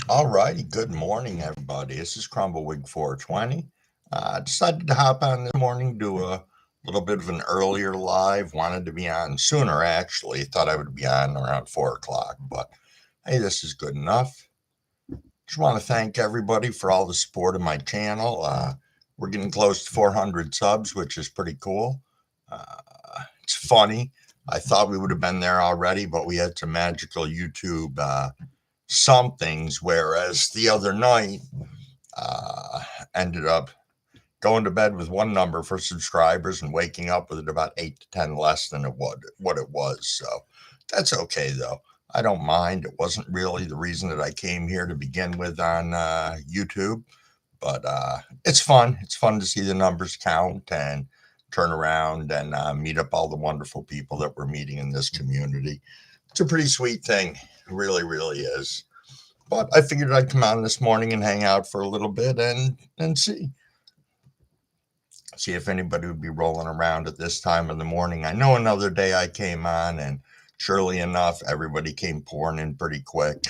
All righty, good morning, everybody. This is Crumbleweed 420. I decided to hop on this morning, do a little bit of an earlier live. Wanted to be on sooner, actually. Thought I would be on around 4 o'clock, but hey, this is good enough. Just want to thank everybody for all the support of my channel. We're getting close to 400 subs, which is pretty cool. It's funny. I thought we would have been there already, but we had some magical YouTube somethings, whereas the other night uh, ended up going to bed with one number for subscribers and waking up with it about 8 to 10 less than what it was. So that's okay though. I don't mind. It wasn't really the reason that I came here to begin with on YouTube, but it's fun. It's fun to see the numbers count and turn around and meet up all the wonderful people that we're meeting in this community. It's a pretty sweet thing. It really, really is. But I figured I'd come on this morning and hang out for a little bit and see if anybody would be rolling around at this time of the morning. I know another day I came on, and surely enough, everybody came pouring in pretty quick.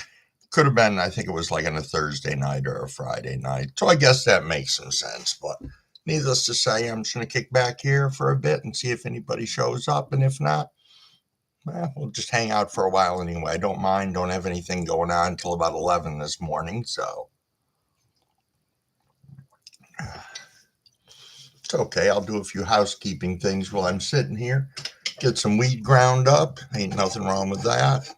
Could have been, I think it was like on a Thursday night or a Friday night. So I guess that makes some sense. But needless to say, I'm just going to kick back here for a bit and see if anybody shows up. And if not, well, we'll just hang out for a while anyway. I don't mind. Don't have anything going on until about 11 this morning. So it's okay. I'll do a few housekeeping things while I'm sitting here. Get some weed ground up. Ain't nothing wrong with that.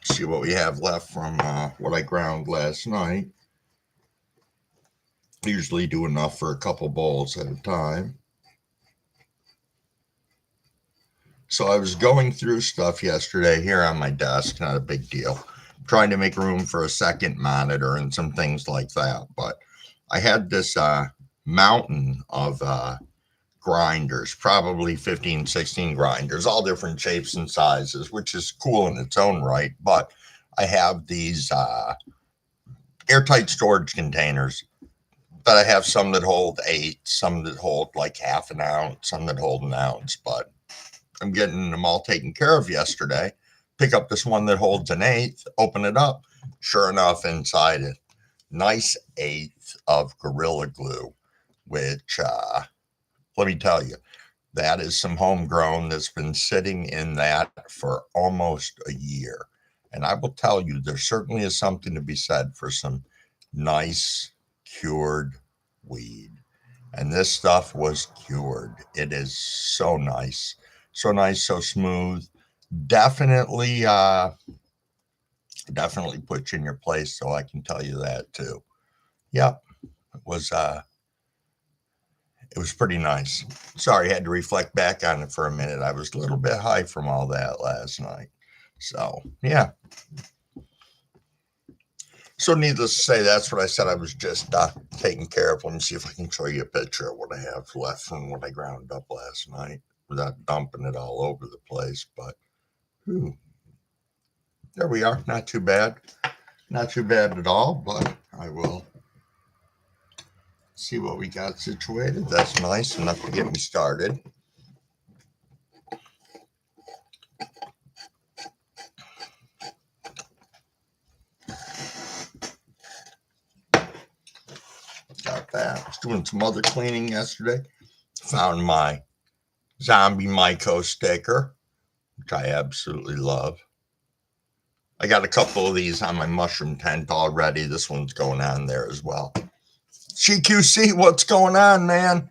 See what we have left from what I ground last night. Usually do enough for a couple bowls at a time. So I was going through stuff yesterday here on my desk, not a big deal. Trying to make room for a second monitor and some things like that. But I had this mountain of grinders, probably 15, 16 grinders, all different shapes and sizes, which is cool in its own right. But I have these airtight storage containers that I have some that hold 8, some that hold like half an ounce, some that hold an ounce. But I'm getting them all taken care of yesterday. Pick up this one that holds an eighth, open it up. Sure enough, inside it, nice eighth of Gorilla Glue, which, let me tell you, that is some homegrown that's been sitting in that for almost a year. And I will tell you, there certainly is something to be said for some nice cured weed. And this stuff was cured. It is so nice, so smooth. Definitely, definitely put you in your place. So I can tell you that too. Yep, was it was pretty nice. Sorry, I had to reflect back on it for a minute. I was a little bit high from all that last night. So yeah. So needless to say, that's what I said. I was just taking care of. Let me see if I can show you a picture of what I have left from what I ground up last night without dumping it all over the place. But whew, there we are. Not too bad. Not too bad at all. But I will see what we got situated. That's nice enough to get me started. Got that. I was doing some other cleaning yesterday. Found my zombie Myco sticker, which I absolutely love. I got a couple of these on my mushroom tent already. This one's going on there as well. CQC, what's going on, man?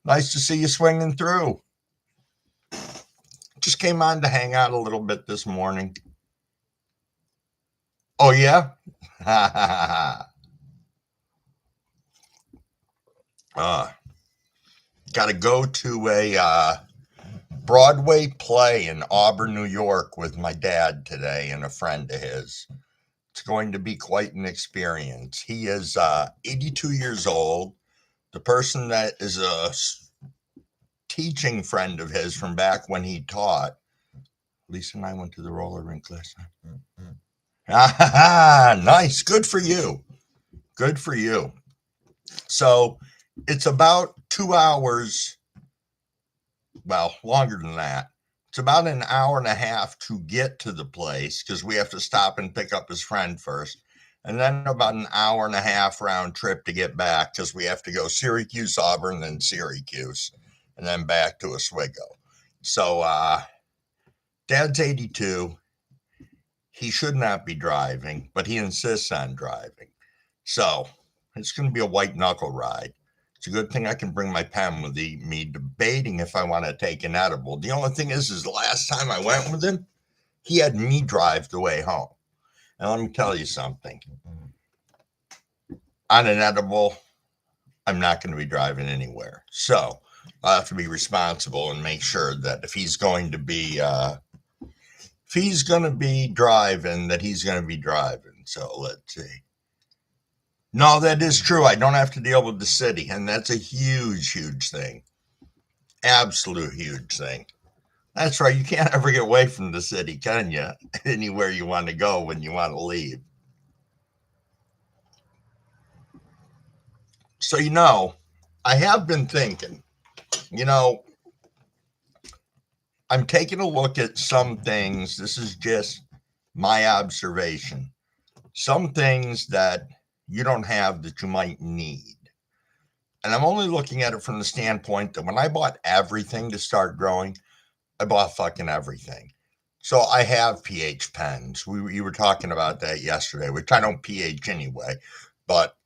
Nice to see you swinging through. Just came on to hang out a little bit this morning. Oh, yeah? uh, got to go to a Broadway play in Auburn, New York with my dad today and a friend of his. It's going to be quite an experience. He is 82 years old. The person that is a teaching friend of his from back when he taught, Lisa and I went to the roller rink last time. Nice. Good for you. Good for you. So it's about 2 hours, well, longer than that, It's about an hour and a half to get to the place because we have to stop and pick up his friend first. And then about an hour and a half round trip to get back because we have to go Syracuse, Auburn, then Syracuse, and then back to Oswego. So, Dad's 82. He should not be driving, but he insists on driving. So, it's going to be a white knuckle ride. It's a good thing I can bring my pen with me debating if I want to take an edible. The only thing is the last time I went with him, he had me drive the way home. And let me tell you something. On an edible, I'm not going to be driving anywhere. So I have to be responsible and make sure that if he's going to be driving, that he's going to be driving. So let's see. No, that is true. I don't have to deal with the city, and that's a huge, huge thing. Absolute huge thing. That's right. You can't ever get away from the city, can you? Anywhere you want to go when you want to leave. So, I have been thinking, you know, I'm taking a look at some things. This is just my observation. Some things that you don't have that you might need. And I'm only looking at it from the standpoint that when I bought everything to start growing, I bought fucking everything. So I have pH pens. You were talking about that yesterday, which I don't pH anyway.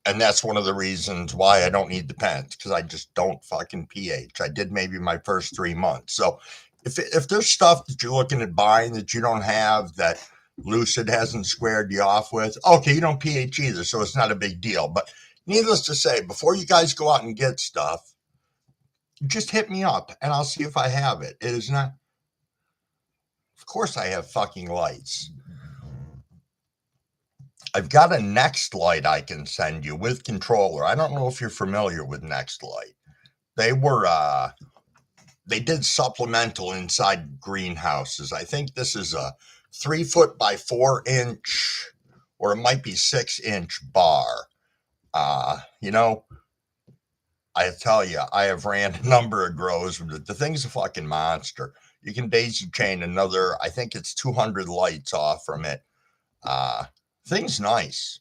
And that's one of the reasons why I don't need the pens, because I just don't fucking pH. I did maybe my first 3 months. So if there's stuff that you're looking at buying that you don't have, that Lucid hasn't squared you off with, okay, you don't pH either, so it's not a big deal. But needless to say, before you guys go out and get stuff, just hit me up and I'll see if I have it. It is not. Of course I have fucking lights. I've got a Next Light I can send you with controller. I don't know if you're familiar with Next Light. They did supplemental inside greenhouses. I think this is a 3 foot by 4 inch, or it might be 6-inch bar. I tell you, I have ran a number of grows with it. The thing's a fucking monster. You can daisy chain another, I think it's 200 lights off from it. Thing's nice.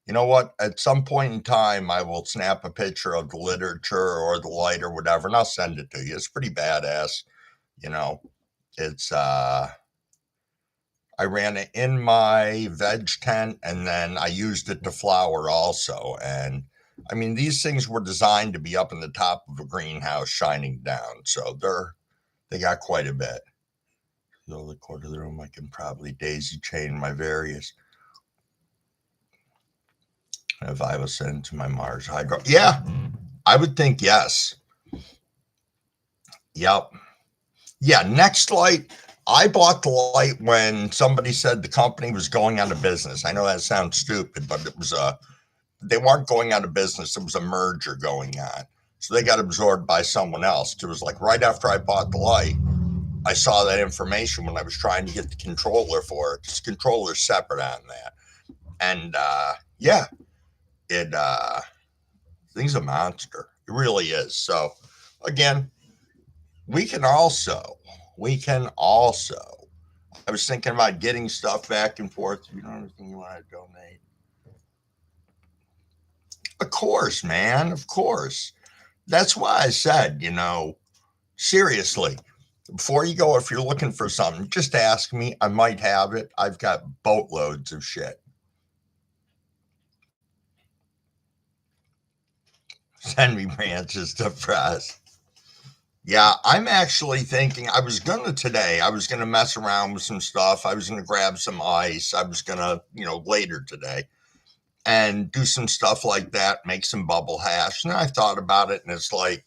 You know what? At some point in time, I will snap a picture of the literature or the light or whatever, and I'll send it to you. It's pretty badass. It's, I ran it in my veg tent, and then I used it to flower also. And I mean, these things were designed to be up in the top of a greenhouse shining down. So they got quite a bit. So the quarter of the room, I can probably daisy chain my various. If I was sent to my Mars hydro. Yeah, I would think yes. Yep. Yeah, Next Light. I bought the light when somebody said the company was going out of business. I know that sounds stupid, but they weren't going out of business. There was a merger going on. So they got absorbed by someone else. It was like right after I bought the light, I saw that information when I was trying to get the controller for it. This controller's separate on that. And yeah, thing's a monster. It really is. So again, we can also, I was thinking about getting stuff back and forth. You know anything you want to donate? Of course, man. Of course. That's why I said, seriously, before you go, if you're looking for something, just ask me. I might have it. I've got boatloads of shit. Send me branches to press. Yeah, I'm actually thinking I was going to mess around with some stuff. I was going to grab some ice. I was going to, later today and do some stuff like that, make some bubble hash. And I thought about it and it's like,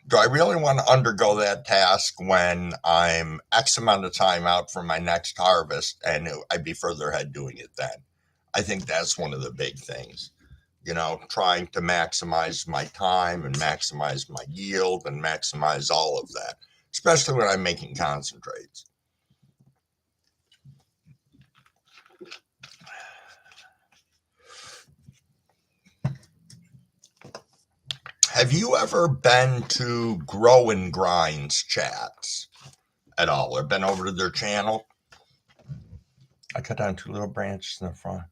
do I really want to undergo that task when I'm X amount of time out from my next harvest? And I'd be further ahead doing it then. I think that's one of the big things. Trying to maximize my time and maximize my yield and maximize all of that, especially when I'm making concentrates. Have you ever been to Grow and Grinds chats? at all or been over to their channel. I cut down 2 little branches in the front.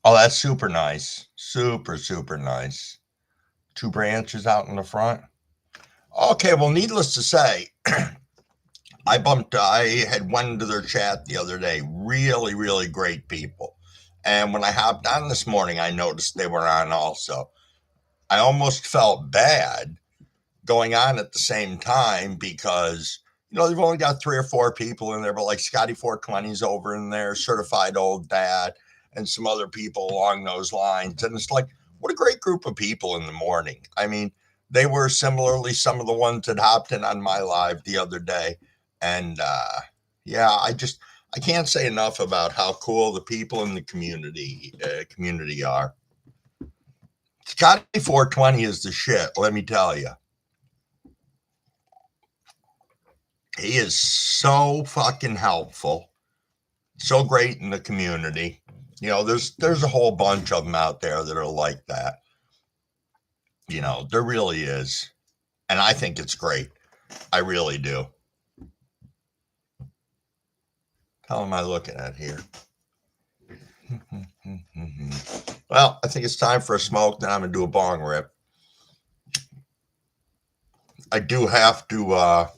Oh, that's super nice. Super, super nice. 2 branches out in the front. Okay, well, needless to say, I had went into their chat the other day. Really, really great people. And when I hopped on this morning, I noticed they were on also. I almost felt bad going on at the same time because, they've only got 3 or 4 people in there, but like Scotty 420's over in there, certified old dad, and some other people along those lines. And it's like, what a great group of people in the morning. I mean, they were similarly some of the ones that hopped in on my live the other day. And yeah, I can't say enough about how cool the people in the community are. Scotty 420 is the shit, let me tell you. He is so fucking helpful, so great in the community. There's a whole bunch of them out there that are like that. There really is. And I think it's great. I really do. How am I looking at here? Well, I think it's time for a smoke. Then I'm going to do a bong rip. I do have to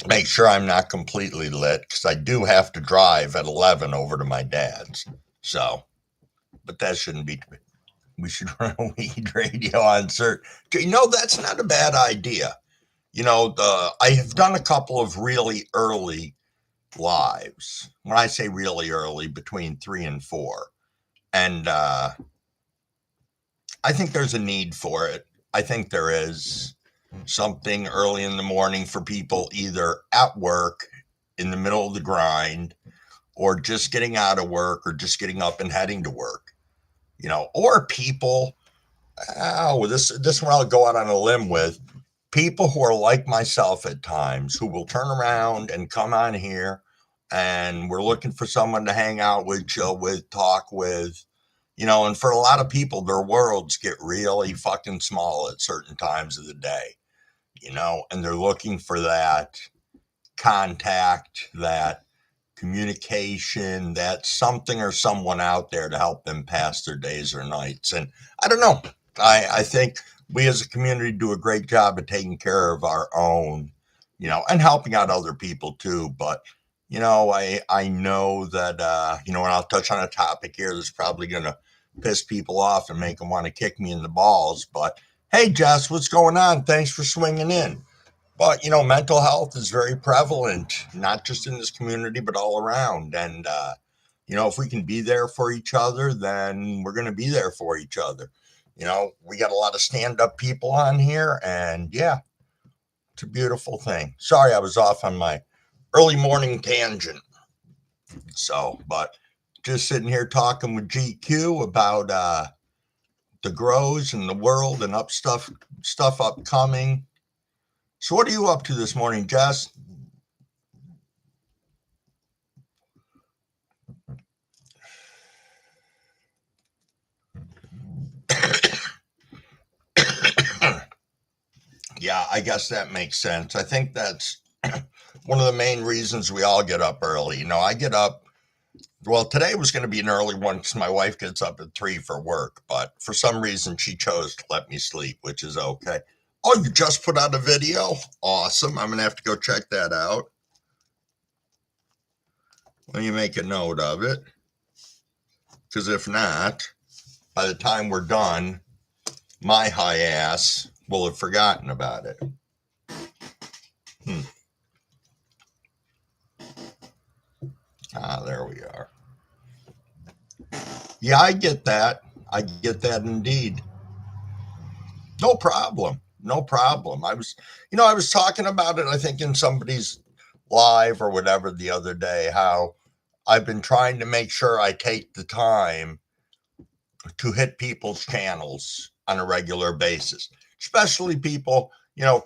make sure I'm not completely lit because I do have to drive at 11 over to my dad's. So, but that shouldn't be. We should run a weed radio on cert. That's not a bad idea. I have done a couple of really early lives. When I say really early, between 3 and 4. And I think there's a need for it. I think there is something early in the morning for people either at work, in the middle of the grind, or just getting out of work, or just getting up and heading to work. Or people, this one I'll go out on a limb with, people who are like myself at times, who will turn around and come on here, and we're looking for someone to hang out with, chill with, talk with, and for a lot of people, their worlds get really fucking small at certain times of the day, and they're looking for that contact, that communication, that something or someone out there to help them pass their days or nights. And I don't know. I think we as a community do a great job of taking care of our own, and helping out other people too. But, I know that, and I'll touch on a topic here that's probably going to piss people off and make them want to kick me in the balls. But hey, Jess, what's going on? Thanks for swinging in. But, mental health is very prevalent, not just in this community, but all around. And, if we can be there for each other, then we're going to be there for each other. We got a lot of stand-up people on here, and yeah, it's a beautiful thing. Sorry, I was off on my early morning tangent. So, but just sitting here talking with GQ about the grows and the world and stuff upcoming. So what are you up to this morning, Jess? Yeah, I guess that makes sense. I think that's one of the main reasons we all get up early. I get up, well, today was going to be an early one because my wife gets up at 3 for work, but for some reason she chose to let me sleep, which is okay. Oh, you just put out a video? Awesome. I'm going to have to go check that out. Let me make a note of it. Because if not, by the time we're done, my high ass will have forgotten about it. There we are. Yeah, I get that. I get that indeed. No problem. No problem. I was talking about it, I think, in somebody's live or whatever the other day, how I've been trying to make sure I take the time to hit people's channels on a regular basis, especially people,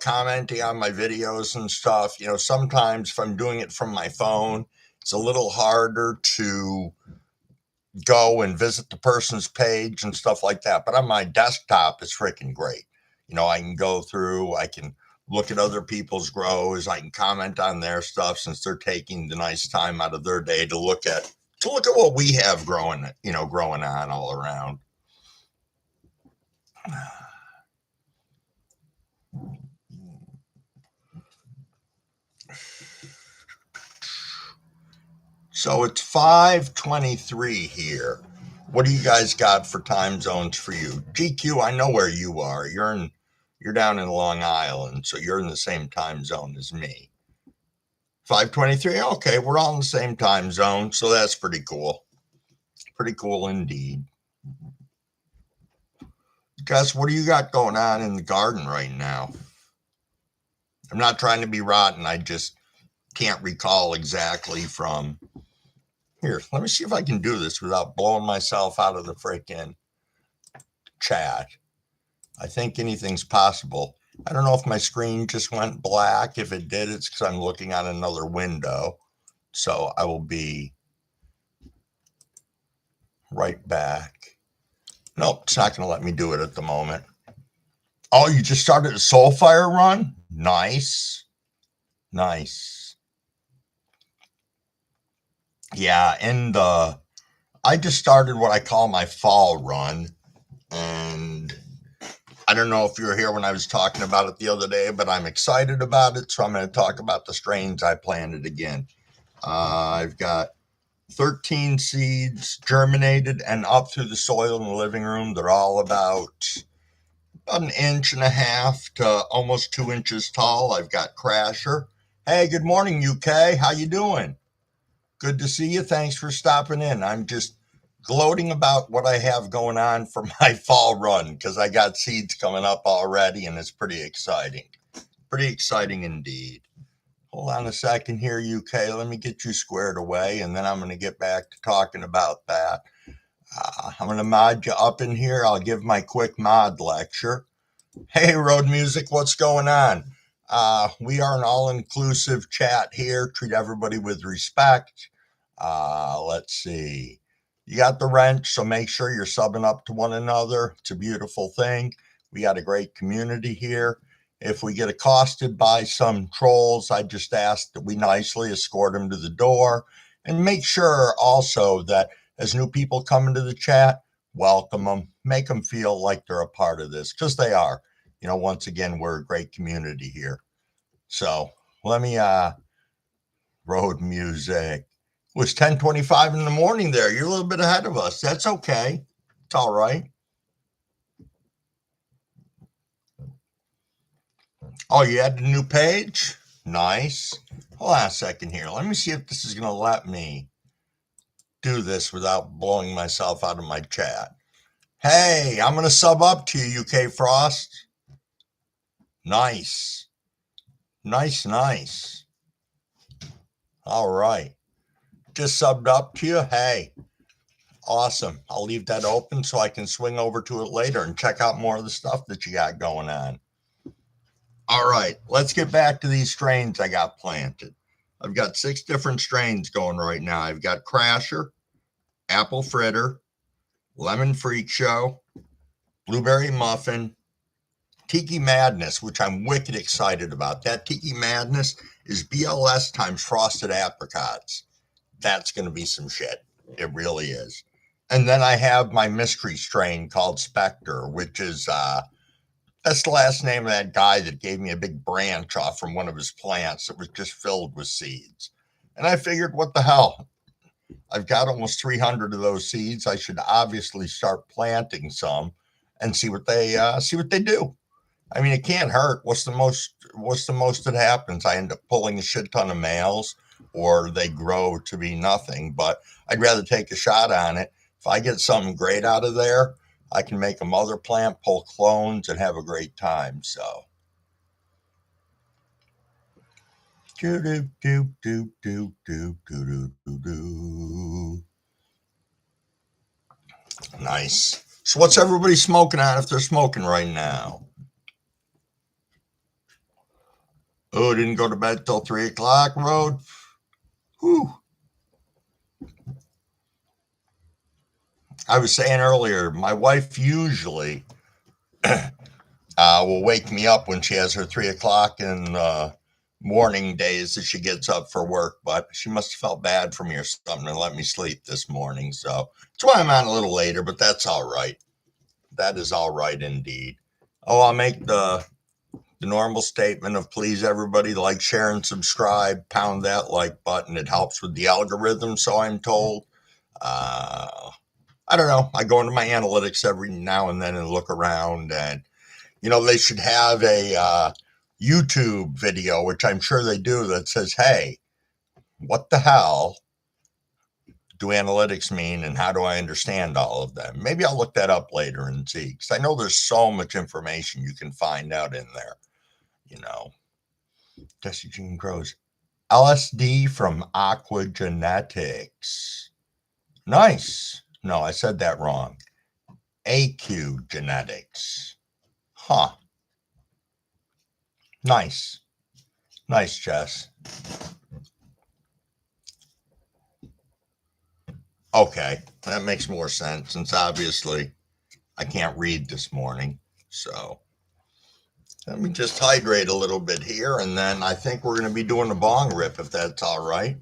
commenting on my videos and stuff. Sometimes if I'm doing it from my phone, it's a little harder to go and visit the person's page and stuff like that. But on my desktop, it's freaking great. I can go through, I can look at other people's grows, I can comment on their stuff since they're taking the nice time out of their day to look at what we have growing on all around. So it's 5:23 here. What do you guys got for time zones for you? GQ, I know where you are. You're down in Long Island, so you're in the same time zone as me. 5:23. Okay, we're all in the same time zone, so that's pretty cool. Pretty cool indeed. Gus, what do you got going on in the garden right now? I'm not trying to be rotten. I just can't recall exactly from here. Let me see if I can do this without blowing myself out of the freaking chat. I think anything's possible. I don't know if my screen just went black. If it did, it's because I'm looking at another window. So I will be right back. Nope, it's not going to let me do it at the moment. Oh, you just started a Soulfire run? Nice. Nice. Yeah, and I just started what I call my fall run. And I don't know if you were here when I was talking about it the other day, but I'm excited about it. So I'm going to talk about the strains I planted again. I've got 13 seeds germinated and up through the soil in the living room. They're all about an inch and a half to almost 2 inches tall. I've got Crasher. Hey, good morning, UK. How you doing? Good to see you. Thanks for stopping in. I'm just gloating about what I have going on for my fall run because I got seeds coming up already and it's pretty exciting. Pretty exciting indeed. Hold on a second here, UK. Let me get you squared away and then I'm going to get back to talking about that. I'm going to mod you up in here. I'll give my quick mod lecture. Hey, Road Music, what's going on? We are an all-inclusive chat here. Treat everybody with respect. Let's see. You got the wrench, so make sure you're subbing up to one another. It's a beautiful thing. We got a great community here. If we get accosted by some trolls, I just ask that we nicely escort them to the door and make sure also that as new people come into the chat, welcome them, make them feel like they're a part of this because they are. Once again, we're a great community here. So let me, Road Music. It was 10:25 in the morning there. You're a little bit ahead of us. That's okay. It's all right. Oh, you had a new page? Nice. Hold on a second here. Let me see if this is going to let me do this without blowing myself out of my chat. Hey, I'm going to sub up to you, UK Frost. Nice. Nice. All right. Just subbed up to you. Hey, awesome. I'll leave that open so I can swing over to it later and check out more of the stuff that you got going on. All right, let's get back to these strains I got planted. I've got 6 different strains going right now. I've got Crasher, Apple Fritter, Lemon Freak Show, Blueberry Muffin, Tiki Madness, which I'm wicked excited about. That Tiki Madness is BLS times frosted apricots. That's going to be some shit. It really is. And then I have my mystery strain called Spectre, which is that's the last name of that guy that gave me a big branch off from one of his plants that was just filled with seeds. And I figured, what the hell? I've got almost 300 of those seeds. I should obviously start planting some and see what they do. I mean, it can't hurt. What's the most that happens? I end up pulling a shit ton of males or they grow to be nothing, but I'd rather take a shot on it. If I get something great out of there, I can make a mother plant, pull clones, and have a great time. So, nice. So, what's everybody smoking on if they're smoking right now? Oh, didn't go to bed till 3 o'clock, Road? Whew. I was saying earlier, my wife usually will wake me up when she has her 3 o'clock in the morning days that she gets up for work. But she must have felt bad for me or something and let me sleep this morning. So that's why I'm on a little later, but that's all right. That is all right indeed. Oh, I'll make the normal statement of please everybody like, share, and subscribe. Pound that like button. It helps with the algorithm, so I'm told. Uh, I don't know. I go into my analytics every now and then and look around, and they should have a YouTube video, which I'm sure they do, that says, "Hey, what the hell do analytics mean, and how do I understand all of them?" Maybe I'll look that up later and see, because I know there's so much information you can find out in there. You know, Jesse Jean Grows LSD from Aqua Genetics. Nice. No, I said that wrong. AQ Genetics. Huh. Nice. Nice, Jess. Okay, that makes more sense since obviously I can't read this morning. So let me just hydrate a little bit here, and then I think we're going to be doing a bong rip if that's all right.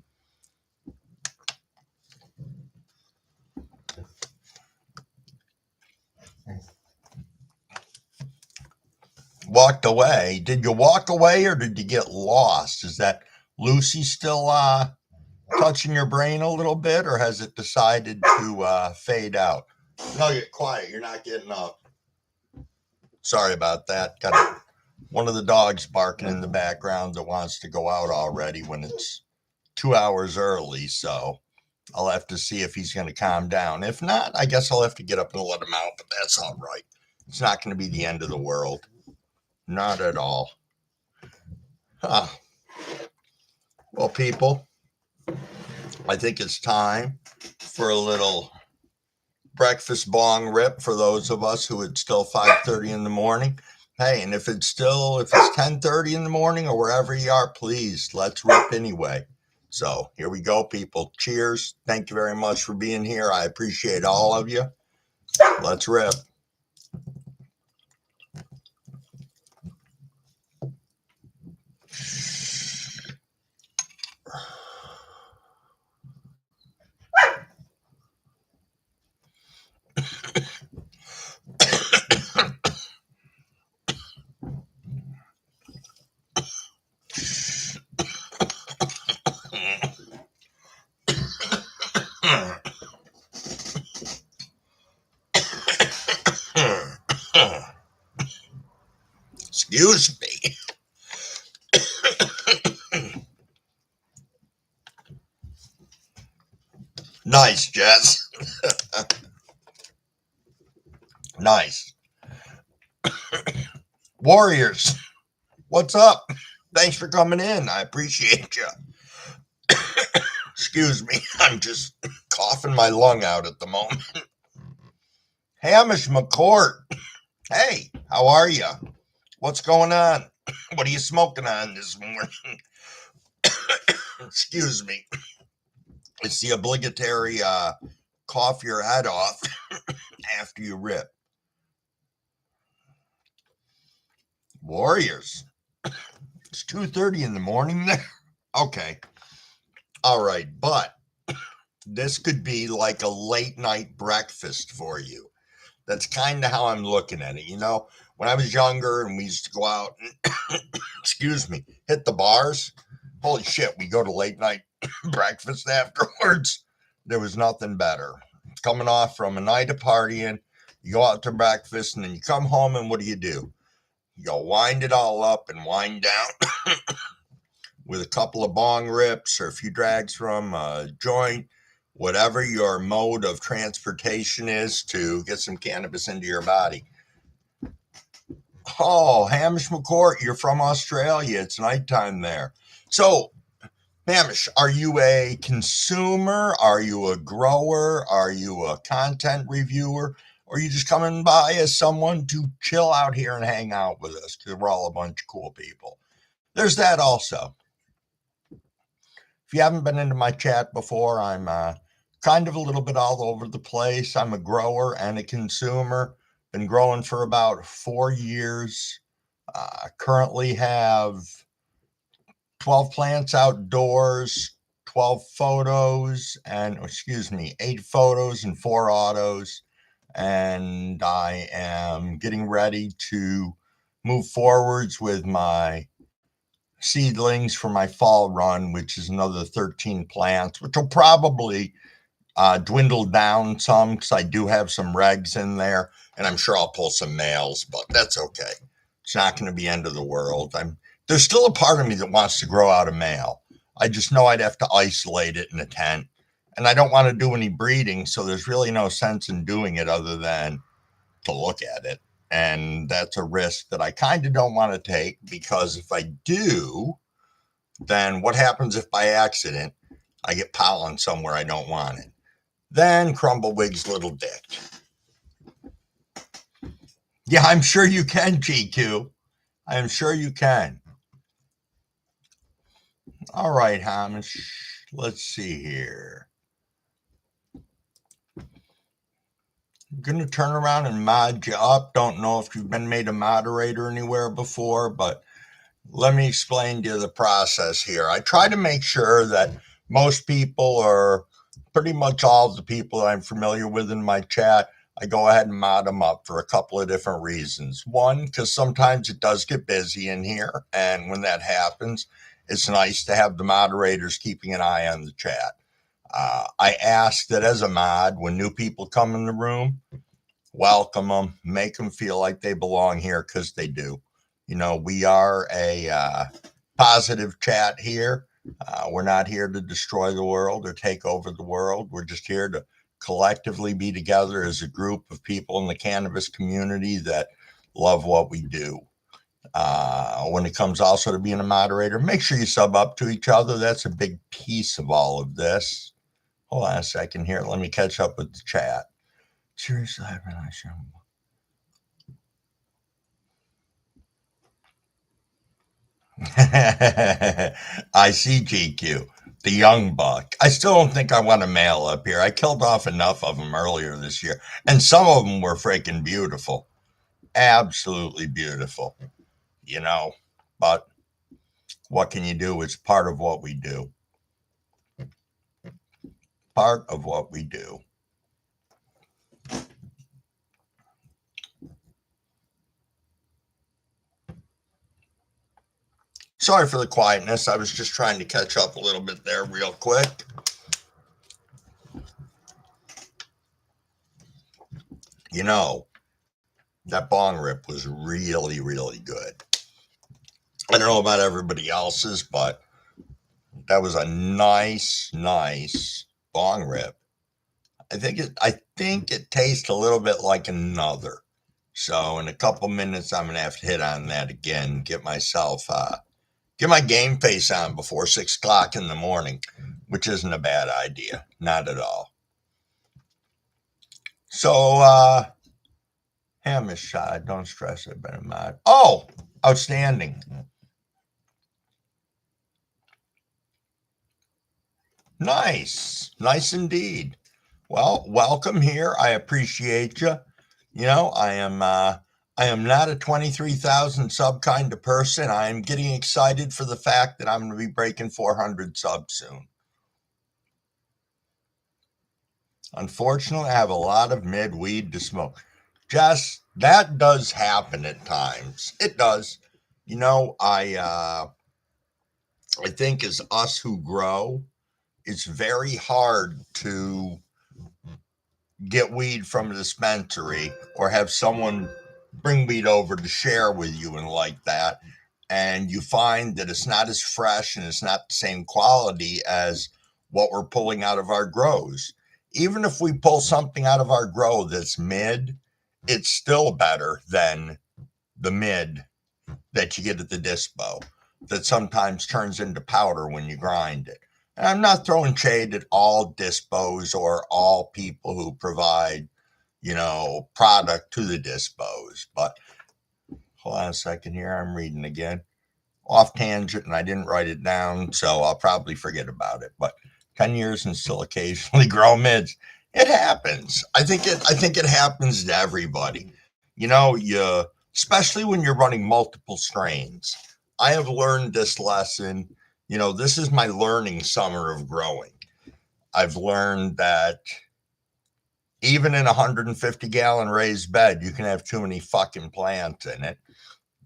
Walked away. Did you walk away or did you get lost? Is that Lucy still touching your brain a little bit, or has it decided to fade out? No, get quiet. You're not getting up. Sorry about that. Got one of the dogs barking in the background that wants to go out already when it's 2 hours early. So I'll have to see if he's going to calm down. If not, I guess I'll have to get up and let him out, but that's all right. It's not going to be the end of the world. Not at all. Huh. Well, people, I think it's time for a little breakfast bong rip for those of us who it's still 5:30 in the morning. Hey, and if it's 10:30 in the morning or wherever you are, please let's rip anyway. So here we go, people. Cheers. Thank you very much for being here. I appreciate all of you. Let's rip. Excuse me. Nice, Jess. Nice. Warriors, what's up? Thanks for coming in. I appreciate you. Excuse me. I'm just coughing my lung out at the moment. Hamish McCourt. Hey, how are you? What's going on? What are you smoking on this morning? Excuse me. It's the obligatory cough your head off after you rip. Warriors. It's 2:30 in the morning there. Okay. All right, but this could be like a late night breakfast for you. That's kind of how I'm looking at it. When I was younger and we used to go out and, excuse me, hit the bars, holy shit, we go to late night breakfast afterwards. There was nothing better. Coming off from a night of partying, you go out to breakfast and then you come home and what do? You go wind it all up and wind down with a couple of bong rips or a few drags from a joint, whatever your mode of transportation is to get some cannabis into your body. Oh, Hamish McCourt, you're from Australia. It's nighttime there. So, Hamish, are you a consumer? Are you a grower? Are you a content reviewer? Or are you just coming by as someone to chill out here and hang out with us? Because we're all a bunch of cool people. There's that also. If you haven't been into my chat before, I'm kind of a little bit all over the place. I'm a grower and a consumer. Been growing for about 4 years. Currently have 12 plants outdoors, 12 photos, and excuse me, 8 photos and 4 autos. And I am getting ready to move forwards with my seedlings for my fall run, which is another 13 plants, which will probably dwindle down some because I do have some regs in there, and I'm sure I'll pull some males, but that's okay. It's not going to be end of the world. There's still a part of me that wants to grow out a male. I just know I'd have to isolate it in a tent, and I don't want to do any breeding, so there's really no sense in doing it other than to look at it. And that's a risk that I kind of don't want to take, because if I do, then what happens if by accident I get pollen somewhere I don't want it? Then Crumblewig's little dick. Yeah, I'm sure you can, GQ. I'm sure you can. All right, Hamish. Let's see here. I'm going to turn around and mod you up. Don't know if you've been made a moderator anywhere before, but let me explain to you the process here. I try to make sure that most people, or pretty much all of the people that I'm familiar with in my chat, I go ahead and mod them up for a couple of different reasons. One, because sometimes it does get busy in here, and when that happens, it's nice to have the moderators keeping an eye on the chat. I ask that as a mod, when new people come in the room, welcome them, make them feel like they belong here, because they do. You know, we are a positive chat here. We're not here to destroy the world or take over the world. We're just here to collectively be together as a group of people in the cannabis community that love what we do. When it comes also to being a moderator, make sure you sub up to each other. That's a big piece of all of this. Hold on a second here. Let me catch up with the chat. Seriously, I should. I see, GQ, the young buck. I still don't think I want a male up here. I killed off enough of them earlier this year, and some of them were freaking beautiful. Absolutely beautiful, you know, but what can you do? It's part of what we do. Part of what we do. Sorry for the quietness. I was just trying to catch up a little bit there real quick. You know, that bong rip was really, really good. I don't know about everybody else's, but that was a nice bong rip. I think it tastes a little bit like another. So in a couple minutes, I'm gonna have to hit on that again. Get my game face on before 6 o'clock in the morning, which isn't a bad idea, not at all. So, Hamish, don't stress it, but I'm not. Oh, outstanding. Nice indeed. Well, welcome here. I appreciate you. You know, I am not a 23,000 sub kind of person. I am getting excited for the fact that I'm going to be breaking 400 subs soon. Unfortunately, I have a lot of mid weed to smoke. Just that does happen at times. It does. You know, I think as us who grow, it's very hard to get weed from a dispensary or have someone bring weed over to share with you and like that. And you find that it's not as fresh and it's not the same quality as what we're pulling out of our grows. Even if we pull something out of our grow that's mid, it's still better than the mid that you get at the dispo that sometimes turns into powder when you grind it. And I'm not throwing shade at all dispos or all people who provide, you know, product to the dispos. But hold on a second here. I'm reading again. Off tangent, and I didn't write it down, so I'll probably forget about it. But 10 years and still occasionally grow mids. It happens. I think it happens to everybody. Especially when you're running multiple strains. I have learned this lesson. This is my learning summer of growing. I've learned that even in a 150-gallon raised bed, you can have too many fucking plants in it.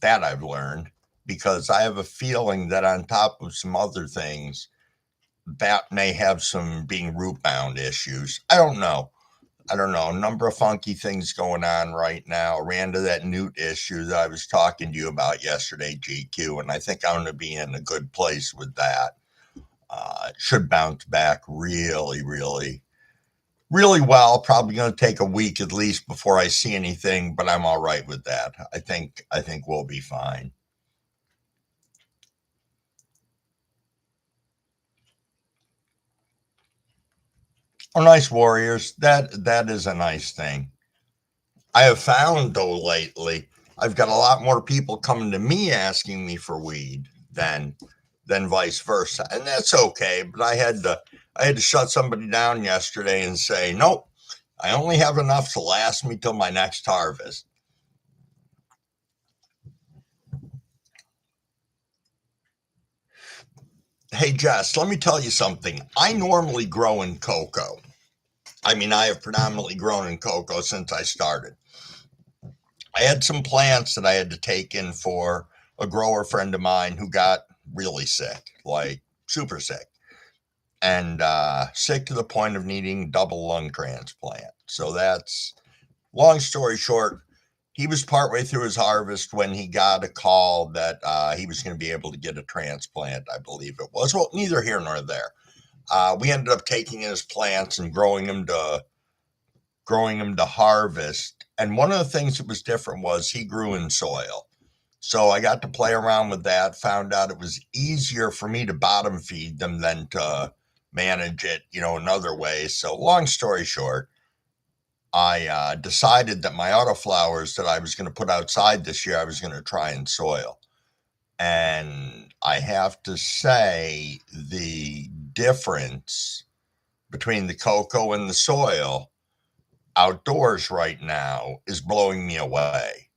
That I've learned because I have a feeling that on top of some other things, that may have some being root bound issues. I don't know. A number of funky things going on right now. Ran to that newt issue that I was talking to you about yesterday, GQ, and I think I'm going to be in a good place with that. It should bounce back really, really, really well. Probably going to take a week at least before I see anything, but I'm all right with that. I think we'll be fine. Oh, nice Warriors. That is a nice thing. I have found though lately, I've got a lot more people coming to me asking me for weed than vice versa, and that's okay. But I had to shut somebody down yesterday and say, nope, I only have enough to last me till my next harvest. Hey Jess, let me tell you something. I normally grow in cocoa. I mean, I have predominantly grown in cocoa since I started. I had some plants that I had to take in for a grower friend of mine who got really sick, like super sick, and sick to the point of needing double lung transplant. So that's long story short. He was partway through his harvest when he got a call that he was going to be able to get a transplant. I believe it was. Well, neither here nor there. We ended up taking his plants and growing them to harvest. And one of the things that was different was he grew in soil. So I got to play around with that, found out it was easier for me to bottom feed them than to manage it, another way. So long story short, I decided that my autoflowers that I was going to put outside this year, I was going to try in soil. And I have to say the difference between the cocoa and the soil outdoors right now is blowing me away.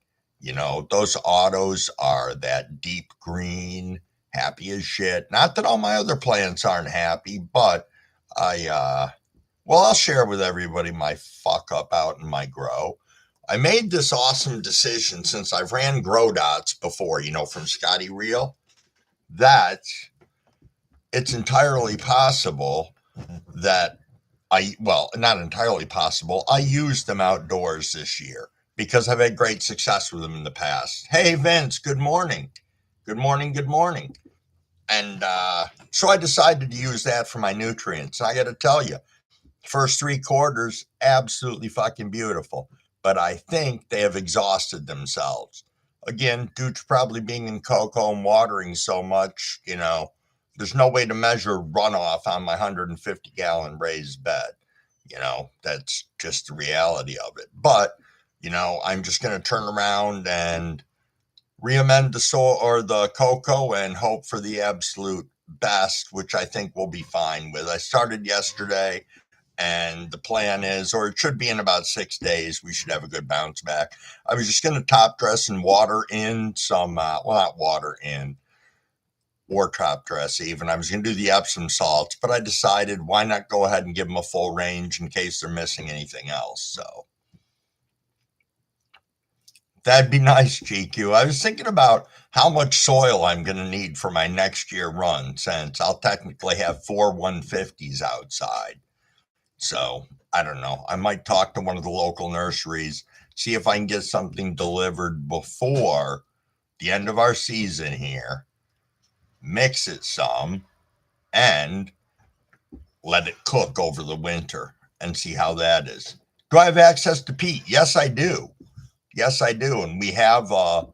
Those autos are that deep green, happy as shit. Not that all my other plants aren't happy, but I'll share with everybody my fuck up out in my grow. I made this awesome decision since I've ran grow dots before, from Scotty Reel, that it's entirely possible that not entirely possible. I used them outdoors this year because I've had great success with them in the past. Hey, Vince, good morning. Good morning. Good morning. And so I decided to use that for my nutrients. I got to tell you, first 3 quarters, absolutely fucking beautiful. But I think they have exhausted themselves. Again, due to probably being in cocoa and watering so much, there's no way to measure runoff on my 150-gallon raised bed. That's just the reality of it. But, I'm just going to turn around and re-amend the soil or the cocoa and hope for the absolute best, which I think we'll be fine with. I started yesterday. And the plan is, or it should be in about 6 days, we should have a good bounce back. I was just going to top dress and water in some, not water in, or top dress even. I was going to do the Epsom salts, but I decided why not go ahead and give them a full range in case they're missing anything else. So that'd be nice, GQ. I was thinking about how much soil I'm going to need for my next year run since I'll technically have 4 150s outside. So I don't know. I might talk to one of the local nurseries, see if I can get something delivered before the end of our season here, mix it some, and let it cook over the winter and see how that is. Do I have access to peat? Yes, I do. Yes, I do. And we have a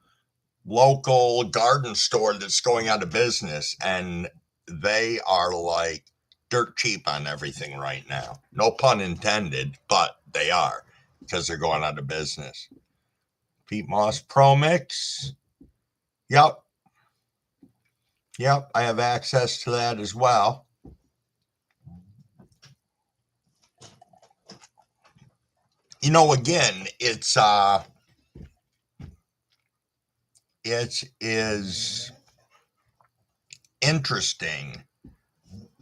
local garden store that's going out of business, and they are like dirt cheap on everything right now. No pun intended, but they are because they're going out of business. Peat Moss Pro Mix. Yep. Yep. I have access to that as well. Again, it's it is interesting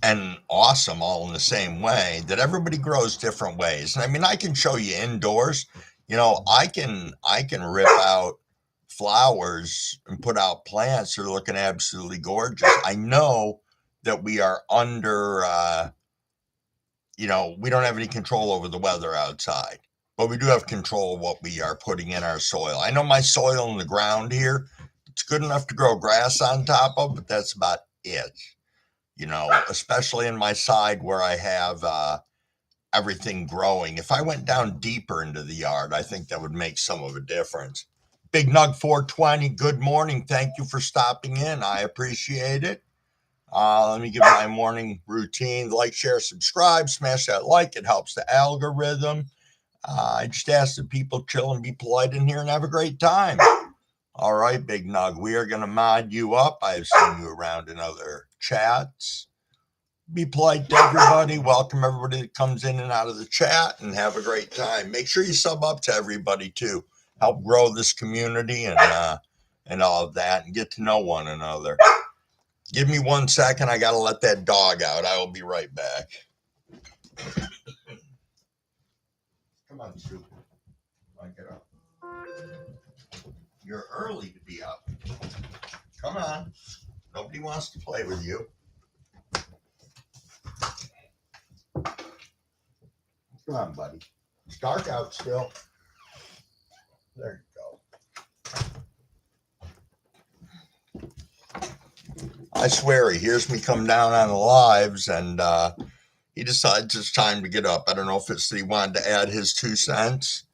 and awesome all in the same way that everybody grows different ways. And I mean, I can show you indoors, I can rip out flowers and put out plants that are looking absolutely gorgeous. I know that we are under we don't have any control over the weather outside, but we do have control of what we are putting in our soil. I know my soil in the ground here, it's good enough to grow grass on top of, but that's about it. Especially in my side where I have everything growing. If I went down deeper into the yard, I think that would make some of a difference. Big Nug 420, good morning. Thank you for stopping in. I appreciate it. Let me give my morning routine. Like, share, subscribe, smash that like. It helps the algorithm. I just ask that people chill and be polite in here and have a great time. All right, Big Nug, we are going to mod you up. I've seen you around in other chats. Be polite to everybody. Welcome everybody that comes in and out of the chat and have a great time. Make sure you sub up to everybody too. Help grow this community and all of that and get to know one another. Give me 1 second. I got to let that dog out. I will be right back. Come on, Stu. Get up. You're early to be up. Come on. Nobody wants to play with you. Come on, buddy. It's dark out still. There you go. I swear he hears me come down on the lives and he decides it's time to get up. I don't know if it's that he wanted to add his 2 cents,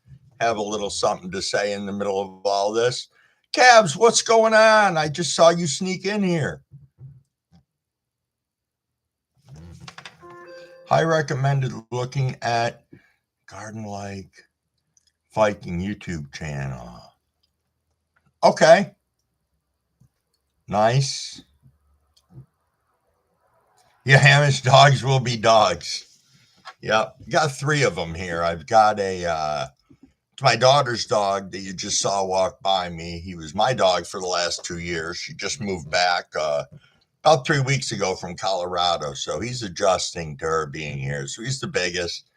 have a little something to say in the middle of all this. Cabs, what's going on? I just saw you sneak in here. I recommended looking at Garden Like Viking YouTube channel. Okay. Nice. Yeah, Hamish, dogs will be dogs. Yep. Got 3 of them here. I've got it's my daughter's dog that you just saw walk by me. He was my dog for the last 2 years. She just moved back about 3 weeks ago from Colorado. So he's adjusting to her being here. So he's the biggest.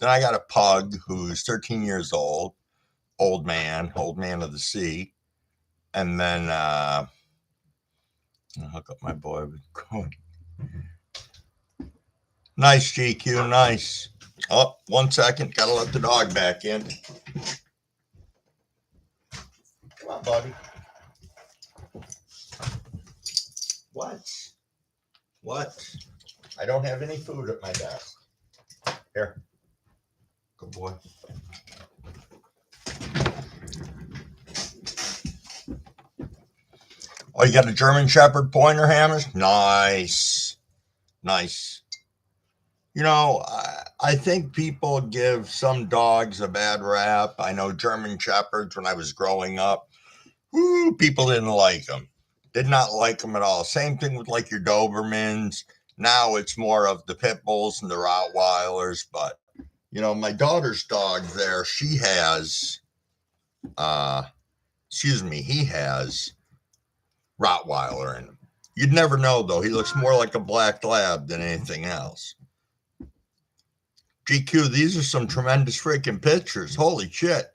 Then I got a pug who's 13 years old, old man of the sea. And then I'll hook up my boy with code. Nice, GQ, nice. Oh, 1 second. Gotta let the dog back in. Come on, buddy. What? I don't have any food at my desk. Here. Good boy. Oh, you got a German Shepherd pointer, Hammers? Nice. I think people give some dogs a bad rap. I know German Shepherds, when I was growing up, people didn't like them. Did not like them at all. Same thing with like your Dobermans. Now it's more of the Pit Bulls and the Rottweilers. But, my daughter's dog there, he has Rottweiler in him. You'd never know, though. He looks more like a black lab than anything else. GQ, these are some tremendous freaking pictures. Holy shit.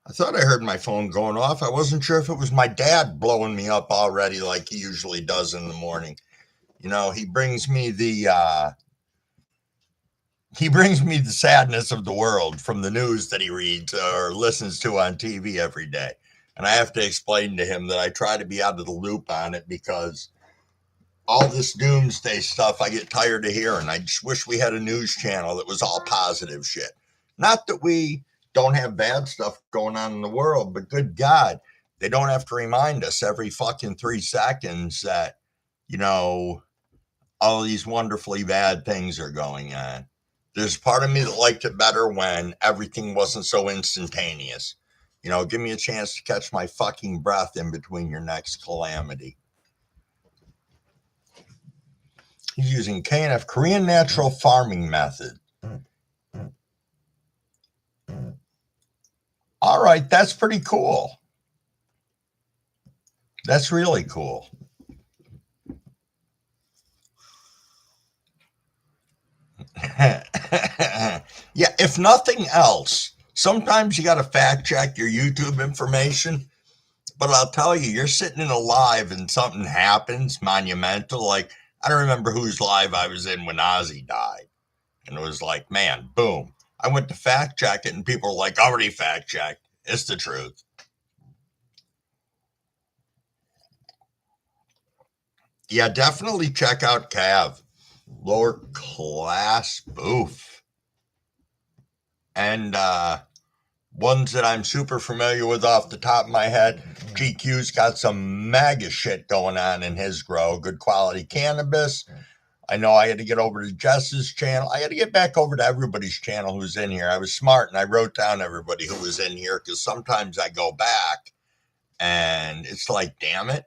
I thought I heard my phone going off. I wasn't sure if it was my dad blowing me up already like he usually does in the morning. He brings me the sadness of the world from the news that he reads or listens to on TV every day. And I have to explain to him that I try to be out of the loop on it because all this doomsday stuff I get tired of hearing. I just wish we had a news channel that was all positive shit. Not that we don't have bad stuff going on in the world, but good God, they don't have to remind us every fucking 3 seconds that, all these wonderfully bad things are going on. There's part of me that liked it better when everything wasn't so instantaneous. Give me a chance to catch my fucking breath in between your next calamity. He's using KNF, Korean Natural Farming Method. All right, that's pretty cool. That's really cool. Yeah, if nothing else, sometimes you got to fact check your YouTube information. But I'll tell you, you're sitting in a live and something happens monumental. Like, I don't remember whose live I was in when Ozzy died. And it was like, man, boom. I went to fact check it, and people were like, already fact checked. It's the truth. Yeah, definitely check out Cav. Lower class boof. And ones that I'm super familiar with off the top of my head. GQ's got some mega shit going on in his grow. Good quality cannabis. I know I had to get over to Jess's channel. I had to get back over to everybody's channel who's in here. I was smart and I wrote down everybody who was in here because sometimes I go back and it's like, damn it.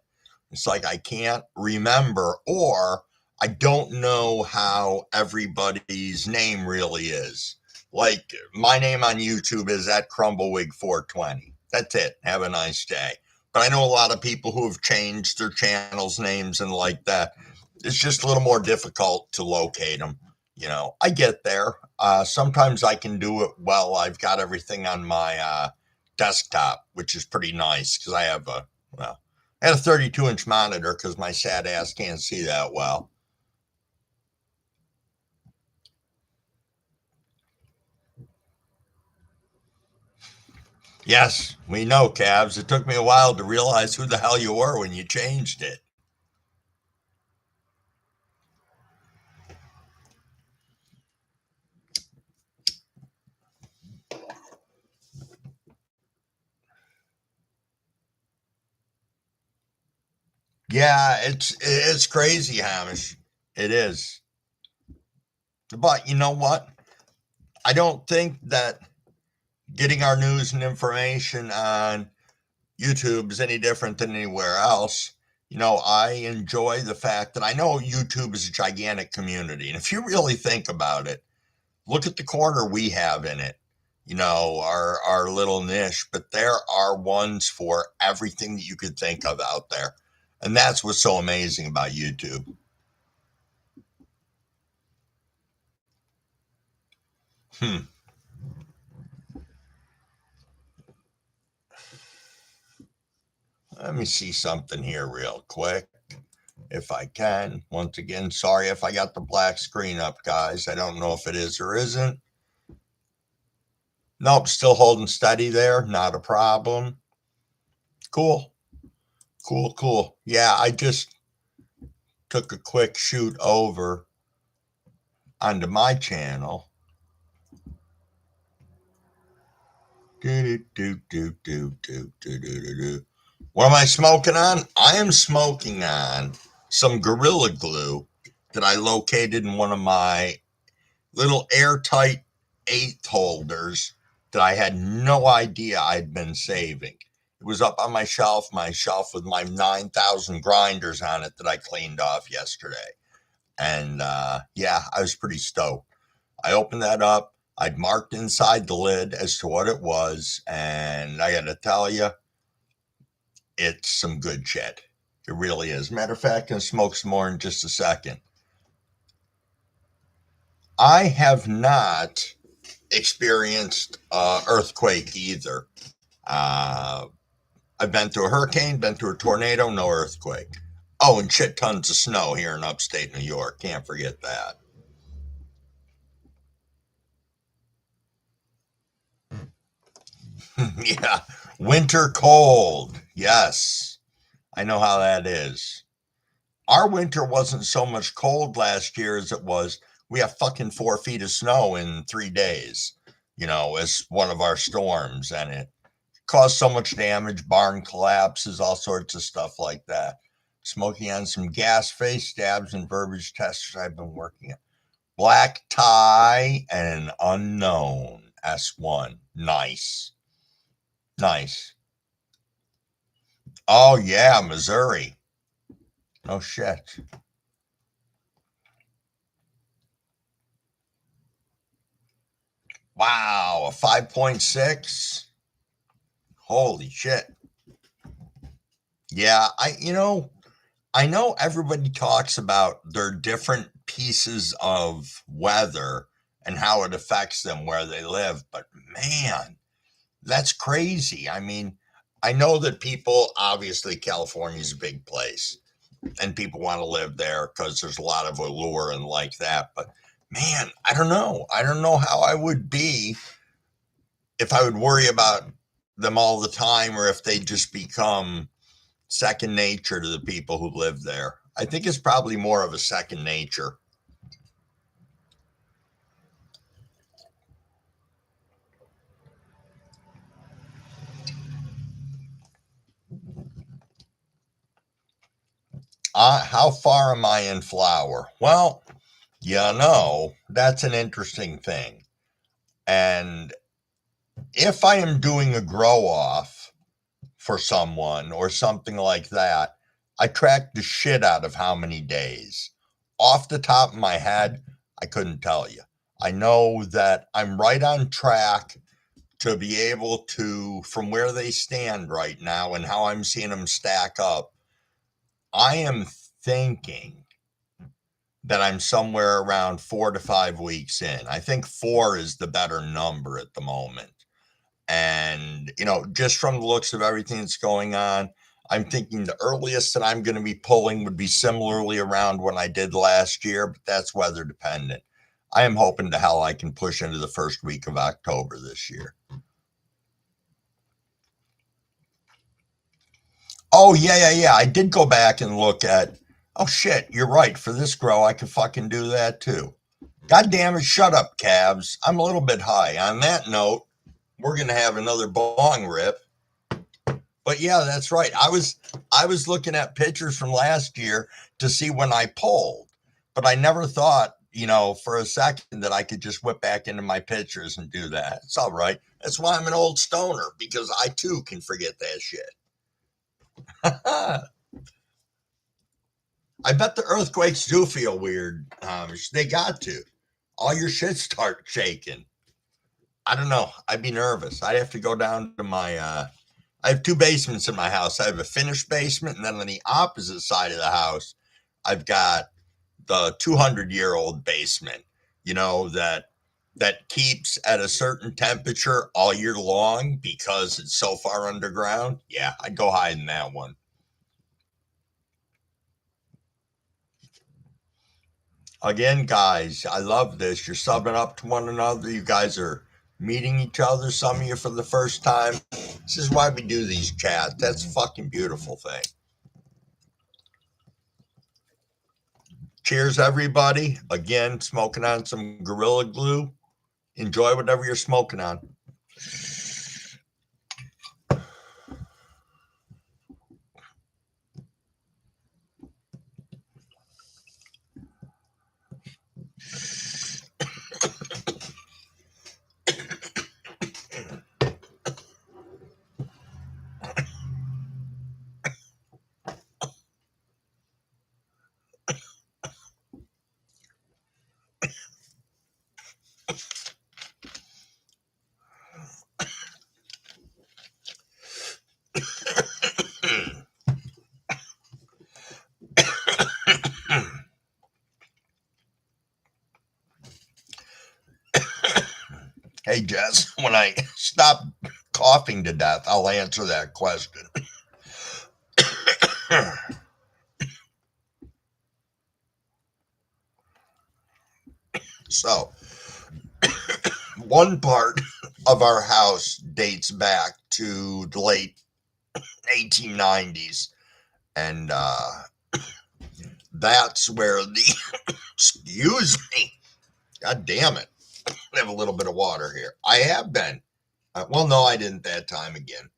It's like I can't remember or I don't know how everybody's name really is. Like my name on YouTube is at CrumbleWig420. That's it. Have a nice day. But I know a lot of people who have changed their channels' names and like that. It's just a little more difficult to locate them. You know, I get there. Sometimes I can do it well. I've got everything on my desktop, which is pretty nice because I have well, I had a 32-inch monitor because my sad ass can't see that well. Yes, we know, Cavs. It took me a while to realize who the hell you were when you changed it. Yeah, it's crazy, Hamish. It is. But you know what? I don't think that getting our news and information on YouTube is any different than anywhere else. You know, I enjoy the fact that I know YouTube is a gigantic community. And if you really think about it, look at the corner we have in it, you know, our little niche, but there are ones for everything that you could think of out there. And that's what's so amazing about YouTube. Hmm. Let me see something here real quick if I can. Once again, sorry if I got the black screen up, guys. I don't know if it is or isn't. Nope, still holding steady there. Not a problem. Cool. Cool, cool. Yeah, I just took a quick shoot over onto my channel. Do, do, do, do, do, do, do, do, do. What am I smoking on? I am smoking on some Gorilla Glue that I located in one of my little airtight eighth holders that I had no idea I'd been saving. It was up on my shelf with my 9,000 grinders on it that I cleaned off yesterday. And yeah, I was pretty stoked. I opened that up. I'd marked inside the lid as to what it was. And I got to tell you, it's some good shit. It really is. Matter of fact, I'm going to smoke some more in just a second. I have not experienced earthquake either. Uh, I've been through a hurricane, been through a tornado, no earthquake. Oh, and shit tons of snow here in upstate New York. Can't forget that. Yeah. Winter cold. Yes. I know how that is. Our winter wasn't so much cold last year as it was we have fucking 4 feet of snow in 3 days, you know, as one of our storms. And it caused so much damage, barn collapses, all sorts of stuff like that. Smoking on some gas face stabs and verbiage testers I've been working on. Black tie and an unknown S1. Nice. Nice. Oh, yeah, Missouri. No shit. Wow, a 5.6. Holy shit. Yeah, I know everybody talks about their different pieces of weather and how it affects them where they live, but man, that's crazy. I mean, I know that people, obviously, California's a big place and people want to live there because there's a lot of allure and like that. But man, I don't know. I don't know how I would be if I would worry about them all the time or if they just become second nature to the people who live there. I think it's probably more of a second nature. How far am I in flower? Well, that's an interesting thing. And if I am doing a grow off for someone or something like that, I track the shit out of how many days. Off the top of my head, I couldn't tell you. I know that I'm right on track to be able to, from where they stand right now and how I'm seeing them stack up, I am thinking that I'm somewhere around 4 to 5 weeks in. I think four is the better number at the moment. And, just from the looks of everything that's going on, I'm thinking the earliest that I'm going to be pulling would be similarly around when I did last year, but that's weather dependent. I am hoping to hell I can push into the first week of October this year. Oh, yeah, yeah, yeah. I did go back and look at, oh, shit, you're right. For this grow, I could fucking do that too. God damn it, shut up, calves. I'm a little bit high. On that note, we're going to have another bong rip. But yeah, that's right. I was looking at pictures from last year to see when I pulled, but I never thought, for a second that I could just whip back into my pictures and do that. It's all right. That's why I'm an old stoner because I too can forget that shit. I bet the earthquakes do feel weird. They got to. All your shit start shaking. I don't know. I'd be nervous. I'd have to go down to my I have two basements in my house. I have a finished basement, and then on the opposite side of the house, I've got the 200-year-old basement. That keeps at a certain temperature all year long because it's so far underground. Yeah, I'd go hide in that one. Again, guys, I love this. You're subbing up to one another. You guys are meeting each other. Some of you for the first time. This is why we do these chats. That's a fucking beautiful thing. Cheers, everybody. Again, smoking on some Gorilla Glue. Enjoy whatever you're smoking on. Hey, Jess, when I stop coughing to death, I'll answer that question. So, one part of our house dates back to the late 1890s, and that's where the excuse me, god damn it, I have a little bit of water here. I have been. Well, no, I didn't that time again.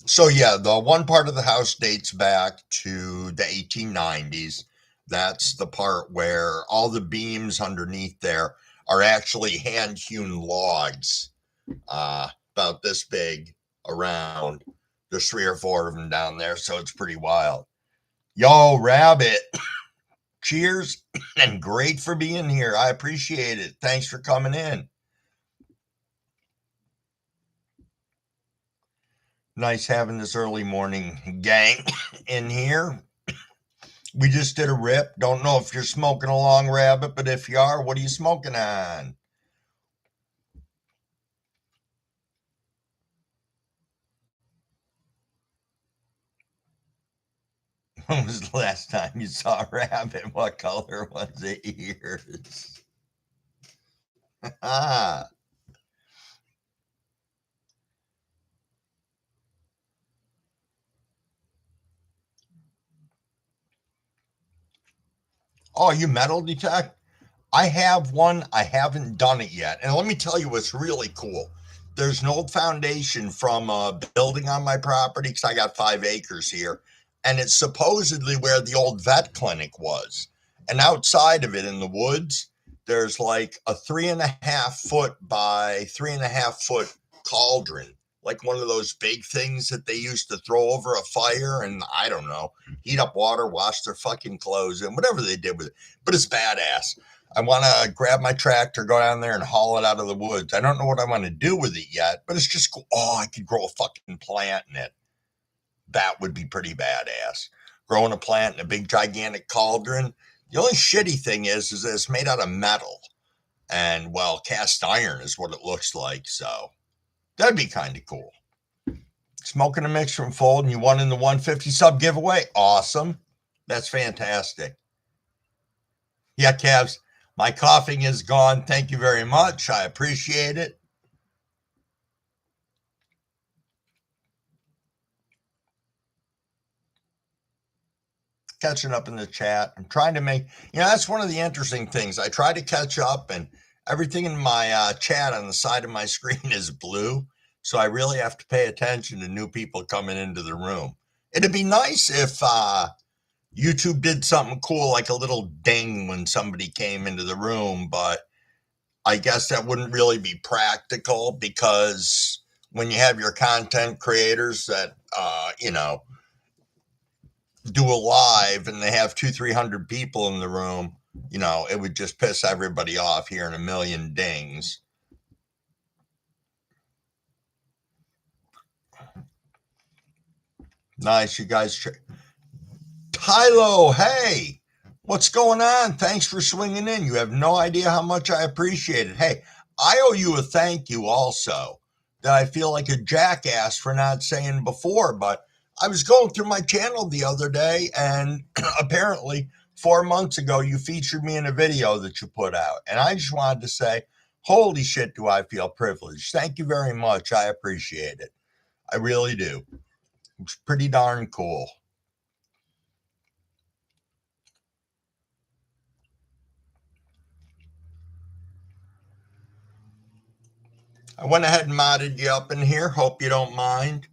So yeah, the one part of the house dates back to the 1890s. That's the part where all the beams underneath there are actually hand hewn logs, about this big around. There's three or four of them down there, so it's pretty wild. Yo, Rabbit, cheers and great for being here. I appreciate it. Thanks for coming in. Nice having this early morning gang in here. We just did a rip. Don't know if you're smoking along, Rabbit, but if you are, what are you smoking on? When was the last time you saw a rabbit? What color was it? Ears. Ah. Oh, you metal detect? I have one. I haven't done it yet. And let me tell you what's really cool. There's an old foundation from a building on my property because I got 5 acres here. And it's supposedly where the old vet clinic was. And outside of it in the woods, there's like a 3.5 foot by 3.5 foot cauldron, like one of those big things that they used to throw over a fire and I don't know, heat up water, wash their fucking clothes, and whatever they did with it. But it's badass. I want to grab my tractor, go down there and haul it out of the woods. I don't know what I want to do with it yet, but it's just cool. Oh, I could grow a fucking plant in it. That would be pretty badass. Growing a plant in a big gigantic cauldron. The only shitty thing is that it's made out of metal. And well, cast iron is what it looks like. So that'd be kind of cool. Smoking a mix from Fold and you won in the 150 sub giveaway. Awesome. That's fantastic. Yeah, Cavs. My coughing is gone. Thank you very much. I appreciate it. Catching up in the chat. I'm trying to make, that's one of the interesting things. I try to catch up, and everything in my chat on the side of my screen is blue. So I really have to pay attention to new people coming into the room. It'd be nice if YouTube did something cool, like a little ding when somebody came into the room, but I guess that wouldn't really be practical because when you have your content creators that, do a live and they have 300 people in the room, it would just piss everybody off hearing a million dings. Nice, you guys. Tylo, hey, what's going on? Thanks for swinging in. You have no idea how much I appreciate it. Hey, I owe you a thank you also that I feel like a jackass for not saying before, but I was going through my channel the other day and apparently 4 months ago you featured me in a video that you put out. And I just wanted to say, holy shit, do I feel privileged. Thank you very much. I appreciate it. I really do. It's pretty darn cool. I went ahead and modded you up in here. Hope you don't mind.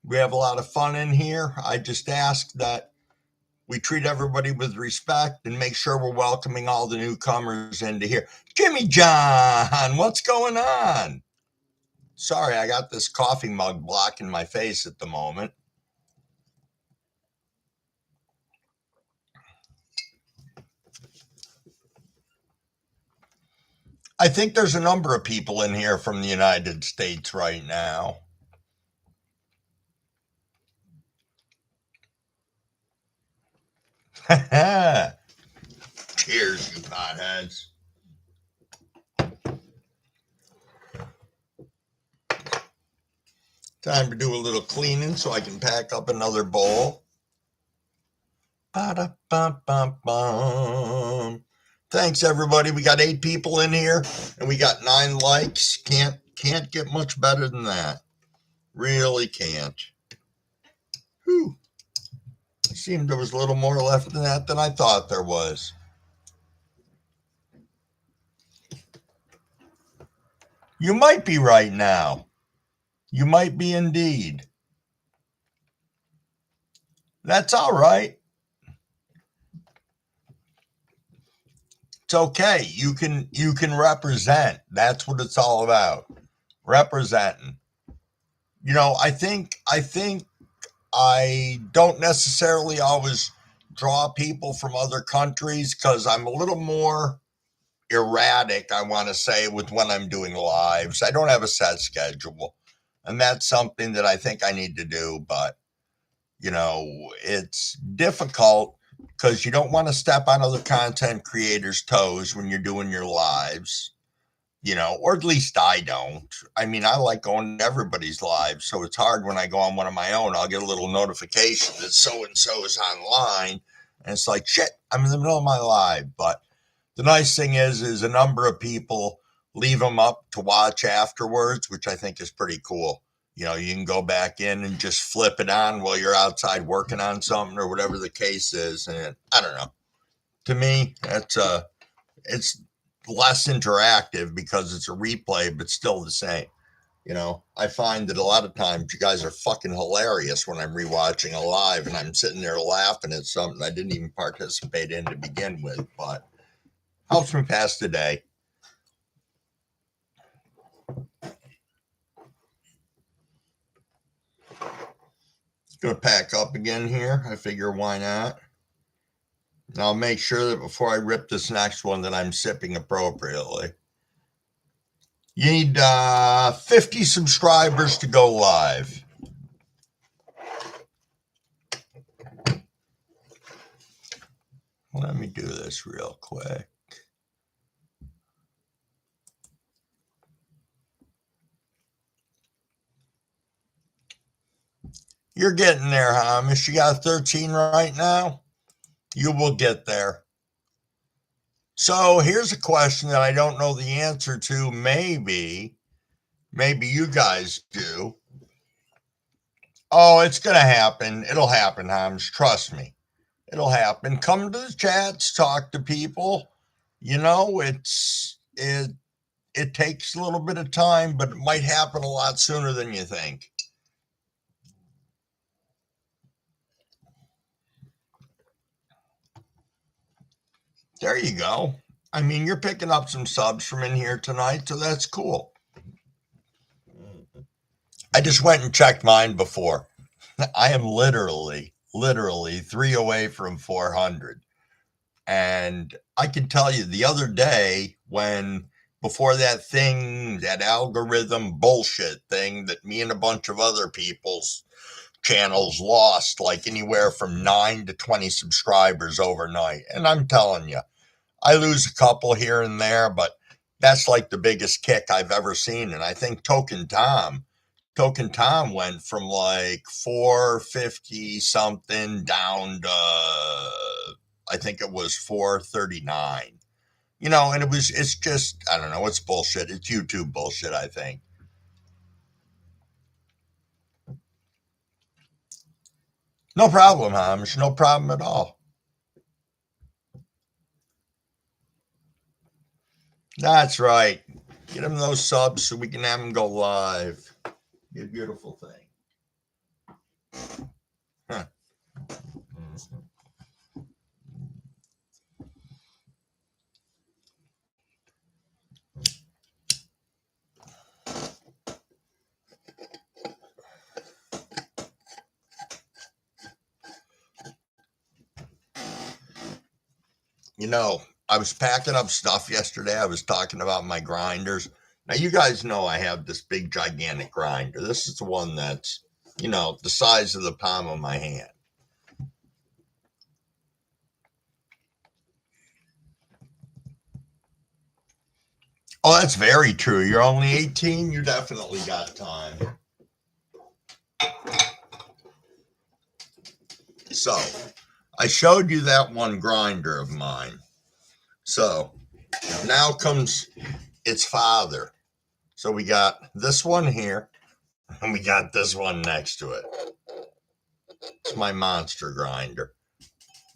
We have a lot of fun in here. I just ask that we treat everybody with respect and make sure we're welcoming all the newcomers into here. Jimmy John, what's going on? Sorry, I got this coffee mug blocking my face at the moment. I think there's a number of people in here from the United States right now. Cheers, you potheads. Time to do a little cleaning so I can pack up another bowl. Ba-da-bum-bum-bum. Thanks, everybody. We got 8 people in here, and we got 9 likes. Can't get much better than that. Really can't. Whew. It seemed there was a little more left than that than I thought there was. You might be right now. You might be indeed. That's all right. It's okay. You can represent. That's what it's all about. Representing. I think I don't necessarily always draw people from other countries because I'm a little more erratic, I want to say, with when I'm doing lives. I don't have a set schedule. And that's something that I think I need to do, but it's difficult because you don't want to step on other content creators' toes when you're doing your lives, or at least I don't. I mean, I like going to everybody's lives, so it's hard when I go on one of my own. I'll get a little notification that so and so is online, and it's like, shit, I'm in the middle of my live. But the nice thing is a number of people leave them up to watch afterwards, which I think is pretty cool. You can go back in and just flip it on while you're outside working on something or whatever the case is. And I don't know. To me, it's less interactive because it's a replay, but still the same. I find that a lot of times you guys are fucking hilarious when I'm rewatching a live and I'm sitting there laughing at something I didn't even participate in to begin with, but helps me pass the day. Gonna pack up again here. I figure why not. And I'll make sure that before I rip this next one that I'm sipping appropriately. You need 50 subscribers to go live. Let me do this real quick. You're getting there, Hamish. You got 13 right now? You will get there. So here's a question that I don't know the answer to. Maybe you guys do. Oh, it's going to happen. It'll happen, Hamish. Trust me. It'll happen. Come to the chats, talk to people. It takes a little bit of time, but it might happen a lot sooner than you think. There you go. I mean, you're picking up some subs from in here tonight, so that's cool. I just went and checked mine before. I am literally 3 away from 400. And I can tell you the other day before that algorithm bullshit thing that me and a bunch of other people's channels lost like anywhere from 9 to 20 subscribers overnight. And I'm telling you, I lose a couple here and there, but that's like the biggest kick I've ever seen. And I think Token Tom went from like 450 something down to, I think it was 439. And it's just, I don't know, it's bullshit. It's YouTube bullshit, I think. No problem, Hamish. No problem at all. That's right. Get them those subs so we can have them go live. Be a beautiful thing. Huh. I was packing up stuff yesterday. I was talking about my grinders. Now, you guys know I have this big, gigantic grinder. This is the one that's, the size of the palm of my hand. Oh, that's very true. You're only 18. You definitely got time. So, I showed you that one grinder of mine. So, now comes its father. So, we got this one here, and we got this one next to it. It's my monster grinder.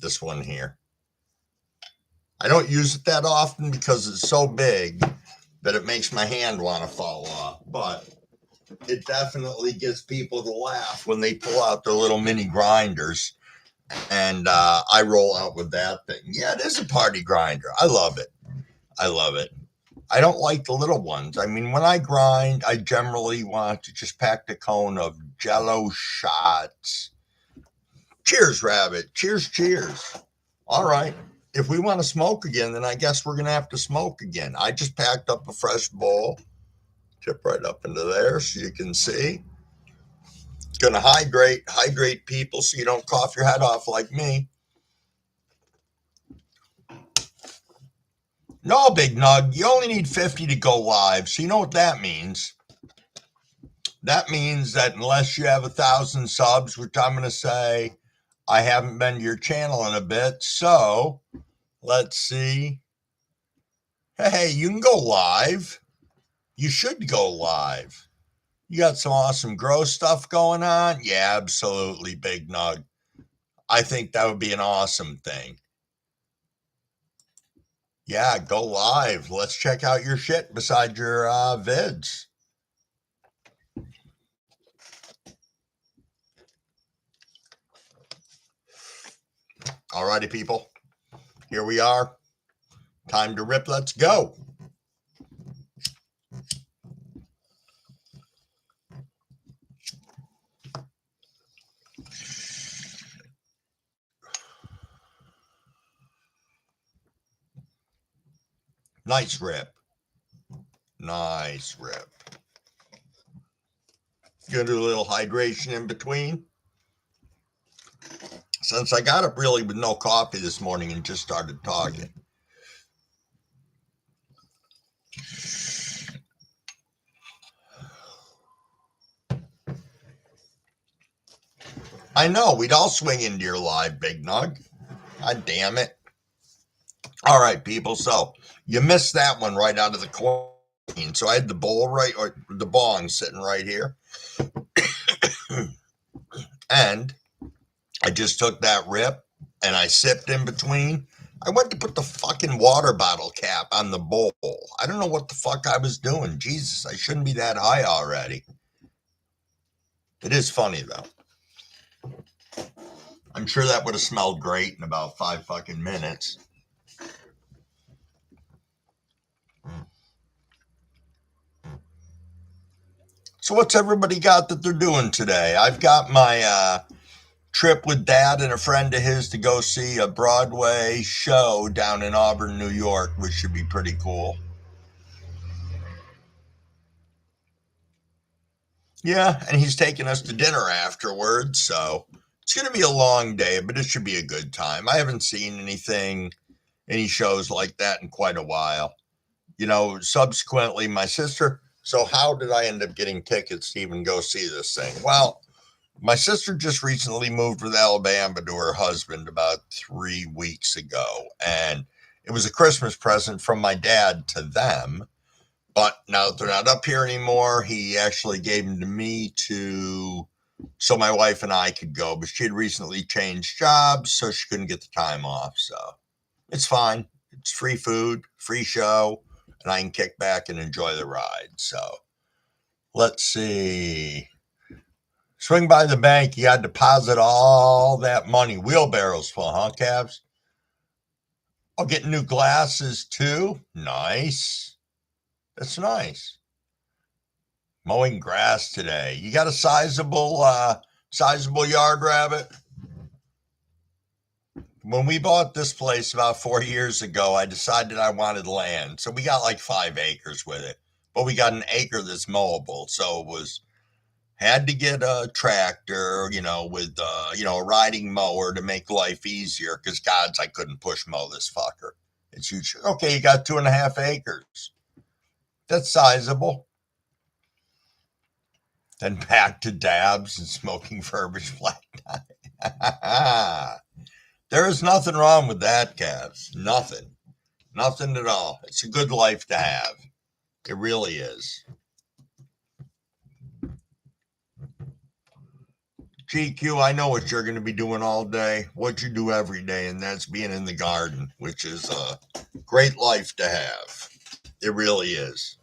This one here. I don't use it that often because it's so big that it makes my hand want to fall off. But it definitely gets people to laugh when they pull out their little mini grinders. And I roll out with that thing. Yeah, it is a party grinder. I love it. I don't like the little ones. I mean, when I grind, I generally want to just pack the cone of Jello shots. Cheers, Rabbit. Cheers. All right. If we want to smoke again, then I guess we're going to have to smoke again. I just packed up a fresh bowl. Tip right up into there so you can see. It's going to hydrate people so you don't cough your head off like me. No, Big Nug, you only need 50 to go live. So you know what that means? That means that unless you have 1,000 subs, which I'm going to say I haven't been to your channel in a bit. So let's see. Hey, you can go live. You should go live. You got some awesome grow stuff going on? Yeah, absolutely, Big Nug. I think that would be an awesome thing. Yeah, go live. Let's check out your shit beside your vids. Alrighty, people. Here we are. Time to rip. Let's go. Nice rip. Nice rip. Gonna do a little hydration in between. Since I got up really with no coffee this morning and just started talking. I know, we'd all swing into your live, Big Nug. God damn it. All right, people. So you missed that one right out of the coin. So I had the bowl or the bong sitting right here. And I just took that rip and I sipped in between. I went to put the fucking water bottle cap on the bowl. I don't know what the fuck I was doing. Jesus, I shouldn't be that high already. It is funny, though. I'm sure that would have smelled great in about 5 fucking minutes. So what's everybody got that they're doing today? I've got my trip with Dad and a friend of his to go see a Broadway show down in Auburn, New York, which should be pretty cool. Yeah, and he's taking us to dinner afterwards, so it's going to be a long day, but it should be a good time. I haven't seen any shows like that in quite a while. You know, subsequently, my sister. So, how did I end up getting tickets to even go see this thing? Well, my sister just recently moved with Alabama to her husband about 3 weeks ago, and it was a Christmas present from my dad to them. But now that they're not up here anymore, he actually gave them to me so my wife and I could go. But she had recently changed jobs, so she couldn't get the time off. So it's fine. It's free food, free show, and I can kick back and enjoy the ride. So let's see. Swing by the bank. You got to deposit all that money. Wheelbarrows full, huh, Cavs? I'll get new glasses too. Nice. That's nice. Mowing grass today. You got a sizable yard, Rabbit? When we bought this place about 4 years ago, I decided I wanted land. So we got like 5 acres with it. But we got an acre that's mowable. So it had to get a tractor, with a riding mower to make life easier. Because gods, I couldn't push mow this fucker. It's huge. Okay, you got 2.5 acres. That's sizable. Then back to dabs and smoking furbished black tie. There is nothing wrong with that, Cavs. Nothing. Nothing at all. It's a good life to have. It really is. GQ, I know what you're going to be doing all day, what you do every day, and that's being in the garden, which is a great life to have. It really is.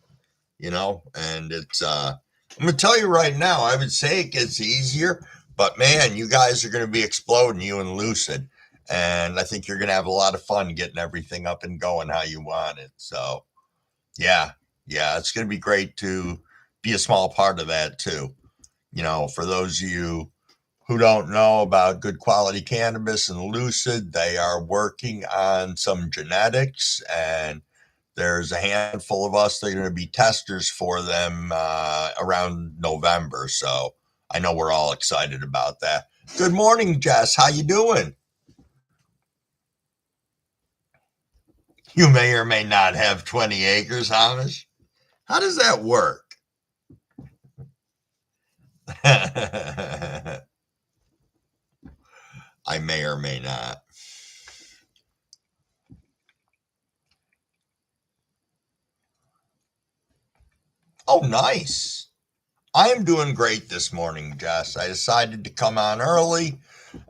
And it's, I'm going to tell you right now, I would say it gets easier, but man, you guys are going to be exploding, you and Lucid. And I think you're going to have a lot of fun getting everything up and going how you want it. So, yeah, it's going to be great to be a small part of that too. For those of you who don't know about Good Quality Cannabis and Lucid, they are working on some genetics and There's a handful of us that are going to be testers for them around November. So I know we're all excited about that. Good morning, Jess. How you doing? You may or may not have 20 acres, Hamish. How does that work? I may or may not. Oh, nice. I am doing great this morning, Jess. I decided to come on early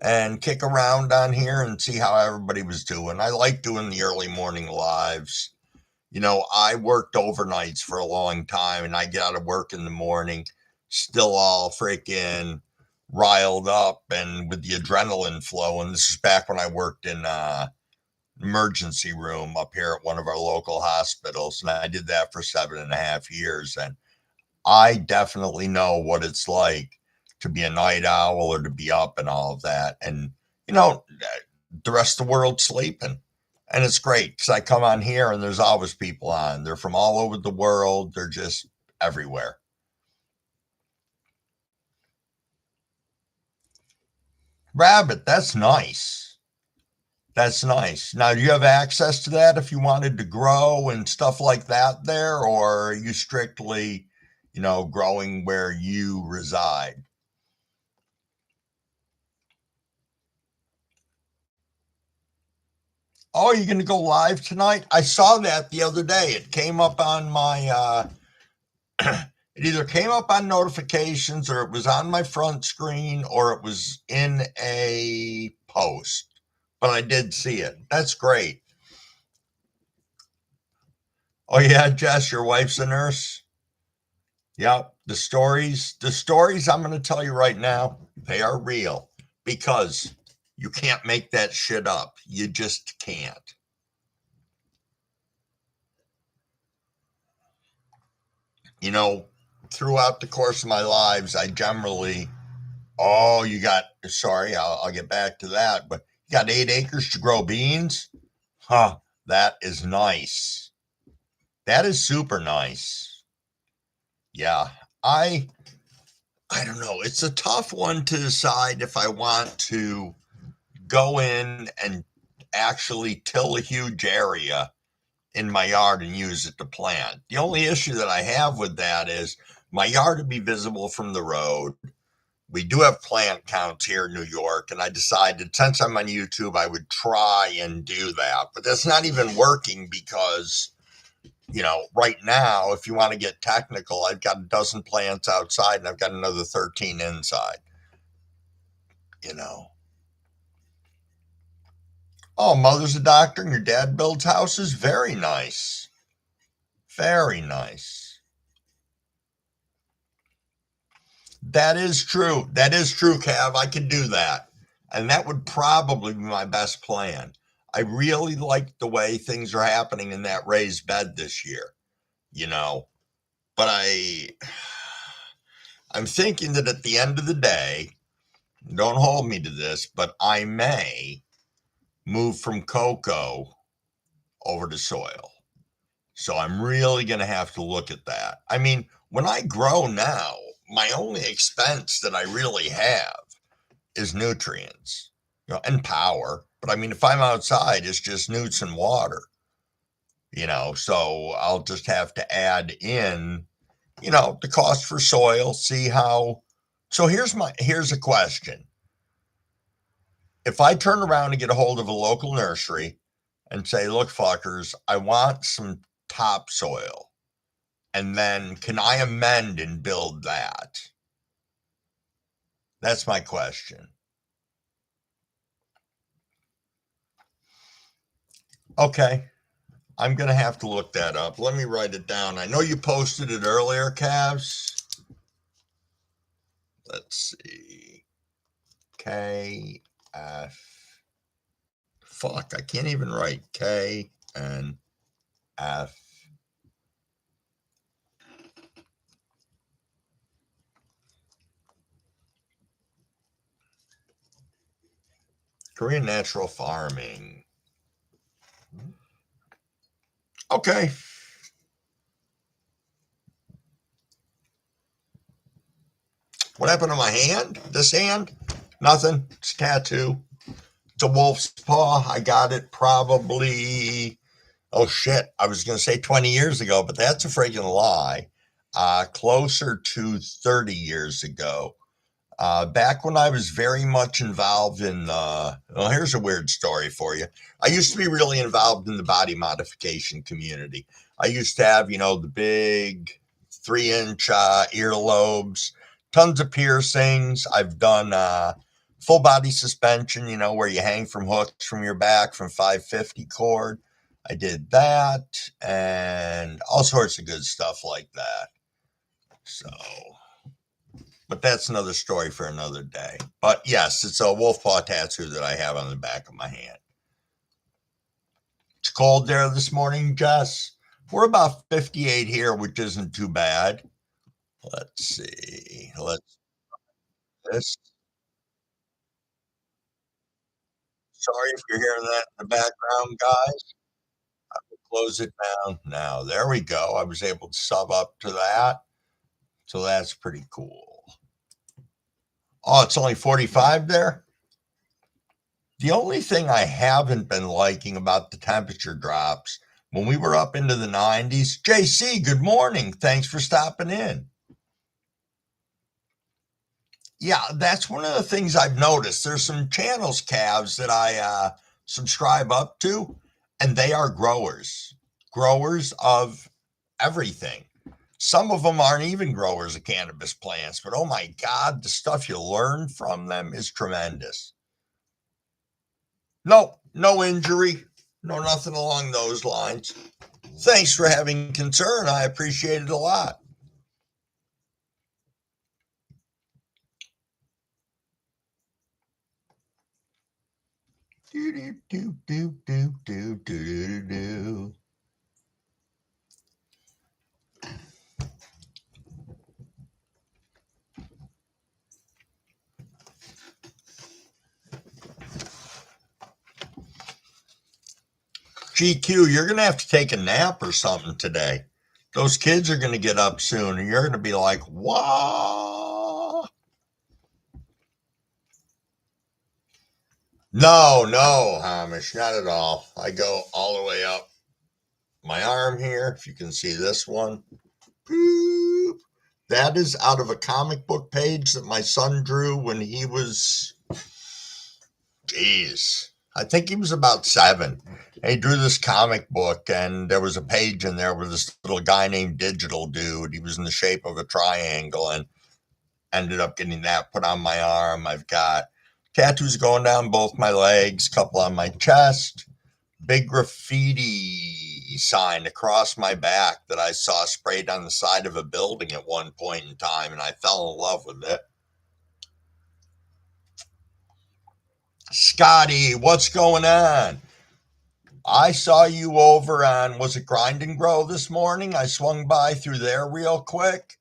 and kick around on here and see how everybody was doing. I like doing the early morning lives. I worked overnights for a long time and I get out of work in the morning, still all freaking riled up and with the adrenaline flow. And this is back when I worked in emergency room up here at one of our local hospitals. And I did that for 7.5 years. And I definitely know what it's like to be a night owl or to be up and all of that. And, the rest of the world's sleeping. And it's great because I come on here and there's always people on. They're from all over the world. They're just everywhere. Rabbit, that's nice. That's nice. Now, do you have access to that if you wanted to grow and stuff like that there? Or are you strictly, growing where you reside? Oh, you're going to go live tonight? I saw that the other day. It came up on my, it either came up on notifications or it was on my front screen or it was in a post, but I did see it. That's great. Oh, yeah, Jess, your wife's a nurse? Yep. The stories I'm going to tell you right now, they are real because you can't make that shit up. You just can't. you know, Throughout the course of my lives, I generally, oh, sorry, I'll get back to that, but you got 8 acres to grow beans? Huh, that is nice. That is super nice. Yeah, I, I don't know. It's a tough one to decide if I want to go in and actually till a huge area in my yard and use it to plant. The only issue that I have with that is my yard would be visible from the road. We do have plant counts here in New York, and I decided since I'm on YouTube, I would try and do that. But that's not even working because, right now, if you want to get technical, I've got a dozen plants outside and I've got another 13 inside, you know. Oh, mother's a doctor and your dad builds houses? Very nice. Very nice. That is true. That is true, Cav. I could do that. And that would probably be my best plan. I really like the way things are happening in that raised bed this year, you know. But I'm thinking that at the end of the day, don't hold me to this, but I may move from cocoa over to soil. So I'm really going to have to look at that. I mean, when I grow now, my only expense that I really have is nutrients, and power. But I mean, if I'm outside, it's just newts and water, so I'll just have to add in, the cost for soil, see how. So here's a question. If I turn around and get a hold of a local nursery and say, look, fuckers, I want some topsoil, and then can I amend and build that? That's my question. Okay. I'm going to have to look that up. Let me write it down. I know you posted it earlier, Cavs. Let's see. KF. Fuck, I can't even write KNF. Korean Natural Farming. Okay. What happened to my hand? This hand? Nothing. It's a tattoo. It's a wolf's paw. I got it probably, oh shit, I was going to say 20 years ago, but that's a freaking lie. Closer to 30 years ago. Back when I was very much involved in, well, here's a weird story for you. I used to be really involved in the body modification community. I used to have, the big 3-inch earlobes, tons of piercings. I've done full body suspension, where you hang from hooks from your back from 550 cord. I did that and all sorts of good stuff like that. So, but that's another story for another day. But yes, it's a wolf paw tattoo that I have on the back of my hand. It's cold there this morning, Jess. We're about 58 here, which isn't too bad. Let's see. This. Sorry if you're hearing that in the background, guys. Close it down now. There we go. I was able to sub up to that. So that's pretty cool. Oh, it's only 45 there? The only thing I haven't been liking about the temperature drops, when we were up into the 90s, JC, good morning. Thanks for stopping in. Yeah, that's one of the things I've noticed. There's some channels, calves, that I subscribe up to, and they are growers of everything. Some of them aren't even growers of cannabis plants, but oh my God, the stuff you learn from them is tremendous. No injury, no nothing along those lines. Thanks for having concern. I appreciate it a lot. Do, do, do, do, do, do, do, do. GQ, you're going to have to take a nap or something today. Those kids are going to get up soon, and you're going to be like, what? No, Hamish, not at all. I go all the way up my arm here. If you can see this one. Boop. That is out of a comic book page that my son drew when he was, I think he was about 7. He drew this comic book, and there was a page in there with this little guy named Digital Dude. He was in the shape of a triangle, and ended up getting that put on my arm. I've got tattoos going down both my legs, couple on my chest, big graffiti sign across my back that I saw sprayed on the side of a building at one point in time, and I fell in love with it. Scotty, what's going on? I saw you over on, was it Grind and Grow this morning? I swung by through there real quick.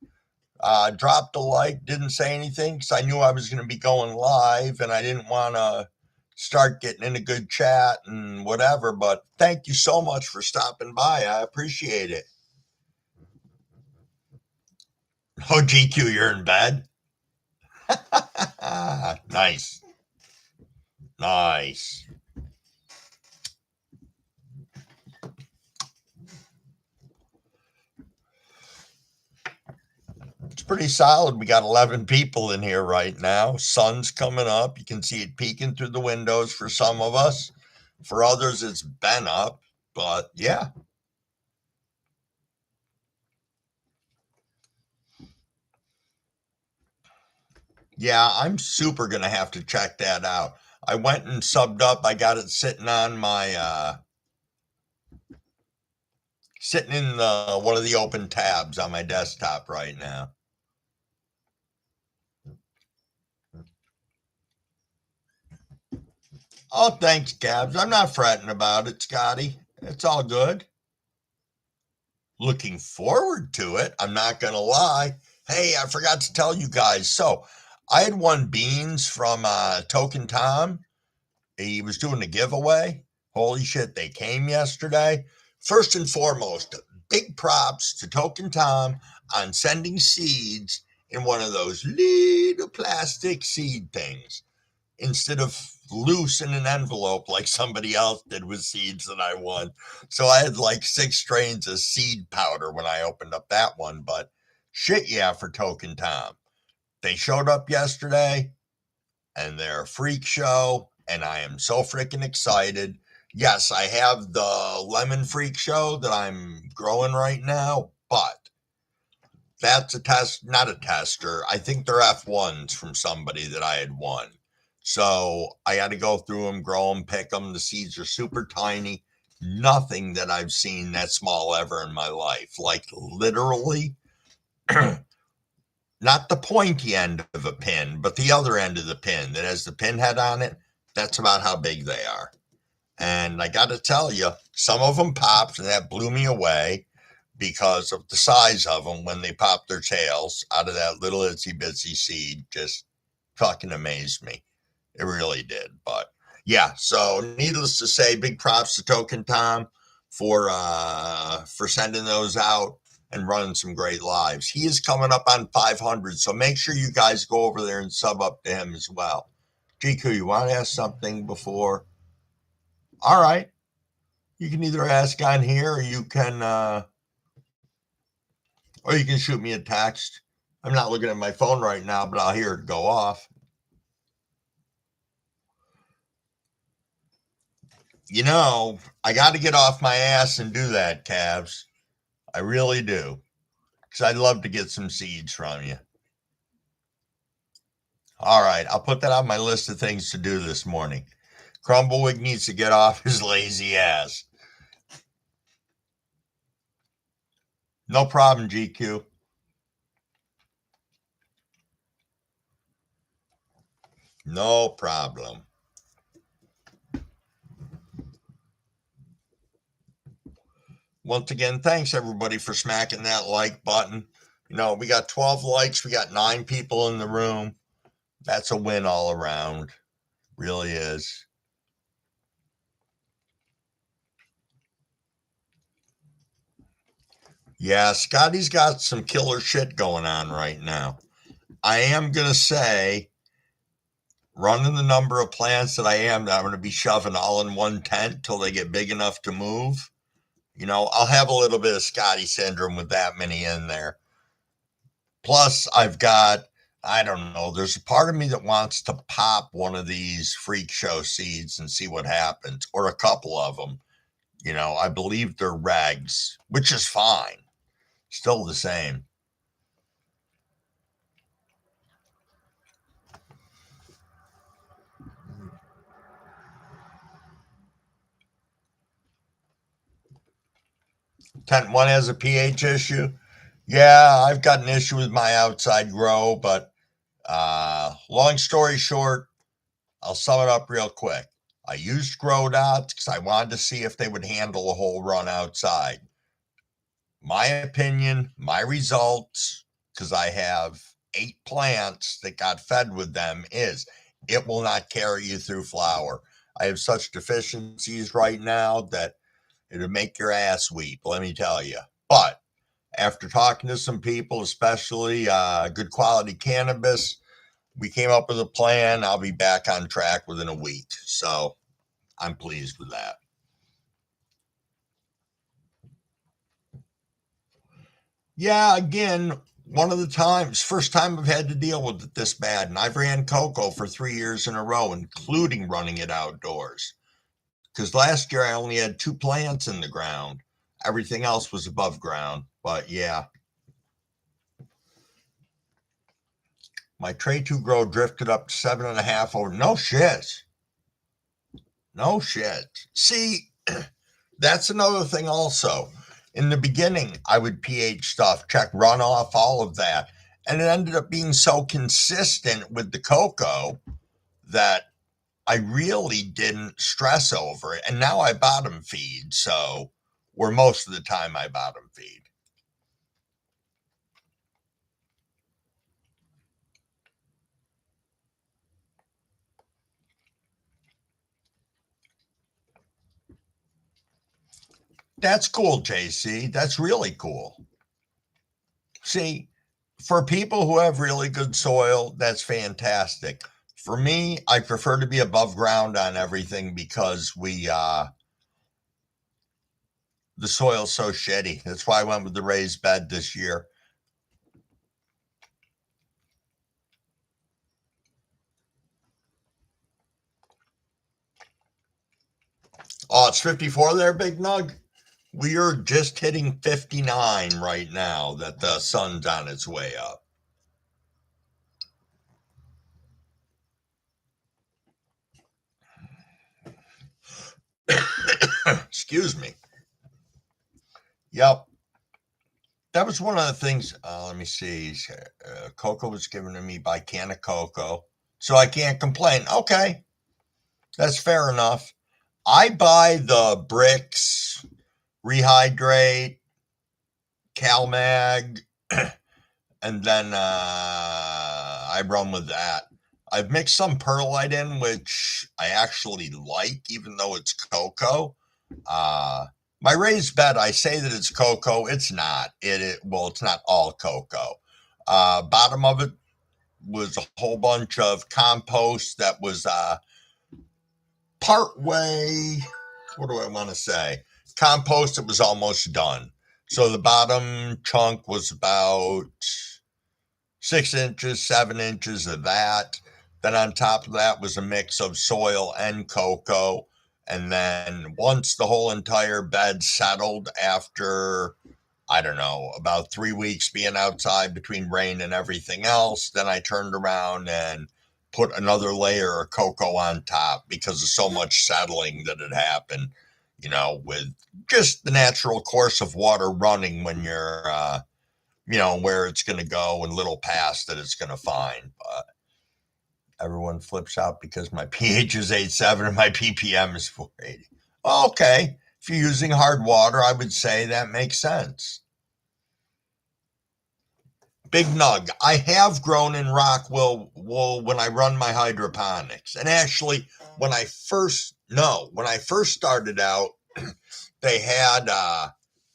Dropped a like, didn't say anything because I knew I was going to be going live and I didn't want to start getting in a good chat and whatever. But thank you so much for stopping by. I appreciate it. Oh, GQ, you're in bed? Nice. Nice. It's pretty solid. We got 11 people in here right now. Sun's coming up. You can see it peeking through the windows for some of us. For others, it's been up. But yeah. Yeah, I'm super going to have to check that out. I went and subbed up. I got it sitting on my, sitting in one of the open tabs on my desktop right now. Oh, thanks, Gabs. I'm not fretting about it, Scotty. It's all good. Looking forward to it. I'm not going to lie. Hey, I forgot to tell you guys. So I had won beans from Token Tom. He was doing a giveaway. Holy shit, they came yesterday. First and foremost, big props to Token Tom on sending seeds in one of those little plastic seed things instead of loose in an envelope like somebody else did with seeds that I won. So I had like 6 strains of seed powder when I opened up that one, but shit yeah for Token Tom. They showed up yesterday and they're a freak show, and I am so freaking excited. Yes, I have the lemon freak show that I'm growing right now, but that's a test, not a tester. I think they're F1s from somebody that I had won. So I got to go through them, grow them, pick them. The seeds are super tiny. Nothing that I've seen that small ever in my life. Like literally, not the pointy end of a pin, but the other end of the pin that has the pin head on it. That's about how big they are. And I got to tell you, some of them popped, and that blew me away because of the size of them when they popped their tails out of that little itsy bitsy seed. Just fucking amazed me. It really did. But yeah, so needless to say, big props to Token Tom for sending those out and running some great lives. He is coming up on 500, so make sure you guys go over there and sub up to him as well. GQ, you want to ask something before? All right. You can either ask on here or you can shoot me a text. I'm not looking at my phone right now, but I'll hear it go off. You know, I got to get off my ass and do that, Cavs. I really do. Because I'd love to get some seeds from you. All right, I'll put that on my list of things to do this morning. Crumblewick needs to get off his lazy ass. No problem, GQ. No problem. Once again, thanks everybody for smacking that like button. You know, we got 12 likes, we got 9 people in the room. That's a win all around. Really is. Yeah, Scotty's got some killer shit going on right now. I am going to say, running the number of plants that I'm going to be shoving all in one tent till they get big enough to move. You know, I'll have a little bit of Scotty syndrome with that many in there. Plus, I've got, I don't know, there's a part of me that wants to pop one of these freak show seeds and see what happens, or a couple of them. You know, I believe they're regs, which is fine. Still the same. Tent one has a pH issue. Yeah, I've got an issue with my outside grow, but long story short, I'll sum it up real quick. I used grow dots because I wanted to see if they would handle a whole run outside. My opinion, my results, because I have 8 plants that got fed with them, is it will not carry you through flower. I have such deficiencies right now that it'll make your ass weep, let me tell you. But after talking to some people, especially good quality cannabis, we came up with a plan. I'll be back on track within a week. So I'm pleased with that. Yeah, again, one of the times, first time I've had to deal with it this bad. And I've ran cocoa for 3 years in a row, including running it outdoors. Because last year I only had 2 plants in the ground. Everything else was above ground. But yeah, my tray 2 grow drifted up to 7.5 over. No shit. No shit. See, that's another thing also. In the beginning, I would pH stuff, check runoff, all of that. And it ended up being so consistent with the cocoa that I really didn't stress over it. And now I bottom feed. So, or most of the time I bottom feed. That's cool, JC. That's really cool. See, for people who have really good soil, that's fantastic. For me, I prefer to be above ground on everything because the soil's so shitty. That's why I went with the raised bed this year. Oh, it's 54 there, Big Nug. We are just hitting 59 right now that the sun's on its way up. Excuse me. Yep. That was one of the things. Let me see. Cocoa was given to me by Can of Cocoa. So I can't complain. Okay. That's fair enough. I buy the bricks, rehydrate, CalMag, and then I run with that. I've mixed some perlite in, which I actually like, even though it's cocoa. Uh, my raised bed, I say that it's cocoa. It's not. Well, it's not all cocoa. Bottom of it was a whole bunch of compost that was part way. What do I want to say? Compost. It was almost done. So the bottom chunk was about 6 inches, 7 inches of that. Then on top of that was a mix of soil and cocoa. And then once the whole entire bed settled after, I don't know, about 3 weeks being outside between rain and everything else, then I turned around and put another layer of cocoa on top because of so much settling that had happened, with just the natural course of water running when you're, where it's going to go and little paths that it's going to find. But everyone flips out because my pH is 8.7 and my ppm is 480. Okay. If you're using hard water, I would say that makes sense. Big Nug, I have grown in rock wool when I run my hydroponics. And actually, when I first started out, they had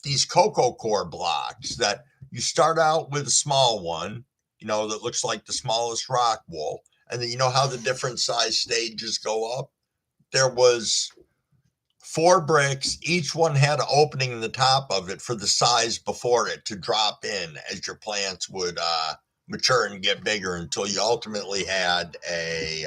these cocoa core blocks that you start out with a small one, that looks like the smallest rock wool. And then you know how the different size stages go up? There was 4 bricks. Each one had an opening in the top of it for the size before it to drop in as your plants would mature and get bigger until you ultimately had a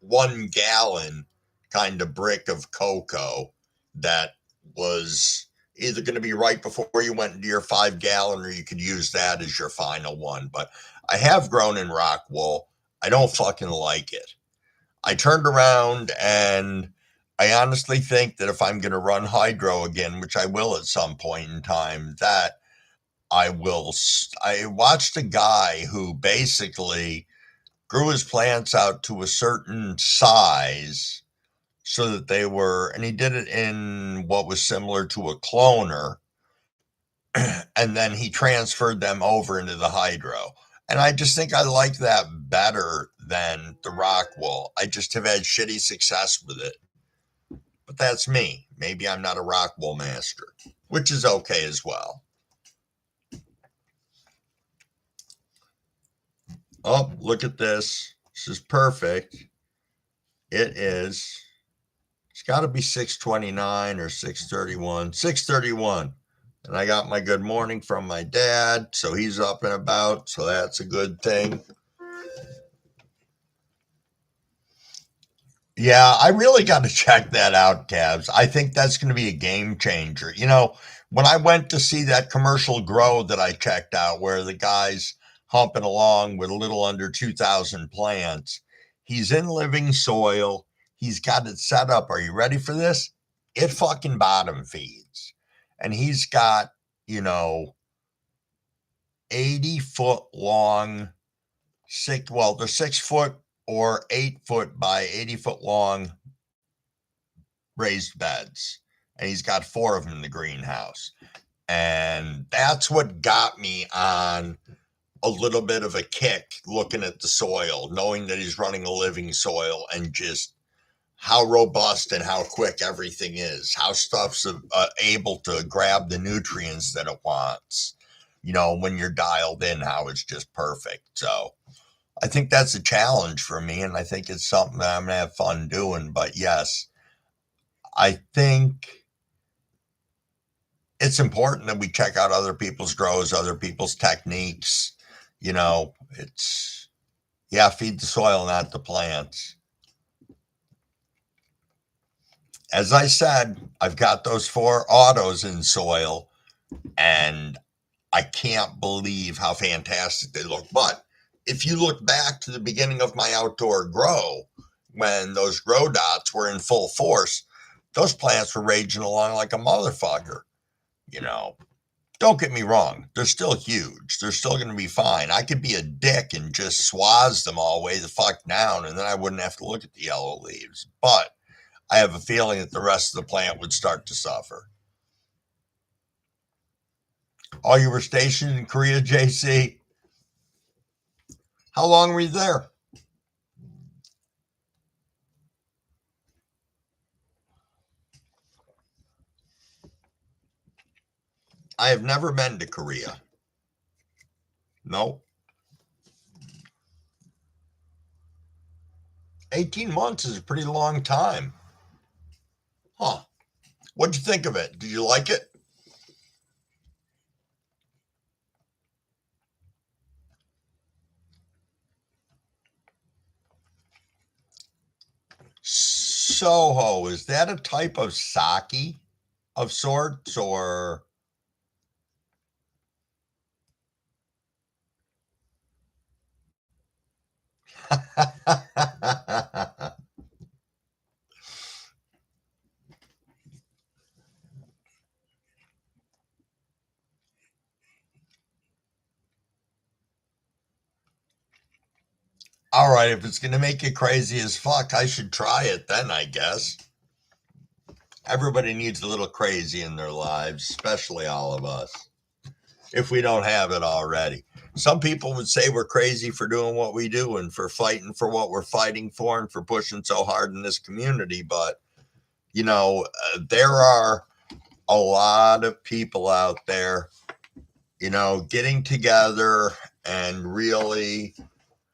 1 gallon kind of brick of cocoa that was either going to be right before you went into your 5 gallon or you could use that as your final one. But I have grown in rock wool. I don't fucking like it. I turned around and I honestly think that if I'm going to run hydro again, which I will at some point in time, that I will. I watched a guy who basically grew his plants out to a certain size so that they were, and he did it in what was similar to a cloner, and then he transferred them over into the hydro. And I just think I like that better than the rock wool. I just have had shitty success with it. But that's me. Maybe I'm not a rock wool master, which is okay as well. Oh, look at this. This is perfect. It is. It's got to be 6:29 or 6:31. 6:31. And I got my good morning from my dad, so he's up and about, so that's a good thing. Yeah, I really got to check that out, Cavs. I think that's going to be a game changer. When I went to see that commercial grow that I checked out, where the guy's humping along with a little under 2,000 plants, he's in living soil. He's got it set up. Are you ready for this? It fucking bottom feeds. And he's got, 80-foot long, they're 6 foot or 8 foot by 80-foot long raised beds. And he's got 4 of them in the greenhouse. And that's what got me on a little bit of a kick looking at the soil, knowing that he's running a living soil and just how robust and how quick everything is, how stuff's able to grab the nutrients that it wants. When you're dialed in, how it's just perfect. So I think that's a challenge for me, and I think it's something that I'm gonna have fun doing. But yes, I think it's important that we check out other people's grows, other people's techniques. It's yeah, feed the soil, not the plants. As I said, I've got those 4 autos in soil, and I can't believe how fantastic they look. But if you look back to the beginning of my outdoor grow, when those grow dots were in full force, those plants were raging along like a motherfucker. You know, don't get me wrong, they're still huge. They're still going to be fine. I could be a dick and just swaz them all way the fuck down, and then I wouldn't have to look at the yellow leaves. But I have a feeling that the rest of the plant would start to suffer. Oh, you were stationed in Korea, JC? How long were you there? I have never been to Korea. No. 18 months is a pretty long time. Huh. What'd you think of it? Did you like it? Soho, is that a type of sake of sorts, or? All right, if it's going to make you crazy as fuck, I should try it then, I guess. Everybody needs a little crazy in their lives, especially all of us, if we don't have it already. Some people would say we're crazy for doing what we do and for fighting for what we're fighting for and for pushing so hard in this community. But, there are a lot of people out there, getting together and really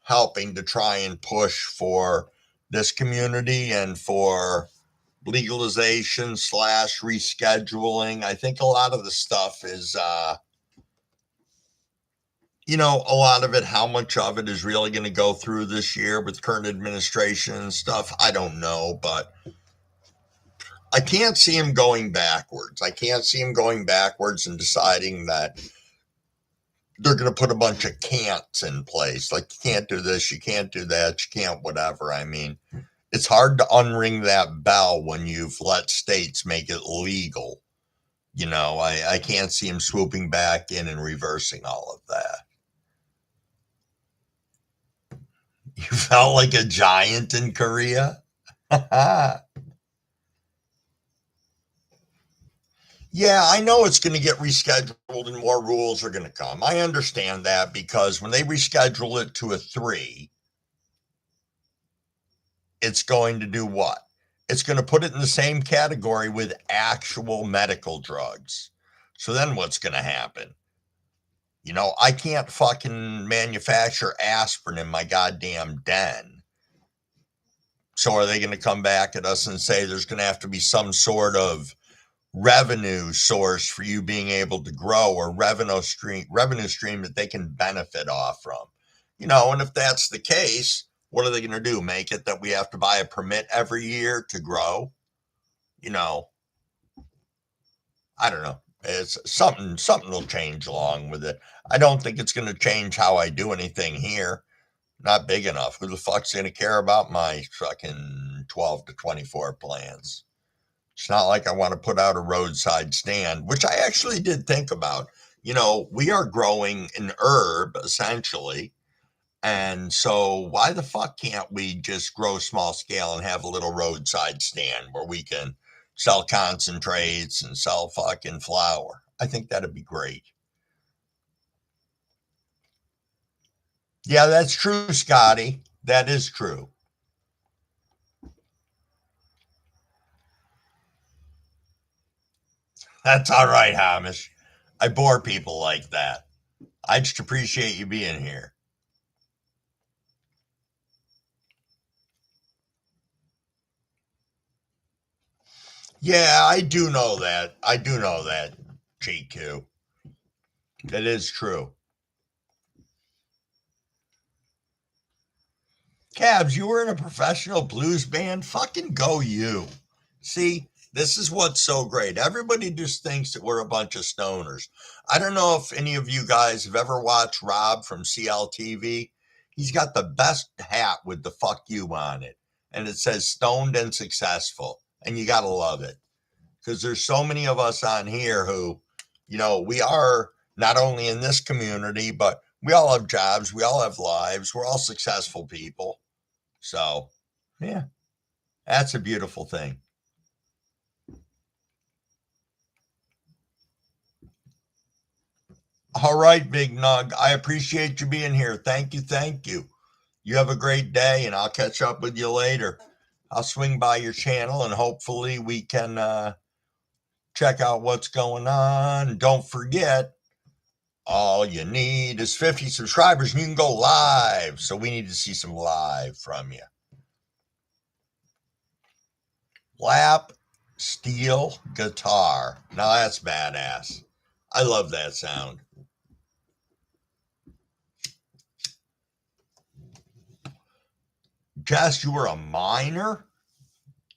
helping to try and push for this community and for legalization slash rescheduling. I think a lot of the stuff is, a lot of it, how much of it is really going to go through this year with current administration and stuff, I don't know, but I can't see him going backwards. I can't see him going backwards and deciding that they're going to put a bunch of can'ts in place. Like, you can't do this, you can't do that, you can't whatever. I mean, it's hard to unring that bell when you've let states make it legal. I can't see him swooping back in and reversing all of that. You felt like a giant in Korea? Yeah, I know it's going to get rescheduled and more rules are going to come. I understand that because when they reschedule it to a 3, it's going to do what? It's going to put it in the same category with actual medical drugs. So then what's going to happen? I can't fucking manufacture aspirin in my goddamn den. So are they going to come back at us and say there's going to have to be some sort of revenue source for you being able to grow, or revenue stream that they can benefit off from? And if that's the case, what are they going to do? Make it that we have to buy a permit every year to grow? You know, I don't know. It's something will change along with it. I don't think it's going to change how I do anything here. Not big enough. Who the fuck's going to care about my fucking 12 to 24 plants? It's not like I want to put out a roadside stand, which I actually did think about. We are growing an herb essentially. And so why the fuck can't we just grow small scale and have a little roadside stand where we can sell concentrates and sell fucking flour? I think that'd be great. Yeah, that's true, Scotty. That is true. That's all right, Hamish. I bore people like that. I just appreciate you being here. Yeah, I do know that. I do know that, GQ. It is true. Cabs, you were in a professional blues band? Fucking go you. See, this is what's so great. Everybody just thinks that we're a bunch of stoners. I don't know if any of you guys have ever watched Rob from CLTV. He's got the best hat with the fuck you on it. And it says stoned and successful. And you got to love it. Because there's so many of us on here who, we are not only in this community, but we all have jobs, we all have lives, we're all successful people. So, yeah, that's a beautiful thing. All right, Big Nug. I appreciate you being here. Thank you. Thank you. You have a great day, and I'll catch up with you later. I'll swing by your channel, and hopefully we can check out what's going on. Don't forget, all you need is 50 subscribers, and you can go live. So we need to see some live from you. Lap steel guitar. Now that's badass. I love that sound. Jess, you were a miner?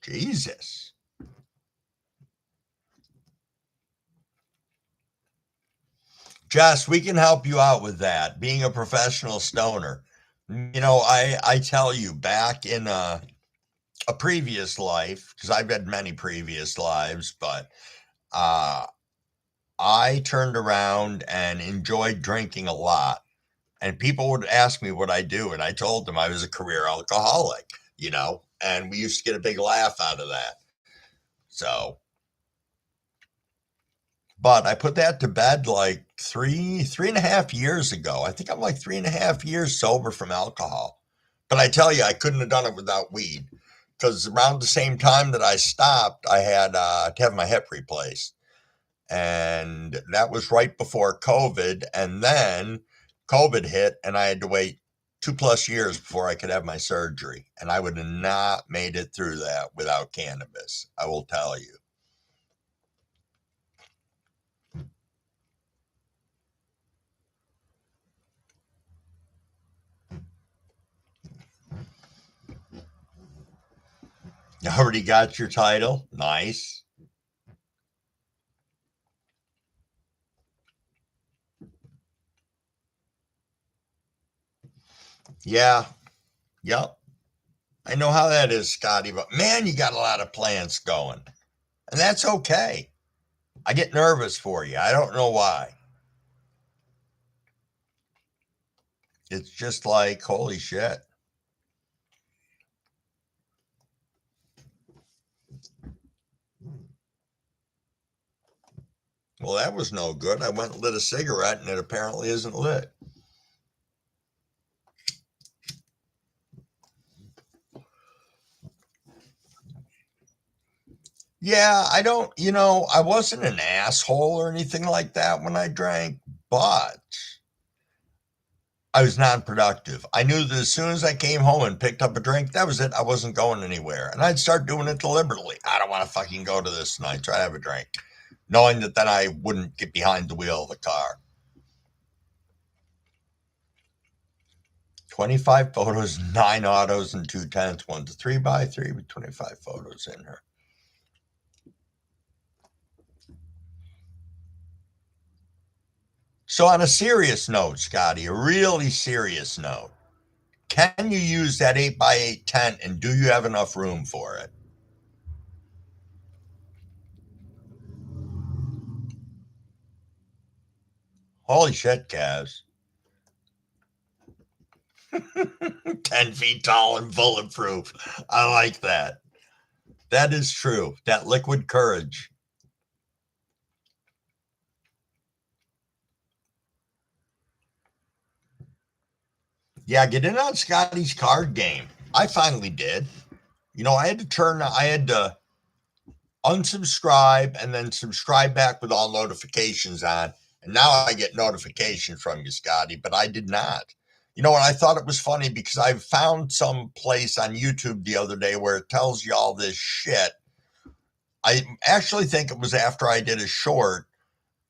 Jesus. Jess, we can help you out with that, being a professional stoner. I tell you, back in a previous life, because I've had many previous lives, but uh, I turned around and enjoyed drinking a lot. And people would ask me what I do, and I told them I was a career alcoholic, and we used to get a big laugh out of that. So, but I put that to bed like three and a half years ago. I think I'm like 3.5 years sober from alcohol. But I tell you, I couldn't have done it without weed because around the same time that I stopped, I had to have my hip replaced. And that was right before COVID. And then COVID hit, and I had to wait 2+ years before I could have my surgery. And I would have not made it through that without cannabis. I will tell you. You already got your title. Nice. Yeah. Yep. I know how that is, Scotty, but man, you got a lot of plans going. And that's okay. I get nervous for you. I don't know why. It's just like, holy shit. Well, that was no good. I went and lit a cigarette and it apparently isn't lit. Yeah, I don't, I wasn't an asshole or anything like that when I drank, but I was non-productive. I knew that as soon as I came home and picked up a drink, that was it. I wasn't going anywhere. And I'd start doing it deliberately. I don't want to fucking go to this tonight. Try to have a drink, knowing that then I wouldn't get behind the wheel of the car. 25 photos, 9 autos, and 2 tents. One's a 3x3 with 25 photos in her. So, on a serious note, Scotty, a really serious note, can you use that 8x8 tent and do you have enough room for it? Holy shit, Kaz. 10 feet tall and bulletproof. I like that. That is true. That liquid courage. Yeah, get in on Scotty's card game. I finally did. I had to unsubscribe, and then subscribe back with all notifications on. And now I get notification from you, Scotty, but I did not. You know what? I thought it was funny because I found some place on YouTube the other day where it tells you all this shit. I actually think it was after I did a short.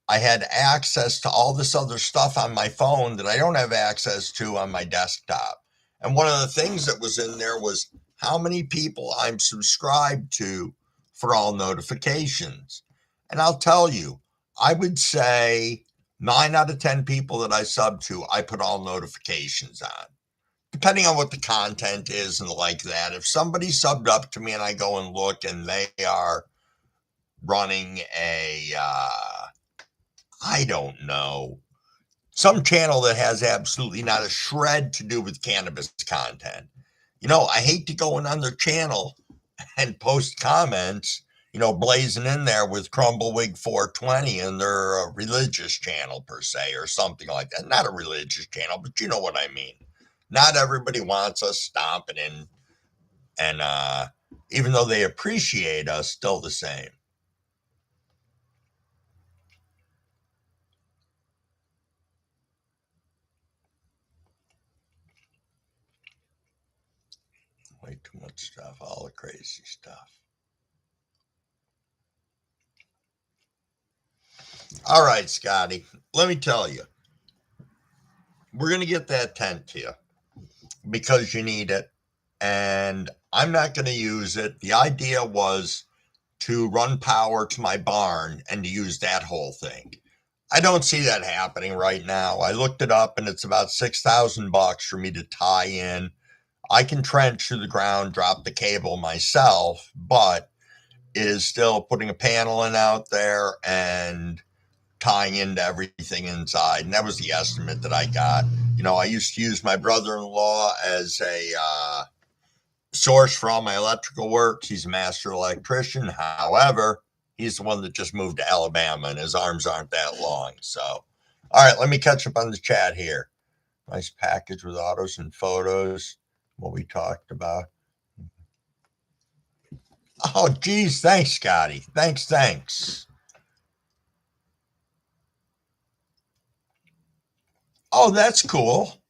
I had access to all this other stuff on my phone that I don't have access to on my desktop. And one of the things that was in there was how many people I'm subscribed to for all notifications. And I'll tell you, I would say 9 out of 10 people that I sub to, I put all notifications on, depending on what the content is and like that. If somebody subbed up to me and I go and look and they are running I don't know, some channel that has absolutely not a shred to do with cannabis content. I hate to go in on their channel and post comments, blazing in there with Crumbleweed 420 and they're a religious channel per se or something like that. Not a religious channel, but you know what I mean. Not everybody wants us stomping in, and even though they appreciate us, still the same. Way too much stuff, all the crazy stuff. All right, Scotty, let me tell you, we're going to get that tent to you because you need it. And I'm not going to use it. The idea was to run power to my barn and to use that whole thing. I don't see that happening right now. I looked it up and it's about $6,000 for me to tie in. I can trench through the ground, drop the cable myself, but it is still putting a panel in out there and tying into everything inside. And that was the estimate that I got. I used to use my brother-in-law as a source for all my electrical work. He's a master electrician. However, he's the one that just moved to Alabama and his arms aren't that long. So, all right, let me catch up on the chat here. Nice package with autos and photos. What we talked about. Oh, geez. Thanks, Scotty. Thanks. Oh, that's cool.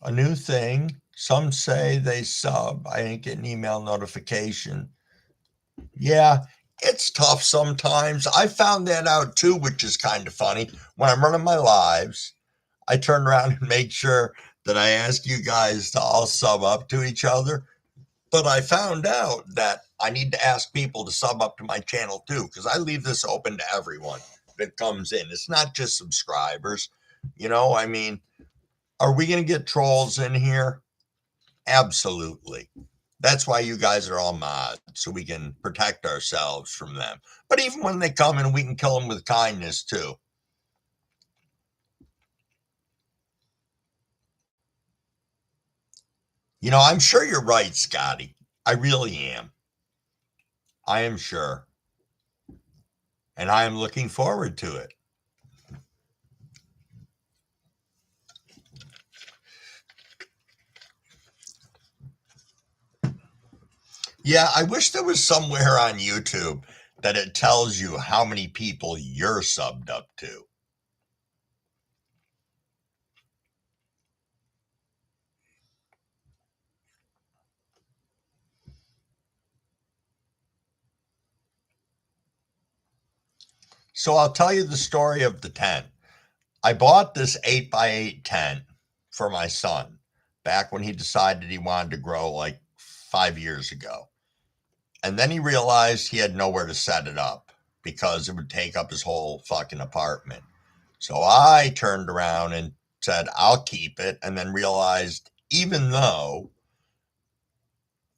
A new thing. Some say they sub. I didn't get an email notification. Yeah, it's tough sometimes. I found that out too, which is kind of funny. When I'm running my lives, I turn around and make sure that I ask you guys to all sub up to each other. But I found out that I need to ask people to sub up to my channel too, because I leave this open to everyone that comes in. It's not just subscribers. I mean, are we going to get trolls in here? Absolutely. That's why you guys are all mods, so we can protect ourselves from them. But even when they come in, we can kill them with kindness too. I'm sure you're right, Scotty. I really am. I am sure. And I am looking forward to it. Yeah, I wish there was somewhere on YouTube that it tells you how many people you're subbed up to. So I'll tell you the story of the tent. I bought this 8x8 tent for my son back when he decided he wanted to grow like 5 years ago. And then he realized he had nowhere to set it up because it would take up his whole fucking apartment. So I turned around and said, I'll keep it. And then realized even though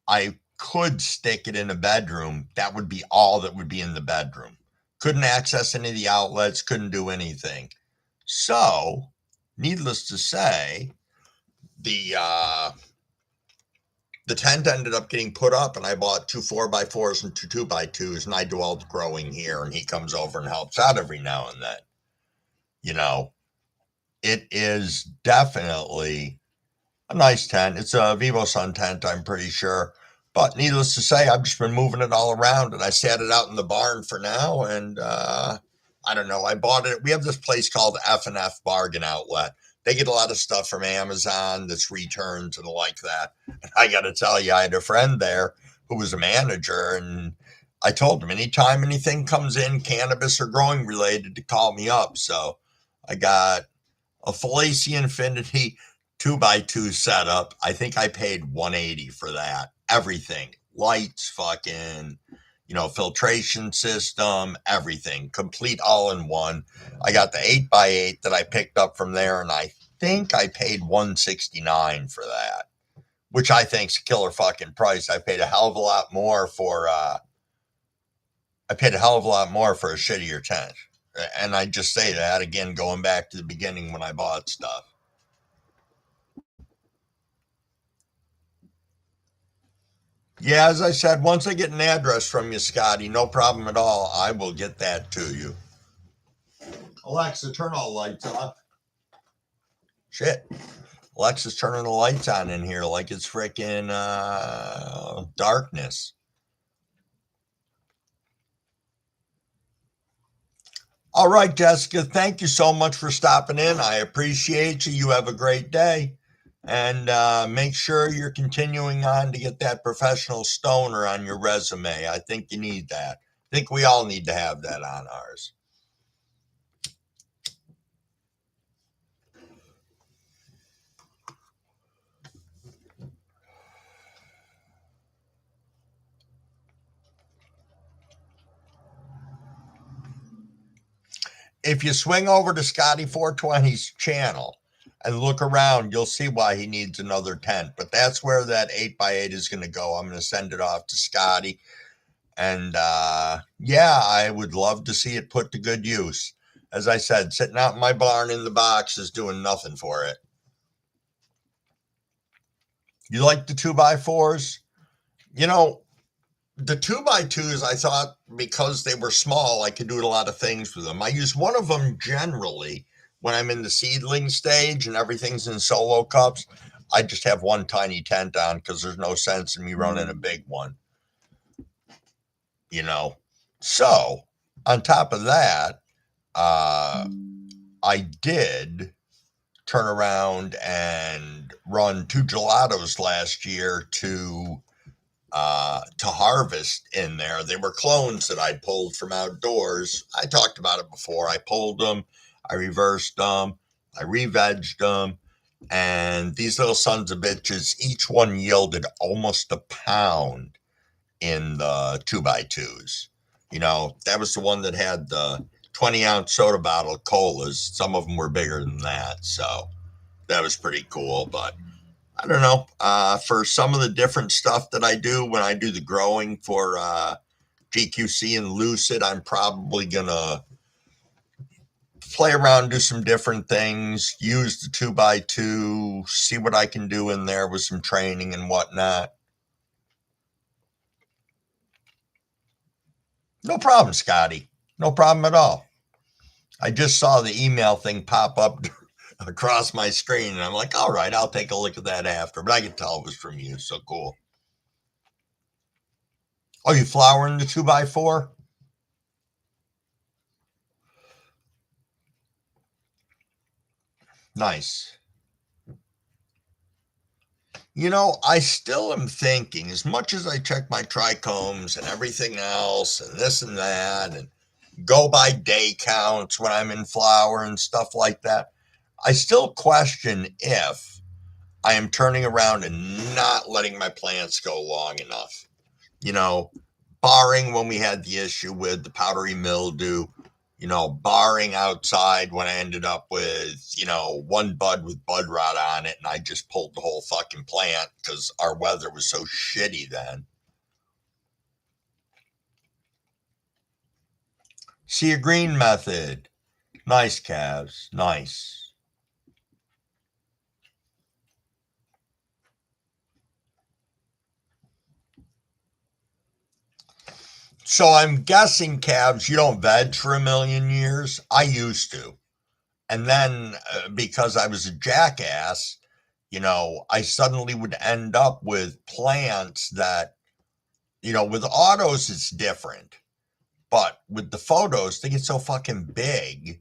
I could stick it in a bedroom, that would be all that would be in the bedroom. Couldn't access any of the outlets, couldn't do anything. So, needless to say, the tent ended up getting put up, and I bought 2 4x4s and 2 2x2s, and I do all the growing here, and he comes over and helps out every now and then. It is definitely a nice tent. It's a VivoSun tent, I'm pretty sure. But needless to say, I've just been moving it all around, and I sat it out in the barn for now. And I don't know. I bought it. We have this place called F&F Bargain Outlet. They get a lot of stuff from Amazon that's returns and like that. And I got to tell you, I had a friend there who was a manager, and I told him anytime anything comes in, cannabis or growing related, to call me up. So I got a Fallacy Infinity 2x2 setup. I think I paid 180 for that. Everything. Lights, fucking, filtration system, everything. Complete all in one. I got the 8x8 that I picked up from there, and I think I paid 169 for that, which I think's a killer fucking price. I paid a hell of a lot more for a shittier tent. And I just say that again, going back to the beginning when I bought stuff. Yeah, as I said, once I get an address from you, Scotty, no problem at all. I will get that to you. Alexa, turn all lights on. Shit. Alexa's turning the lights on in here like it's freaking darkness. All right, Jessica, thank you so much for stopping in. I appreciate you. You have a great day. And make sure you're continuing on to get that professional stoner on your resume. I think you need that. I think we all need to have that on ours. If you swing over to Scotty 420's channel and look around, you'll see why he needs another tent. But that's where that 8x8 is going to go. I'm going to send it off to Scotty. And yeah, I would love to see it put to good use. As I said, sitting out in my barn in the box is doing nothing for it. You like the 2x4s? The 2x2s, I thought because they were small, I could do a lot of things with them. I use one of them generally when I'm in the seedling stage and everything's in solo cups. I just have one tiny tent on because there's no sense in me running a big one. So on top of that, I did turn around and run 2 gelatos last year to harvest in there. They were clones that I pulled from outdoors. I talked about it before. I pulled them, I reversed them, I re-vegged them, and these little sons of bitches, each one yielded almost a pound in the 2x2s. That was the one that had the 20-ounce soda bottle colas. Some of them were bigger than that, so that was pretty cool. But I don't know. For some of the different stuff that I do when I do the growing for GQC and Lucid, I'm probably going to play around, do some different things, use the 2x2, see what I can do in there with some training and whatnot. No problem, Scotty. No problem at all. I just saw the email thing pop up across my screen, and I'm like, all right, I'll take a look at that after. But I could tell it was from you, so cool. Oh, you flowering the 2x4? Nice. I still am thinking, as much as I check my trichomes and everything else and this and that and go by day counts when I'm in flower and stuff like that, I still question if I am turning around and not letting my plants go long enough. Barring when we had the issue with the powdery mildew, barring outside when I ended up with, one bud with bud rot on it and I just pulled the whole fucking plant because our weather was so shitty then. See a green method. Nice, calves. Nice. So I'm guessing, calves, you don't veg for a million years. I used to. And then because I was a jackass, I suddenly would end up with plants that with autos, it's different. But with the photos, they get so fucking big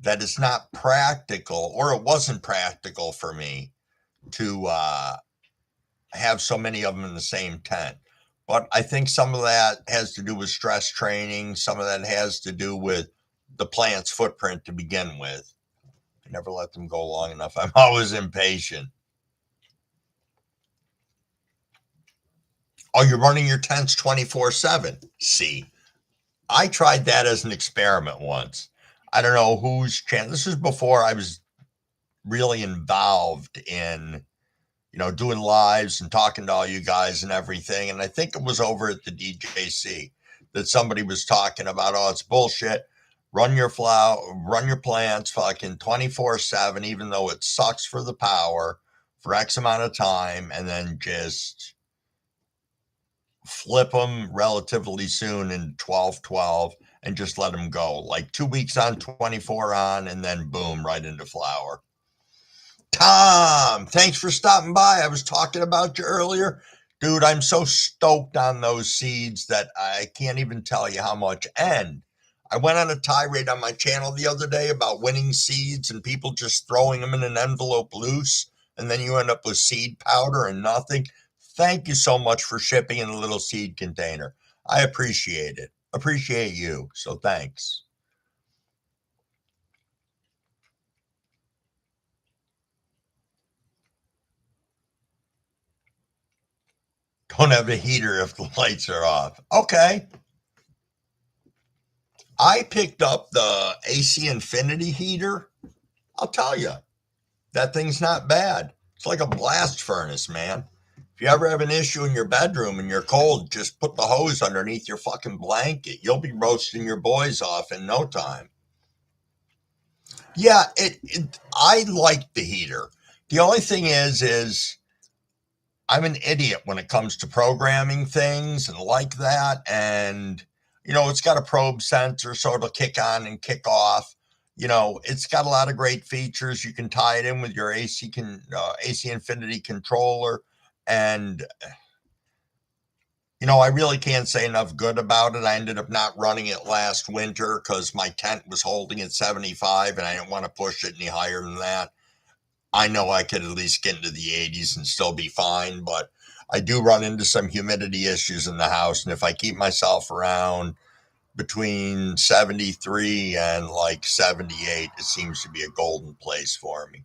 that it's not practical, or it wasn't practical for me to have so many of them in the same tent. But I think some of that has to do with stress training. Some of that has to do with the plant's footprint to begin with. I never let them go long enough. I'm always impatient. Oh, you're running your tents 24/7. See, I tried that as an experiment once. I don't know whose chance. This was before I was really involved in, doing lives and talking to all you guys and everything. And I think it was over at the DJC that somebody was talking about, oh, it's bullshit. Run your plants fucking 24/7, even though it sucks for the power for X amount of time, and then just flip them relatively soon in 12/12 and just let them go. Like 2 weeks on, 24 on, and then boom, right into flower. Tom, thanks for stopping by. I was talking about you earlier. Dude, I'm so stoked on those seeds that I can't even tell you how much. And I went on a tirade on my channel the other day about winning seeds and people just throwing them in an envelope loose, and then you end up with seed powder and nothing. Thank you so much for shipping in a little seed container. I appreciate it. Appreciate you. So thanks. Don't have a heater if the lights are off. Okay. I picked up the AC Infinity heater. I'll tell you, that thing's not bad. It's like a blast furnace, man. If you ever have an issue in your bedroom and you're cold, just put the hose underneath your fucking blanket. You'll be roasting your boys off in no time. Yeah, I like the heater. The only thing is I'm an idiot when it comes to programming things and like that. And, it's got a probe sensor, so it'll kick on and kick off. It's got a lot of great features. You can tie it in with your AC Infinity controller. And, I really can't say enough good about it. I ended up not running it last winter because my tent was holding at 75 and I didn't want to push it any higher than that. I know I could at least get into the 80s and still be fine, but I do run into some humidity issues in the house. And if I keep myself around between 73 and like 78, it seems to be a golden place for me.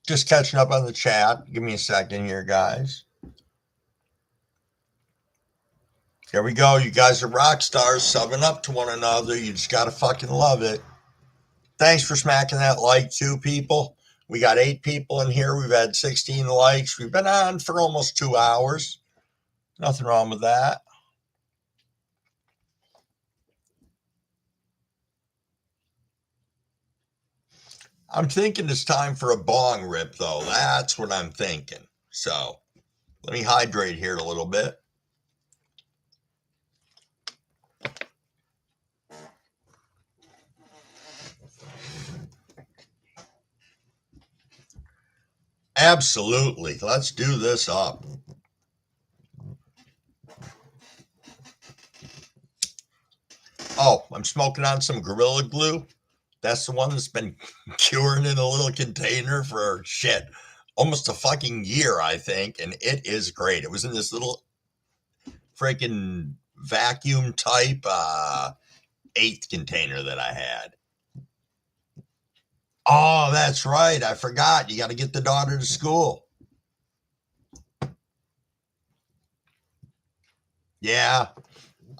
Just catching up on the chat. Give me a second here, guys. Here we go. You guys are rock stars, subbing up to one another. You just got to fucking love it. Thanks for smacking that like too, people. We got 8 people in here. We've had 16 likes. We've been on for almost 2 hours. Nothing wrong with that. I'm thinking it's time for a bong rip, though. That's what I'm thinking. So let me hydrate here a little bit. Absolutely. Let's do this up. Oh, I'm smoking on some Gorilla Glue. That's the one that's been curing in a little container for shit, almost a fucking year, I think. And it is great. It was in this little freaking vacuum type 8th container that I had. Oh, that's right. I forgot. You got to get the daughter to school. Yeah,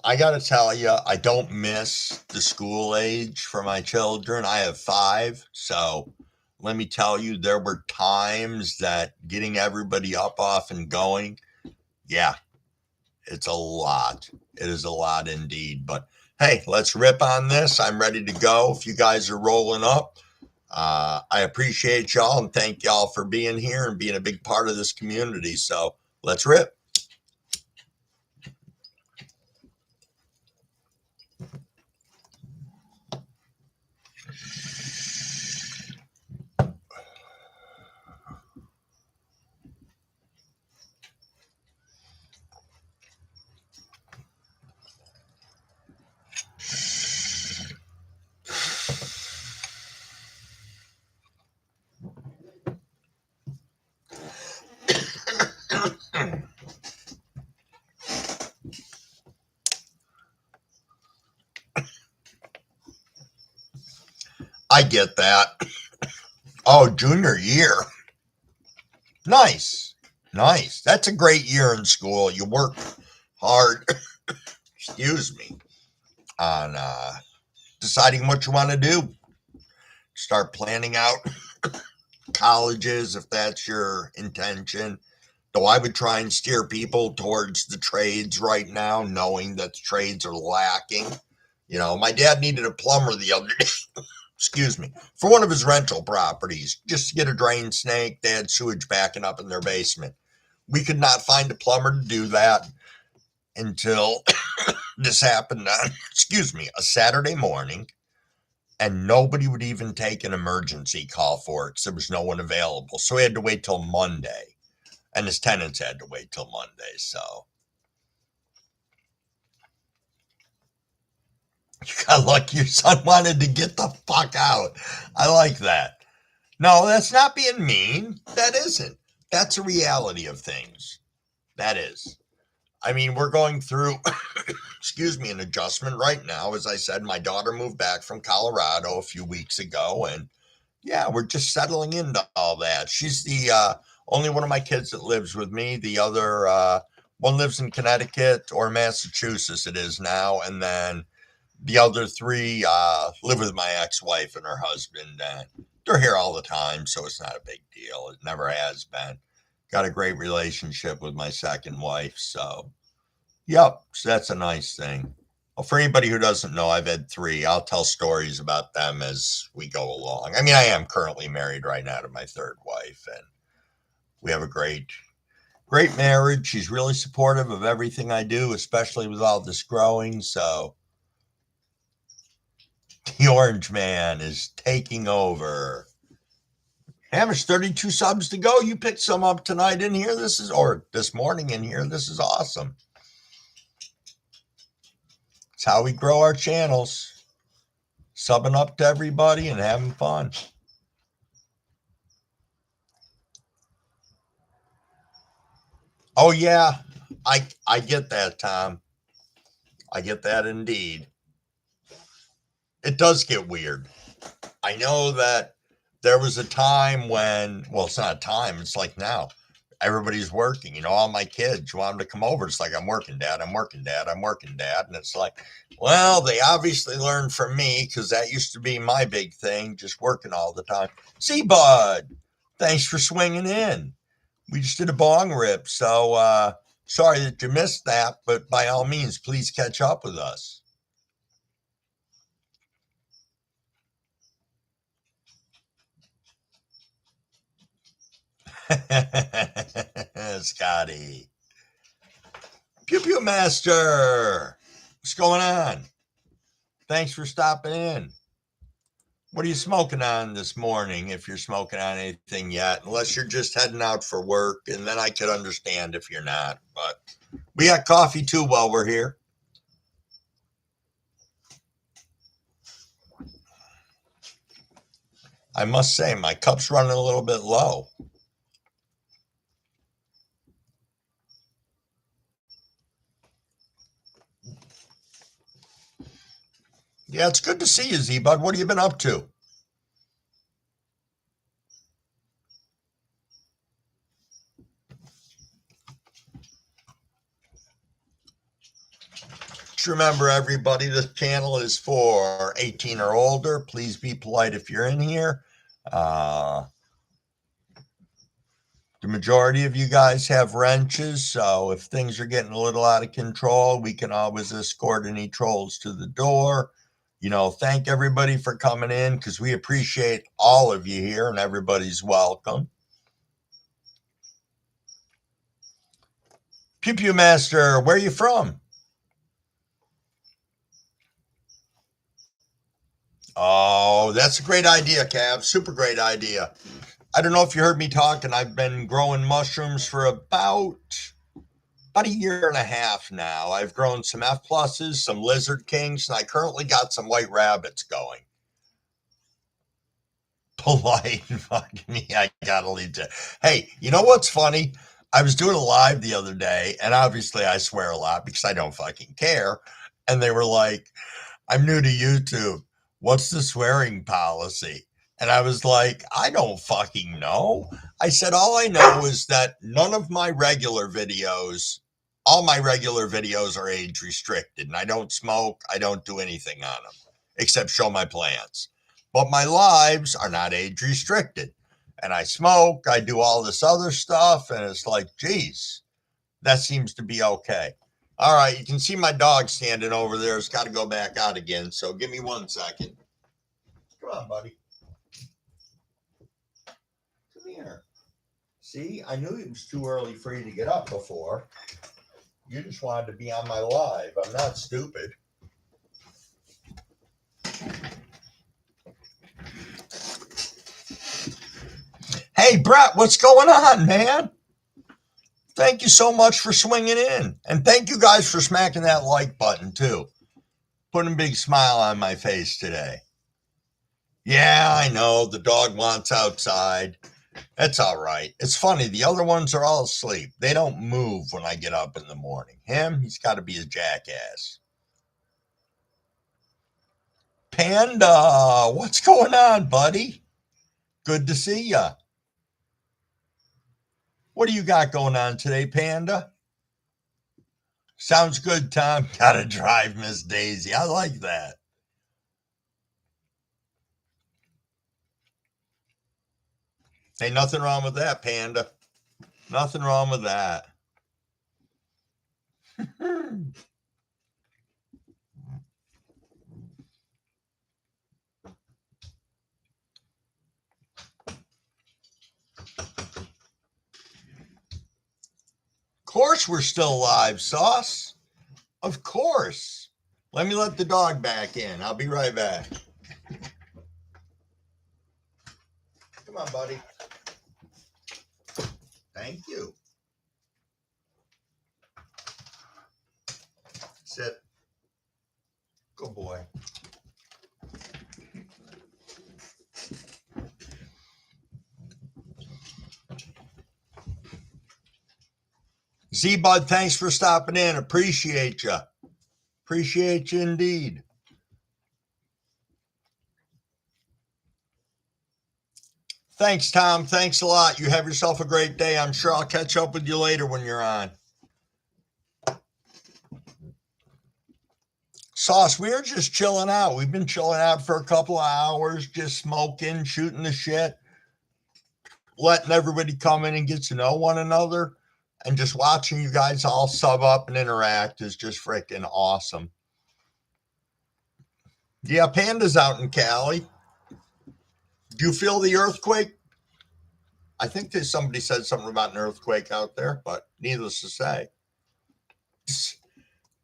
I got to tell you, I don't miss the school age for my children. I have 5. So let me tell you, there were times that getting everybody up, off, and going, yeah, it's a lot. It is a lot indeed. But hey, let's rip on this. I'm ready to go. If you guys are rolling up, I appreciate y'all and thank y'all for being here and being a big part of this community. So let's rip. I get that. Oh, junior year. Nice. Nice. That's a great year in school. You work hard, excuse me, on deciding what you want to do. Start planning out colleges if that's your intention. Though I would try and steer people towards the trades right now, knowing that the trades are lacking. You know, my dad needed a plumber the other day, excuse me, for one of his rental properties, just to get a drain snake. They had sewage backing up in their basement. We could not find a plumber to do that until this happened on, excuse me, a Saturday morning, and nobody would even take an emergency call for it because there was no one available. So we had to wait till Monday, and his tenants had to wait till Monday. So you got lucky your son wanted to get the fuck out. I like that. No, that's not being mean. That isn't. That's a reality of things. That is. I mean, we're going through, excuse me, an adjustment right now. As I said, my daughter moved back from Colorado a few weeks ago, and yeah, we're just settling into all that. She's the only one of my kids that lives with me. The other one lives in Connecticut or Massachusetts, it is now, and then the other three live with my ex-wife and her husband. And they're here all the time, so it's not a big deal. It never has been. Got a great relationship with my second wife, so yep, so that's a nice thing. Well, for anybody who doesn't know, I've had three. I'll tell stories about them as we go along. I mean, I am currently married right now to my third wife, and we have a great marriage. She's really supportive of everything I do, especially with all this growing. So the Orange Man is taking over. Hamish, 32 subs to go. You picked some up tonight in here. Or this morning in here. This is awesome. It's how we grow our channels. Subbing up to everybody and having fun. Oh yeah, I get that, Tom. I get that indeed. It does get weird. I know that there was a time when, well, it's not a time, it's like now. Everybody's working, you know, all my kids want them to come over. It's like, I'm working, Dad, I'm working, Dad, I'm working, Dad. And it's like, well, they obviously learned from me because that used to be my big thing, just working all the time. See, Bud, thanks for swinging in. We just did a bong rip. So sorry that you missed that, but by all means, please catch up with us. Scotty. Pew Pew Master. What's going on? Thanks for stopping in. What are you smoking on this morning if you're smoking on anything yet? Unless you're just heading out for work, and then I could understand if you're not. But we got coffee too while we're here. I must say, my cup's running a little bit low. Yeah, it's good to see you, Z-Bud. What have you been up to? Just remember, everybody, this channel is for 18 or older. Please be polite if you're in here. The majority of you guys have wrenches, so if things are getting a little out of control, we can always escort any trolls to the door. You know, thank everybody for coming in because we appreciate all of you here and everybody's welcome. Pew Pew Master, where are you from? Oh, that's a great idea, Cav. Super great idea. I don't know if you heard me talking. I've been growing mushrooms for about a year and a half now. I've grown some F pluses, some lizard kings, and I currently got some white rabbits going. Polite, fuck me, I gotta leave it. Hey, you know what's funny? I was doing a live the other day, and obviously I swear a lot because I don't fucking care. And they were like, I'm new to YouTube. what's the swearing policy? And I was like, I don't fucking know. I said, all I know is that none of my regular videos, all my regular videos are age restricted. And I don't smoke. I don't do anything on them except show my plants. But my lives are not age restricted. And I smoke. I do all this other stuff. And it's like, geez, that seems to be okay. All right. You can see my dog standing over there. It's got to go back out again. So give me 1 second. Come on, buddy. Come here. See, I knew it was too early for you to get up before. You just wanted to be on my live. I'm not stupid. Hey, Brett, what's going on, man? Thank you so much for swinging in. And thank you guys for smacking that like button, too. Putting a big smile on my face today. Yeah, I know. The dog wants outside. That's all right. It's funny. The other ones are all asleep. They don't move when I get up in the morning. Him, he's got to be a jackass. Panda, what's going on, buddy? Good to see ya. What do you got going on today, Panda? Sounds good, Tom. Gotta drive Miss Daisy. I like that. Ain't nothing wrong with that, Panda. Nothing wrong with that. Of course we're still live, Sauce. Of course. Let me let the dog back in. I'll be right back. Come on, buddy. Thank you. Sit. Good boy. Z-Bud, thanks for stopping in. Appreciate you. Appreciate you indeed. Thanks, Tom. Thanks a lot. You have yourself a great day. I'm sure I'll catch up with you later when you're on. Sauce, we're just chilling out. We've been chilling out for a couple of hours, just smoking, shooting the shit, letting everybody come in and get to know one another. And just watching you guys all sub up and interact is just freaking awesome. Yeah, Panda's out in Cali. Do you feel the earthquake? I think somebody said something about an earthquake out there, but needless to say.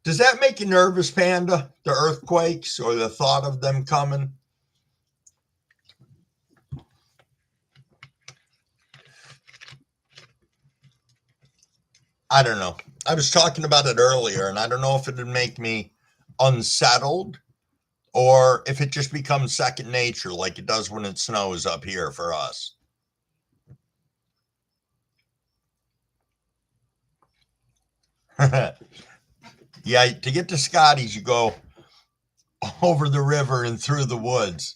Does that make you nervous, Panda? The earthquakes or the thought of them coming? I don't know. I was talking about it earlier, and I don't know if it would make me unsettled or if it just becomes second nature like it does when it snows up here for us. Yeah, to get to Scotty's, you go over the river and through the woods.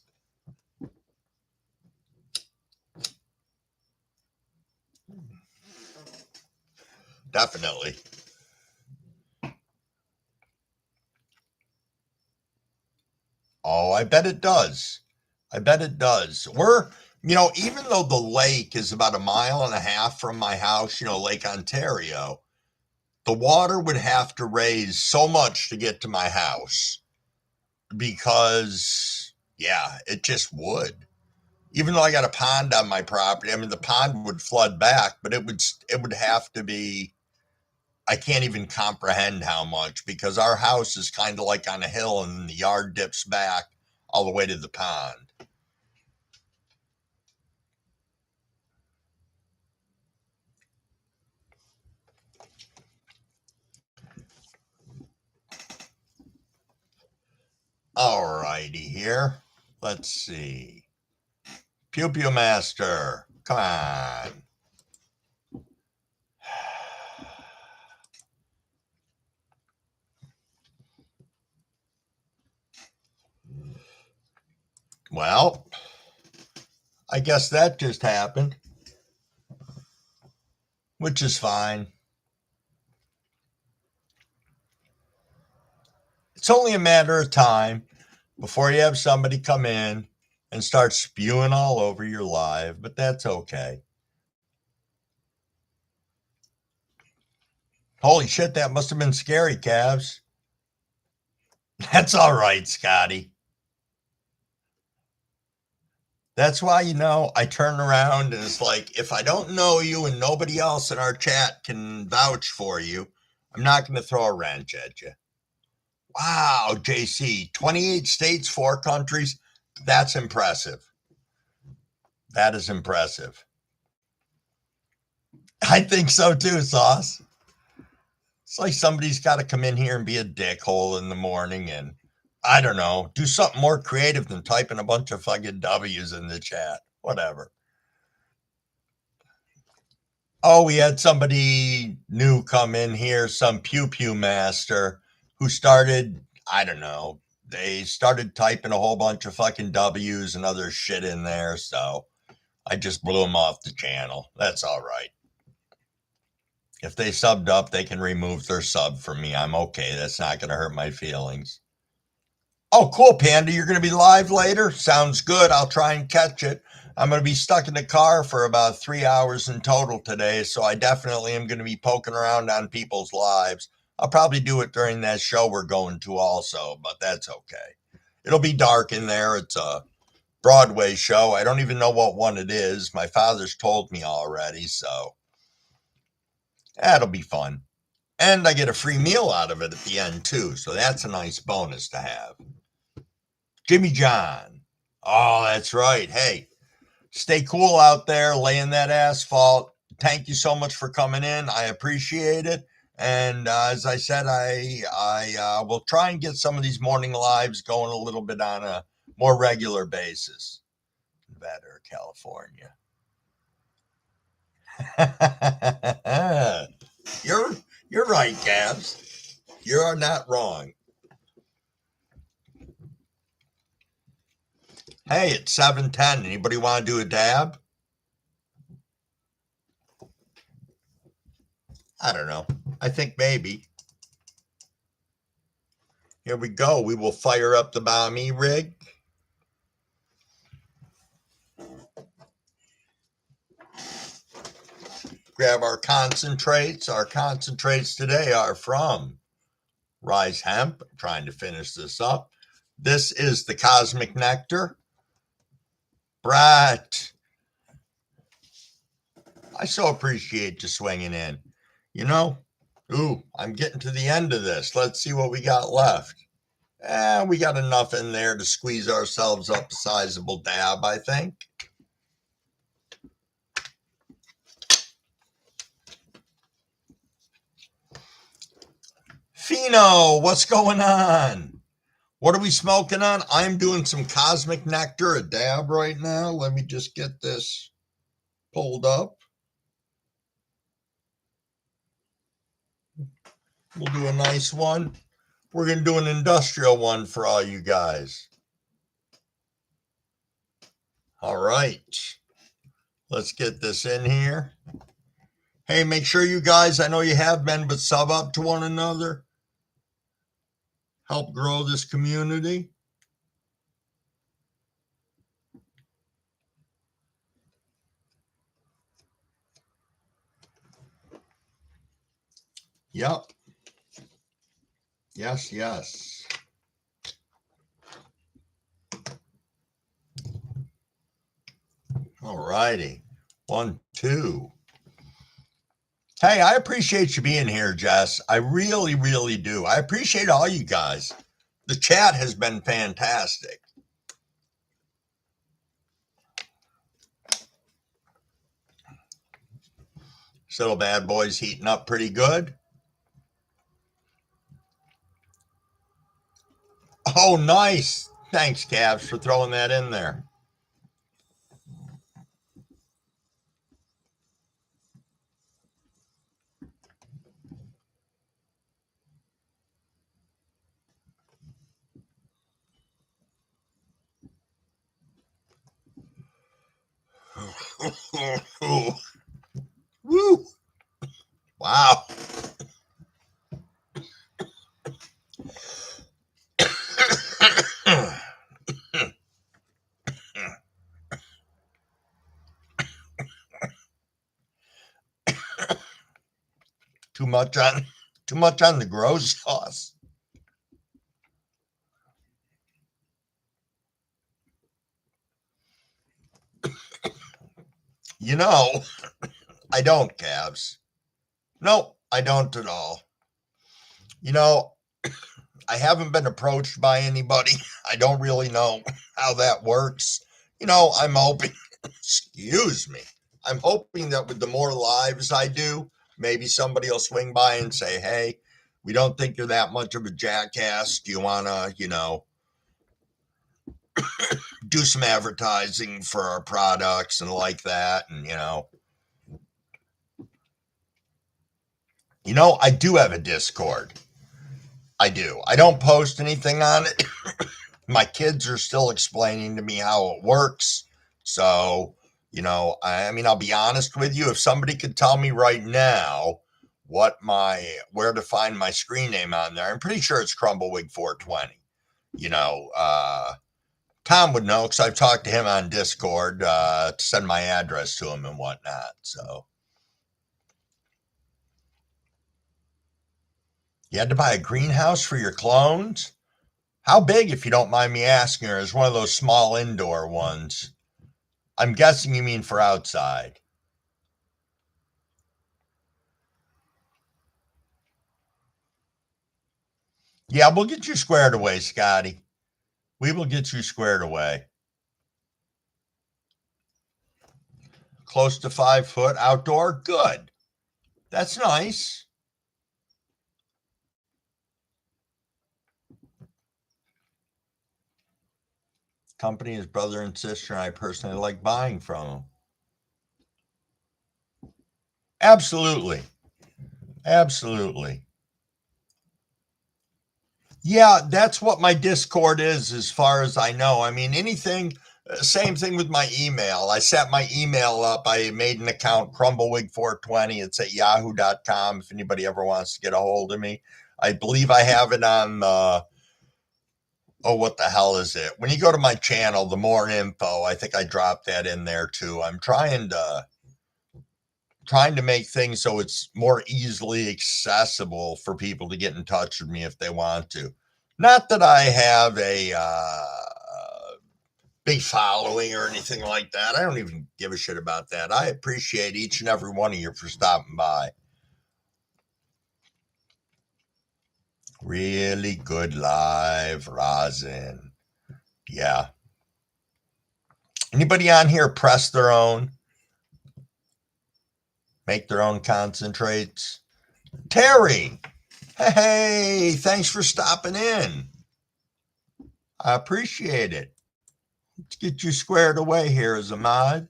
Definitely. Oh, I bet it does. I bet it does. Even though the lake is about 1.5 miles from my house, Lake Ontario, the water would have to raise so much to get to my house because, yeah, it just would. Even though I got a pond on my property, I mean, the pond would flood back, but it would have to be. I can't even comprehend how much because our house is kind of like on a hill and the yard dips back all the way to the pond. All righty here. Let's see. Pew Pew Master. Come on. Well, I guess that just happened, which is fine. It's only a matter of time before you have somebody come in and start spewing all over your live, but that's okay. Holy shit, that must have been scary, Cavs. That's all right, Scotty. That's why, I turn around and it's like, if I don't know you and nobody else in our chat can vouch for you, I'm not going to throw a wrench at you. Wow, JC, 28 states, 4 countries. That's impressive. That is impressive. I think so too, Sauce. It's like somebody's got to come in here and be a dickhole in the morning and, I don't know, do something more creative than typing a bunch of fucking W's in the chat. Whatever. Oh, we had somebody new come in here, some pew pew master who started, I don't know, they started typing a whole bunch of fucking W's and other shit in there. So I just blew them off the channel. That's all right. If they subbed up, they can remove their sub from me. I'm okay. That's not going to hurt my feelings. Oh, cool, Panda. You're going to be live later? Sounds good. I'll try and catch it. I'm going to be stuck in the car for about 3 hours in total today, so I definitely am going to be poking around on people's lives. I'll probably do it during that show we're going to also, but that's okay. It'll be dark in there. It's a Broadway show. I don't even know what one it is. My father's told me already, so that'll be fun. And I get a free meal out of it at the end, too, so that's a nice bonus to have. Jimmy John. Oh, that's right. Hey, stay cool out there, laying that asphalt. Thank you so much for coming in. I appreciate it. And as I said, I will try and get some of these morning lives going a little bit on a more regular basis. Nevada or California. you're right, Gabs. You are not wrong. Hey, it's 7:10. Anybody want to do a dab? I don't know. I think maybe. Here we go. We will fire up the Bommy rig. Grab our concentrates. Our concentrates today are from Rise Hemp. I'm trying to finish this up. This is the Cosmic Nectar. Brett, I so appreciate you swinging in. I'm getting to the end of this. Let's see what we got left. We got enough in there to squeeze ourselves up a sizable dab, I think. Fino, what's going on? What are we smoking on? I'm doing some Cosmic Nectar, a dab right now. Let me just get this pulled up. We'll do a nice one. We're going to do an industrial one for all you guys. All right. Let's get this in here. Hey, make sure you guys, I know you have been, but sub up to one another. Help grow this community. Yep. Yes, yes. All righty. 1, 2. Hey, I appreciate you being here, Jess. I really, really do. I appreciate all you guys. The chat has been fantastic. This little bad boy's heating up pretty good. Oh, nice. Thanks, Cavs, for throwing that in there. Woo! Wow. Too much on the gross sauce. You know, I don't, Cavs. No, I don't at all. You know, I haven't been approached by anybody. I don't really know how that works. I'm hoping, excuse me, I'm hoping that with the more lives I do, maybe somebody will swing by and say, hey, we don't think you're that much of a jackass. Do you want to, do some advertising for our products and like that? And, I do have a Discord. I do. I don't post anything on it. My kids are still explaining to me how it works. So, I'll be honest with you. If somebody could tell me right now where to find my screen name on there, I'm pretty sure it's Crumbawig 420. Tom would know because I've talked to him on Discord to send my address to him and whatnot. So, you had to buy a greenhouse for your clones? How big, if you don't mind me asking, or is one of those small indoor ones? I'm guessing you mean for outside. Yeah, we'll get you squared away, Scotty. We will get you squared away. Close to 5 foot outdoor? Good. That's nice. Company is brother and sister, and I personally like buying from them. Absolutely. Absolutely. Yeah, that's what my Discord is, as far as I know. I mean, anything, same thing with my email. I set my email up. I made an account, Crumbawig420. It's at yahoo.com if anybody ever wants to get a hold of me. I believe I have it on what the hell is it? When you go to my channel, the more info, I think I dropped that in there too. I'm trying to make things so it's more easily accessible for people to get in touch with me if they want to. Not that I have a big following or anything like that. I don't even give a shit about that. I appreciate each and every one of you for stopping by. Really good live rosin. Yeah. Anybody on here press their own? Make their own concentrates? Terry, hey, thanks for stopping in. I appreciate it. Let's get you squared away here as a mod.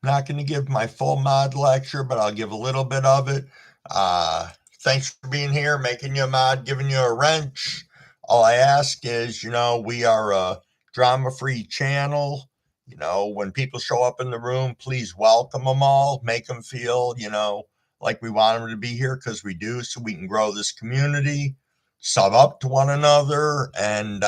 Not going to give my full mod lecture, but I'll give a little bit of it. Thanks for being here, making you a mod, giving you a wrench. All I ask is, we are a drama-free channel. When people show up in the room, please welcome them all. Make them feel, like we want them to be here, because we do, so we can grow this community, sub up to one another, and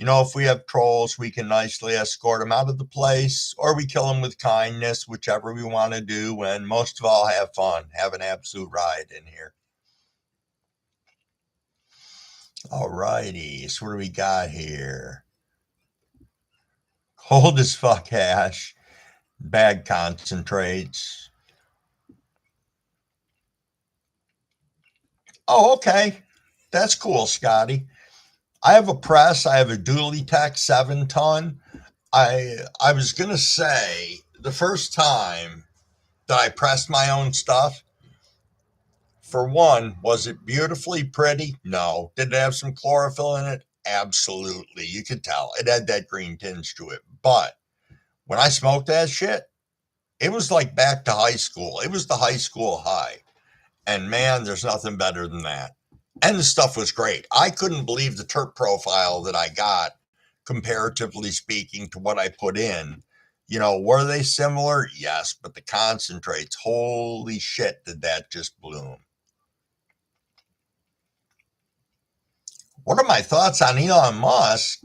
if we have trolls, we can nicely escort them out of the place, or we kill them with kindness, whichever we want to do. And most of all, have fun. Have an absolute ride in here. All righty. So what do we got here? Cold as fuck hash. Bag concentrates. Oh, okay. That's cool, Scotty. I have a press. I have a Dually Tech 7-ton. I was going to say, the first time that I pressed my own stuff, for one, was it beautifully pretty? No. Did it have some chlorophyll in it? Absolutely. You could tell. It had that green tinge to it. But when I smoked that shit, it was like back to high school. It was the high school high. And man, there's nothing better than that. And the stuff was great. I couldn't believe the terp profile that I got, comparatively speaking, to what I put in. Were they similar? Yes, but the concentrates, holy shit, did that just bloom. What are my thoughts on Elon Musk?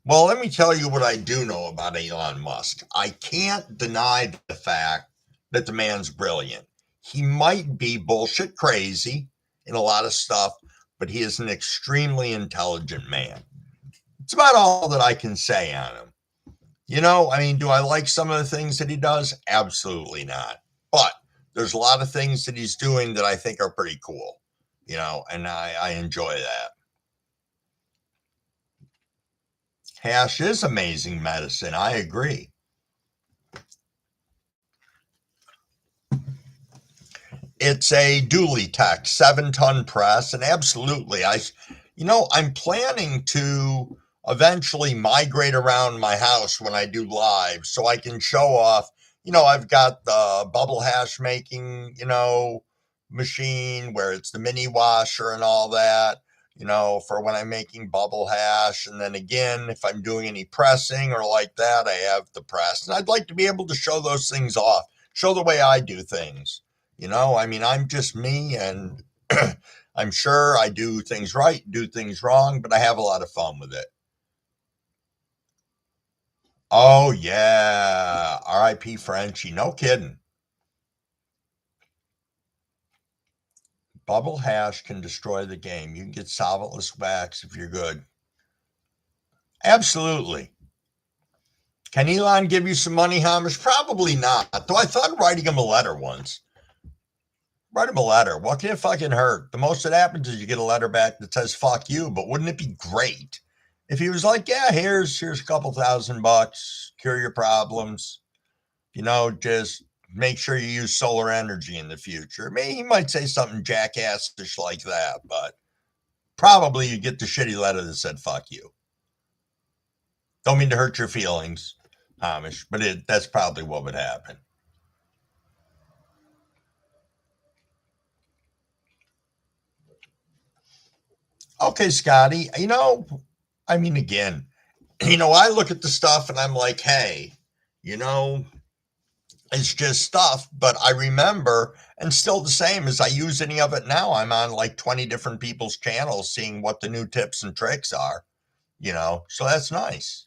Well, let me tell you what I do know about Elon Musk. I can't deny the fact that the man's brilliant. He might be bullshit crazy in a lot of stuff, but he is an extremely intelligent man. It's about all that I can say on him. Do I like some of the things that he does? Absolutely not. But there's a lot of things that he's doing that I think are pretty cool, and I enjoy that. Hash is amazing medicine. I agree. It's a dually tech 7-ton press, and absolutely, I'm planning to eventually migrate around my house when I do live, so I can show off. I've got the bubble hash making, machine where it's the mini washer and all that. For when I'm making bubble hash, and then again, if I'm doing any pressing or like that, I have the press, and I'd like to be able to show those things off, show the way I do things. I'm just me, and I'm sure I do things right, do things wrong, but I have a lot of fun with it. Oh, yeah. R.I.P. Frenchie. No kidding. Bubble hash can destroy the game. You can get solventless wax if you're good. Absolutely. Can Elon give you some money, Hamish? Probably not. Though I thought of writing him a letter once. Write him a letter. What can it fucking hurt? The most that happens is you get a letter back that says "fuck you." But wouldn't it be great if he was like, "Yeah, here's a couple $1,000, cure your problems. Just make sure you use solar energy in the future." Maybe he might say something jackassish like that, but probably you get the shitty letter that said "fuck you." Don't mean to hurt your feelings, Hamish, but that's probably what would happen. Okay, Scotty. Again, I look at the stuff and I'm like, hey, you know, it's just stuff, but I remember, and still the same as I use any of it now. I'm on like 20 different people's channels seeing what the new tips and tricks are, so that's nice.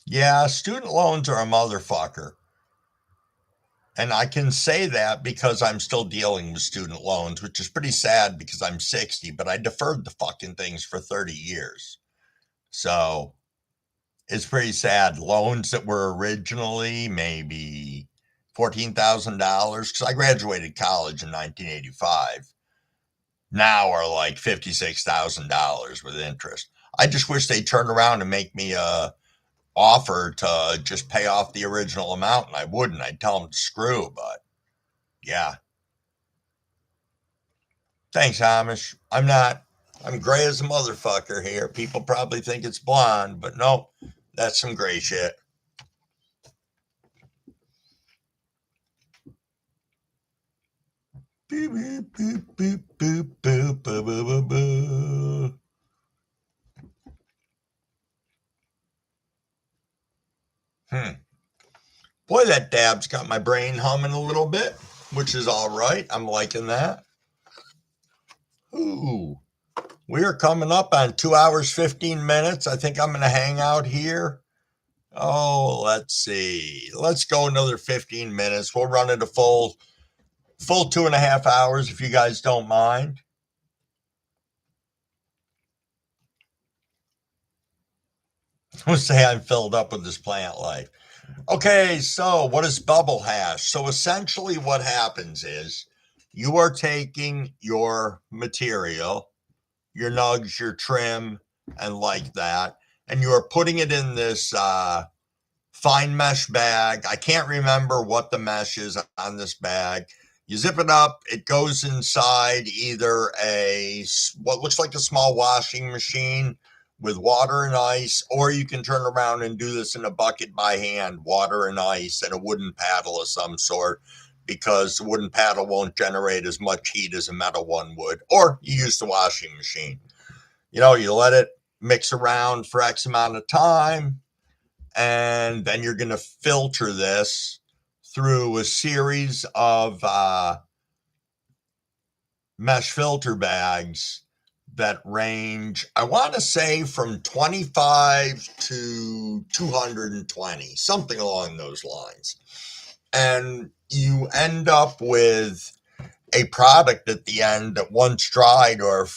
Yeah, student loans are a motherfucker. And I can say that because I'm still dealing with student loans, which is pretty sad because I'm 60, but I deferred the fucking things for 30 years. So it's pretty sad. Loans that were originally maybe $14,000, because I graduated college in 1985, now are like $56,000 with interest. I just wish they'd turn around and make me a offer to just pay off the original amount, and I wouldn't. I'd tell them to screw, but yeah. Thanks, Hamish. I'm not. I'm gray as a motherfucker here. People probably think it's blonde, but no, that's some gray shit. Boop, boop, boop, boop, boop, boop, boop, boop, boop. Boy, that dab's got my brain humming a little bit, which is all right. I'm liking that. Ooh, we are coming up on 2 hours, 15 minutes. I think I'm going to hang out here. Oh, let's see. Let's go another 15 minutes. We'll run it a full 2.5 hours if you guys don't mind. We'll say I'm filled up with this plant life. Okay, so what is bubble hash? So essentially, what happens is you are taking your material, your nugs, your trim, and like that, and you are putting it in this fine mesh bag. I can't remember what the mesh is on this bag. You zip it up, it goes inside either what looks like a small washing machine with water and ice, or you can turn around and do this in a bucket by hand, water and ice, and a wooden paddle of some sort, because the wooden paddle won't generate as much heat as a metal one would, or you use the washing machine. You let it mix around for X amount of time, and then you're going to filter this through a series of mesh filter bags that range, I want to say, from 25 to 220, something along those lines. And you end up with a product at the end that, once dried or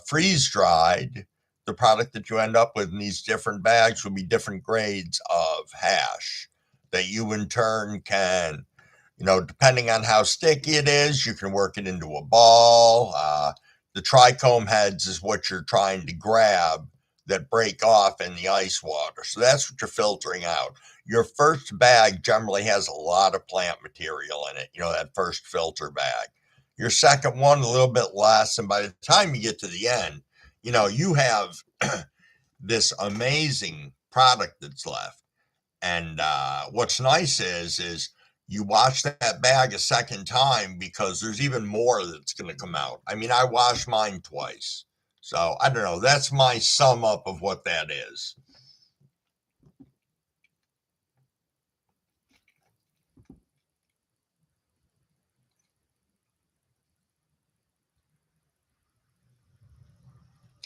freeze dried, the product that you end up with in these different bags will be different grades of hash that you in turn can, depending on how sticky it is, you can work it into a ball. The trichome heads is what you're trying to grab that break off in the ice water. So that's what you're filtering out. Your first bag generally has a lot of plant material in it, that first filter bag. Your second one, a little bit less. And by the time you get to the end, you have this amazing product that's left. And what's nice is you wash that bag a second time because there's even more that's going to come out. I mean, I washed mine twice. So I don't know. That's my sum up of what that is.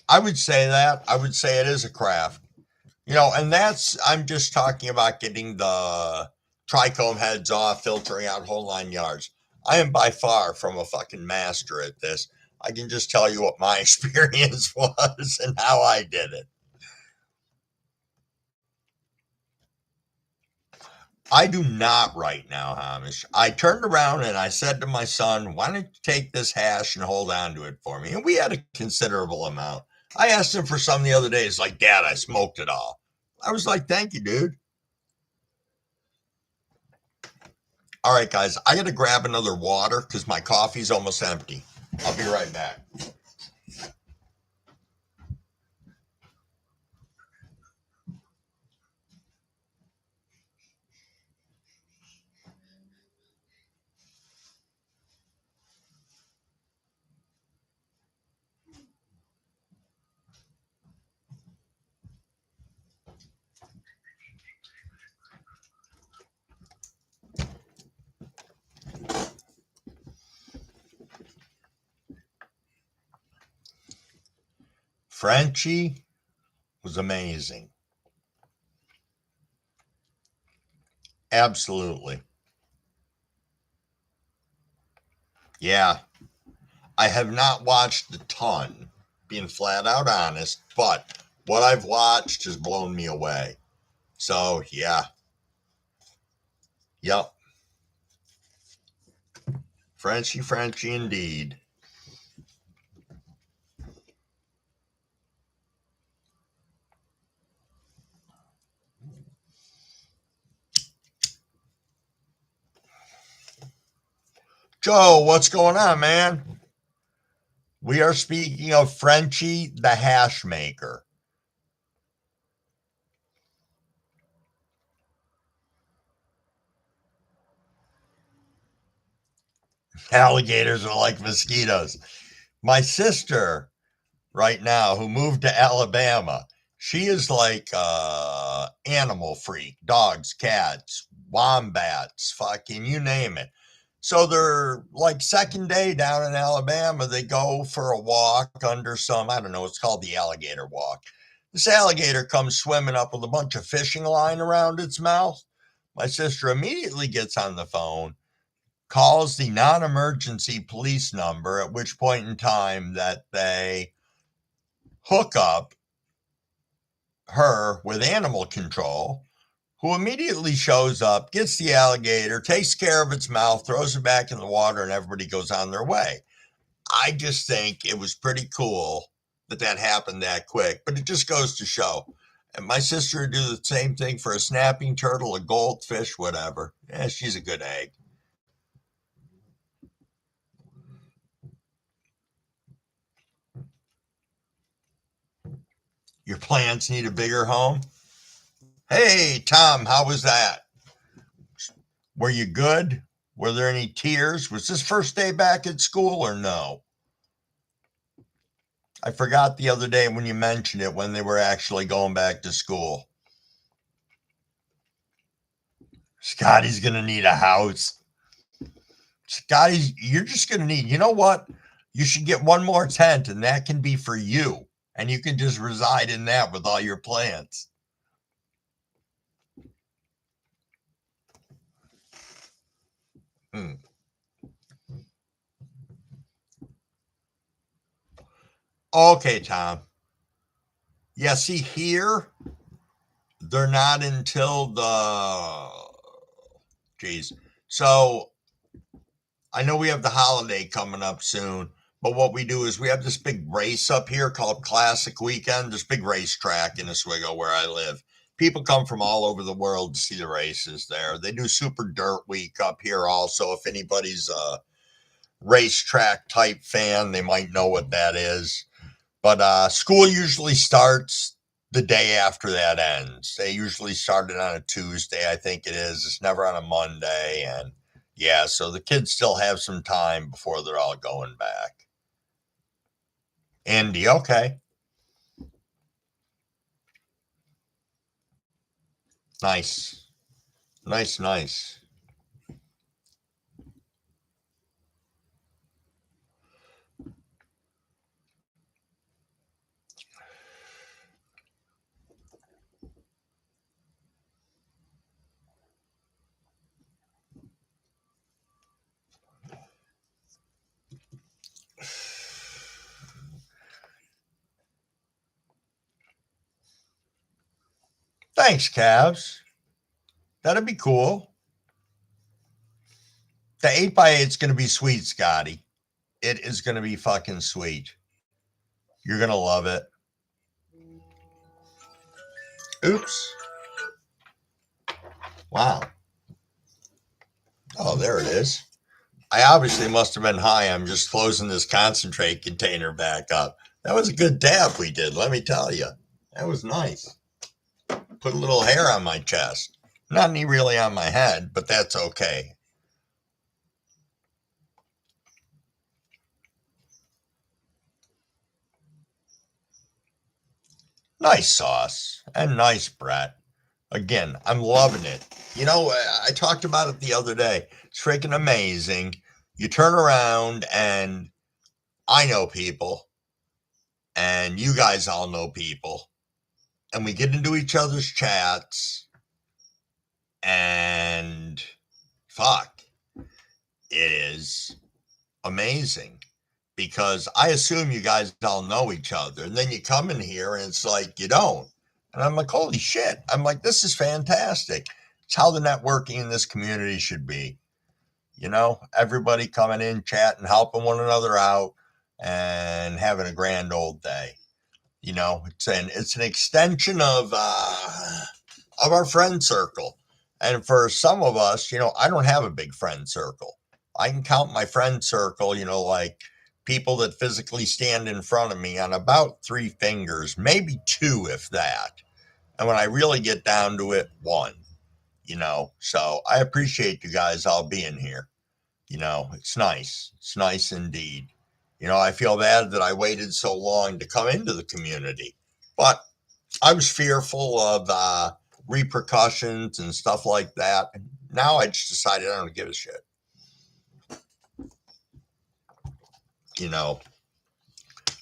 I would say that. I would say it is a craft. And I'm just talking about getting the trichome heads off, filtering out whole 9 yards. I am by far from a fucking master at this. I can just tell you what my experience was and how I did it. I do not right now, Hamish. I turned around and I said to my son, why don't you take this hash and hold on to it for me? And we had a considerable amount. I asked him for some the other day. He's like, Dad, I smoked it all. I was like, thank you, dude. All right, guys, I got to grab another water because my coffee's almost empty. I'll be right back. Frenchie was amazing. Absolutely. Yeah, I have not watched a ton, being flat out honest, but what I've watched has blown me away. So, yeah. Yep. Frenchie indeed. Joe, what's going on, man? We are speaking of Frenchie the hash maker. Alligators are like mosquitoes. My sister, right now, who moved to Alabama, she is like animal freak. Dogs, cats, wombats, fucking you name it. So they're like second day down in Alabama, they go for a walk under some, I don't know, it's called the alligator walk. This alligator comes swimming up with a bunch of fishing line around its mouth. My sister immediately gets on the phone, calls the non-emergency police number, at which point in time that they hook up her with animal control, who immediately shows up, gets the alligator, takes care of its mouth, throws it back in the water, and everybody goes on their way. I just think it was pretty cool that happened that quick, but it just goes to show. And my sister would do the same thing for a snapping turtle, a goldfish, whatever. Yeah, she's a good egg. Your plants need a bigger home. Hey, Tom, how was that? Were you good? Were there any tears? Was this first day back at school or no? I forgot the other day when you mentioned it, when they were actually going back to school. Scotty's going to need a house. Scotty, you're just going to need, you know what? You should get one more tent, and that can be for you. And you can just reside in that with all your plants. Hmm. Okay, Tom. Yeah, see, here, they're not until the. Geez. So I know we have the holiday coming up soon, but what we do is we have this big race up here called Classic Weekend, this big racetrack in Oswego where I live. People come from all over the world to see the races there. They do Super Dirt Week up here also. If anybody's a racetrack type fan, they might know what that is. But school usually starts the day after that ends. They usually start it on a Tuesday, I think it is. It's never on a Monday. And yeah, so the kids still have some time before they're all going back. Andy, okay. Nice. Nice, nice. Thanks, Cavs. That'd be cool. The 8x8 is going to be sweet, Scotty. It is going to be fucking sweet. You're going to love it. Oops. Wow. Oh, there it is. I obviously must have been high. I'm just closing this concentrate container back up. That was a good dab we did, let me tell you. That was nice. Put a little hair on my chest. Not any really on my head, but that's okay. Nice sauce and nice Brett. Again, I'm loving it. You know, I talked about it the other day. It's freaking amazing. You turn around and I know people, and you guys all know people, and we get into each other's chats, and fuck, it is amazing because I assume you guys all know each other. And then you come in here and it's like you don't. And I'm like, holy shit. I'm like, this is fantastic. It's how the networking in this community should be. You know, everybody coming in, chatting, helping one another out, and having a grand old day. You know, it's an extension of our friend circle. And for some of us, you know, I don't have a big friend circle. I can count my friend circle, you know, like people that physically stand in front of me on about three fingers, maybe two, if that. And when I really get down to it, one, you know. So I appreciate you guys all being here. You know, it's nice. It's nice indeed. You know, I feel bad that I waited so long to come into the community, but I was fearful of repercussions and stuff like that. And now I just decided I don't give a shit. You know,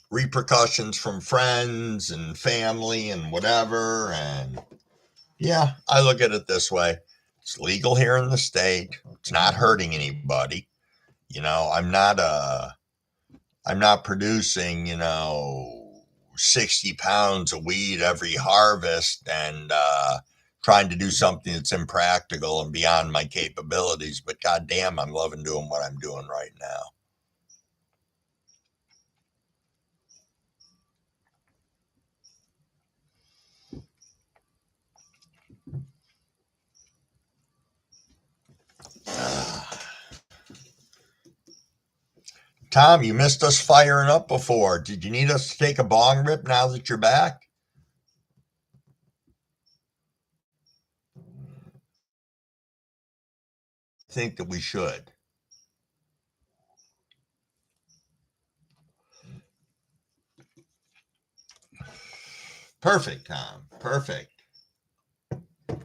repercussions from friends and family and whatever. And yeah, I look at it this way. It's legal here in the state. It's not hurting anybody. You know, I'm not producing, you know, 60 pounds of weed every harvest and trying to do something that's impractical and beyond my capabilities. But goddamn, I'm loving doing what I'm doing right now. Tom, you missed us firing up before. Did you need us to take a bong rip now that you're back? I think that we should. Perfect, Tom. Perfect. Going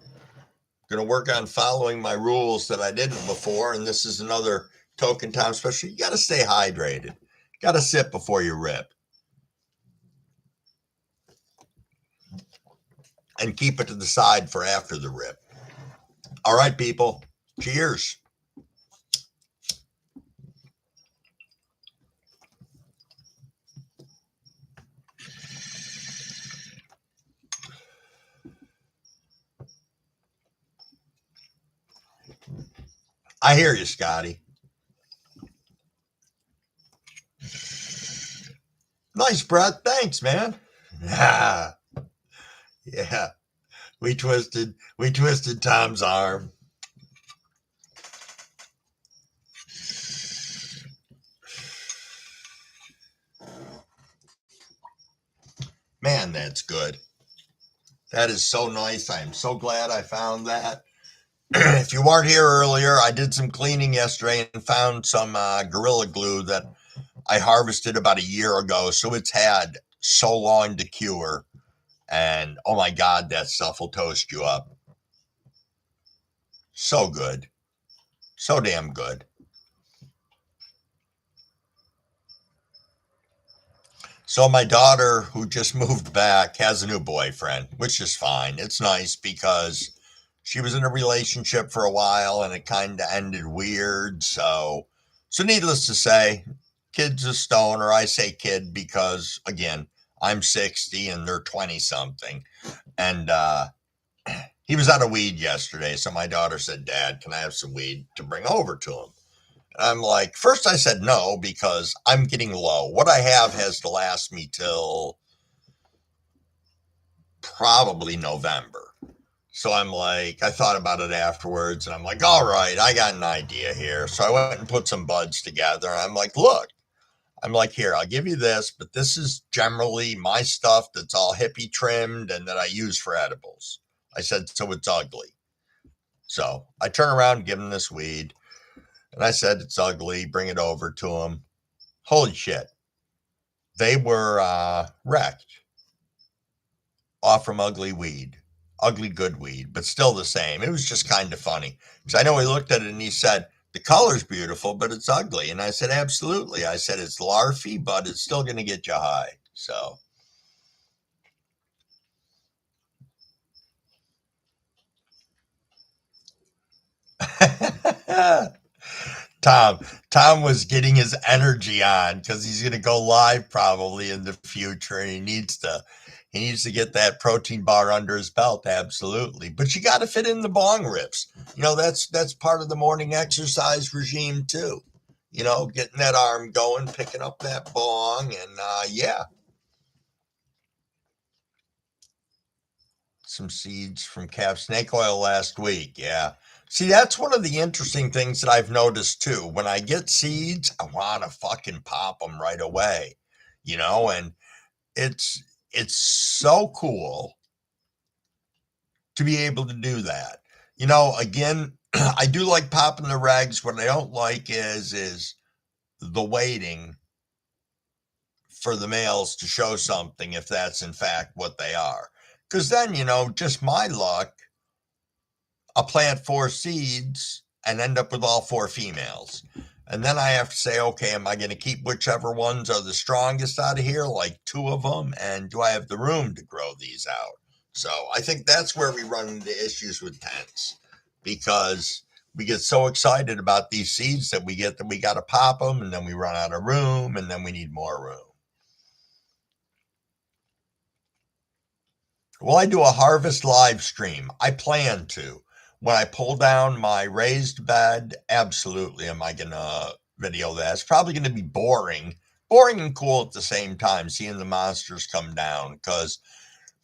to work on following my rules that I didn't before, and this is another token, Tom. Especially, you got to stay hydrated. Got to sip before you rip, and keep it to the side for after the rip. All right, people. Cheers. I hear you, Scotty. Nice breath. Thanks, man. Yeah. Yeah. We twisted Tom's arm. Man, that's good. That is so nice. I am so glad I found that. If you weren't here earlier, I did some cleaning yesterday and found some Gorilla Glue that I harvested about a year ago. So it's had so long to cure. And oh my God, that stuff will toast you up. So good. So damn good. So my daughter, who just moved back, has a new boyfriend, which is fine. It's nice because she was in a relationship for a while and it kind of ended weird. So needless to say, kid's a stoner. I say kid because again, I'm 60 and they're 20 something. And he was out of weed yesterday. So my daughter said, Dad, can I have some weed to bring over to him? I'm like, first I said no because I'm getting low. What I have has to last me till probably November. So I'm like, I thought about it afterwards and I'm like, all right, I got an idea here. So I went and put some buds together. And I'm like, look, I'm like, here, I'll give you this, but this is generally my stuff that's all hippie trimmed and that I use for edibles. I said, so it's ugly. So I turn around and give him this weed. And I said, it's ugly. Bring it over to him. Holy shit. They were wrecked off from ugly weed, ugly good weed, but still the same. It was just kind of funny because I know he looked at it and he said, the color's beautiful, but it's ugly. And I said, absolutely. I said, it's larfy, but it's still going to get you high. So, Tom, Tom was getting his energy on because he's going to go live probably in the future, and he needs to get that protein bar under his belt. Absolutely, but you got to fit in the bong rips. That's part of the morning exercise regime too. Getting that arm going, picking up that bong, and yeah, some seeds from calf snake oil last week. Yeah. See, that's one of the interesting things that I've noticed too. When I get seeds, I want to fucking pop them right away, and it's it's so cool to be able to do that. Again, I do like popping the regs. What I don't like is the waiting for the males to show something if that's in fact what they are. Because then, just my luck, I'll plant four seeds and end up with all four females. And then I have to say, okay, am I going to keep whichever ones are the strongest out of here, like two of them? And do I have the room to grow these out? So I think that's where we run into issues with tents because we get so excited about these seeds that we get that we got to pop them and then we run out of room and then we need more room. Well, I do a harvest live stream. I plan to. When I pull down my raised bed, absolutely am I going to video that. It's probably going to be boring and cool at the same time, seeing the monsters come down because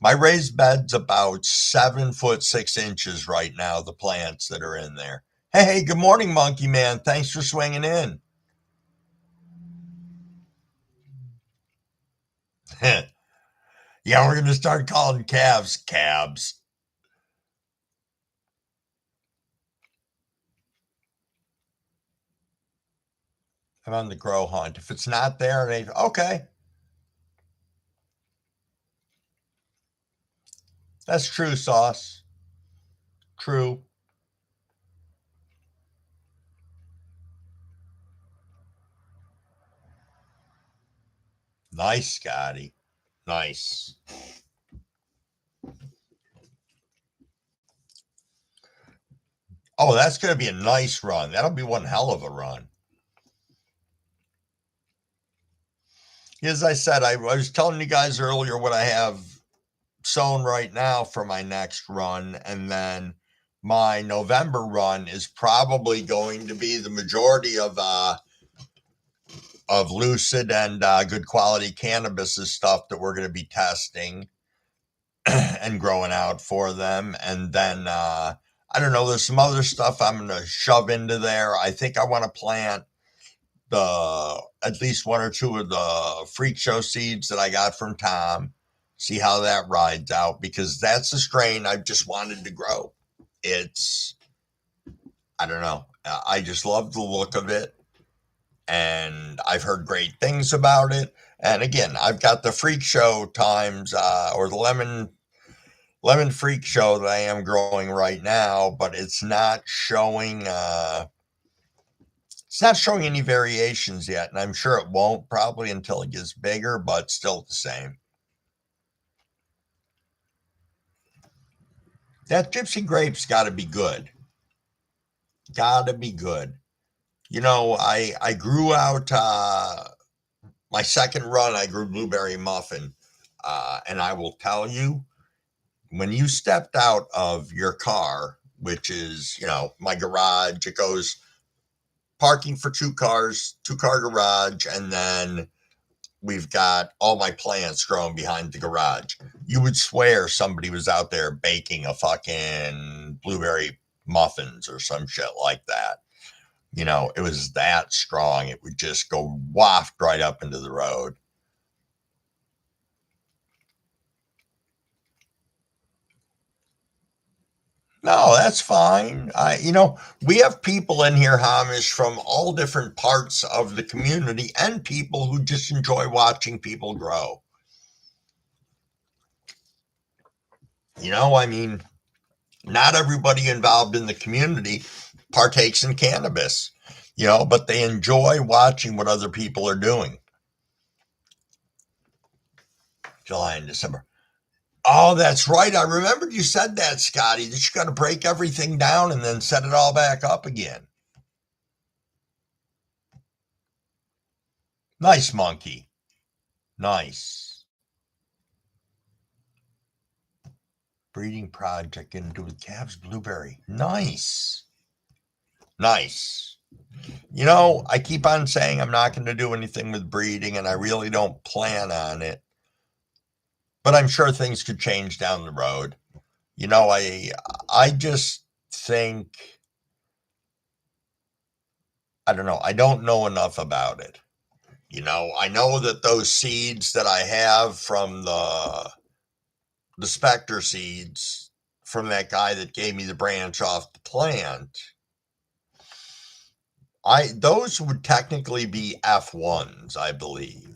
my raised bed's about 7 foot 6 inches right now, the plants that are in there. Hey, good morning, Monkey Man. Thanks for swinging in. Yeah, we're going to start calling calves cabs. I'm on the grow hunt. If it's not there, okay. That's true, Sauce. True. Nice, Scotty. Nice. Oh, that's going to be a nice run. That'll be one hell of a run. As I said, I was telling you guys earlier what I have sewn right now for my next run, and then my November run is probably going to be the majority of Lucid and good quality cannabis stuff that we're going to be testing and growing out for them. And then I don't know, there's some other stuff I'm going to shove into there. I think I want to plant the at least one or two of the freak show seeds that I got from Tom. See how that rides out, because that's a strain I've just wanted to grow. It's I don't know. I just love the look of it, and I've heard great things about it. And again, I've got the freak show times or the lemon freak show that I am growing right now, but it's not showing any variations yet, and I'm sure it won't probably until it gets bigger, but still the same. That gypsy grape's got to be good. Got to be good. I grew out my second run. I grew blueberry muffin, and I will tell you, when you stepped out of your car, which is my garage, it goes parking for two cars, two-car garage, and then we've got all my plants growing behind the garage. You would swear somebody was out there baking a fucking blueberry muffins or some shit like that. It was that strong. It would just go waft right up into the road. No, that's fine. We have people in here, Hamish, from all different parts of the community and people who just enjoy watching people grow. I mean, not everybody involved in the community partakes in cannabis, but they enjoy watching what other people are doing. July and December. Oh, that's right. I remembered you said that, Scotty, that you got to break everything down and then set it all back up again. Nice, monkey. Nice. Breeding project into with calves blueberry. Nice. Nice. I keep on saying I'm not going to do anything with breeding, and I really don't plan on it. But I'm sure things could change down the road. I just think I don't know. I don't know enough about it. I know that those seeds that I have from the Spectre seeds from that guy that gave me the branch off the plant, those would technically be F1s, I believe.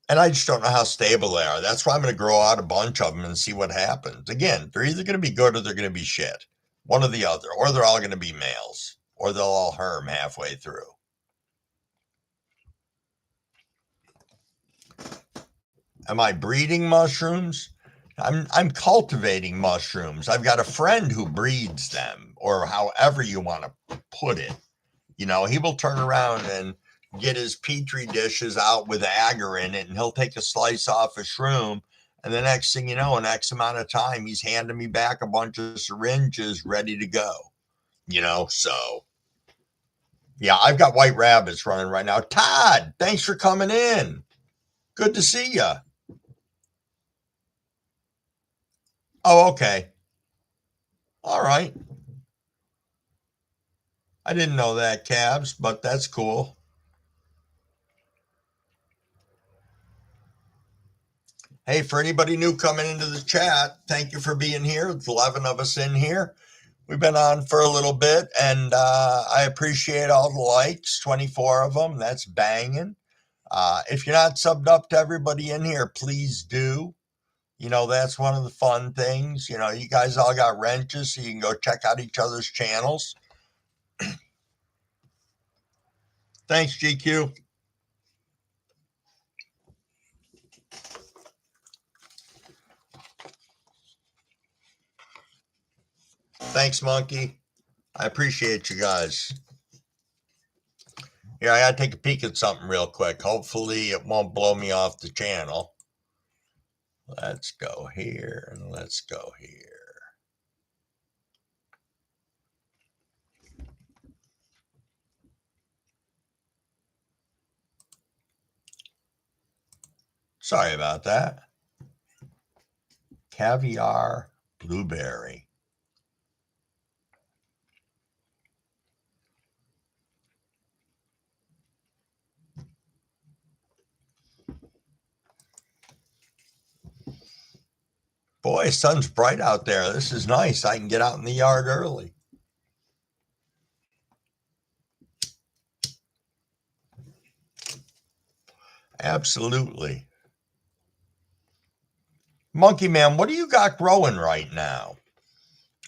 And I just don't know how stable they are. That's why I'm going to grow out a bunch of them and see what happens. Again, they're either going to be good or they're going to be shit. One or the other. Or they're all going to be males. Or they'll all herm halfway through. Am I breeding mushrooms? I'm cultivating mushrooms. I've got a friend who breeds them, or however you want to put it. He will turn around and get his petri dishes out with agar in it, and he'll take a slice off a shroom. And the next thing you know, in X amount of time, he's handing me back a bunch of syringes ready to go. So yeah, I've got white rabbits running right now. Todd, thanks for coming in. Good to see you. Oh, okay. All right. I didn't know that, Cabs, but that's cool. Hey, for anybody new coming into the chat, thank you for being here. There's 11 of us in here. We've been on for a little bit, and I appreciate all the likes, 24 of them. That's banging. If you're not subbed up to everybody in here, please do. That's one of the fun things. You guys all got wrenches, so you can go check out each other's channels. Thanks, GQ. Thanks, Monkey. I appreciate you guys. Here, I gotta take a peek at something real quick. Hopefully, it won't blow me off the channel. Let's go here and let's go here. Sorry about that. Caviar blueberry. Boy, sun's bright out there. This is nice. I can get out in the yard early. Absolutely. Monkey Man, what do you got growing right now?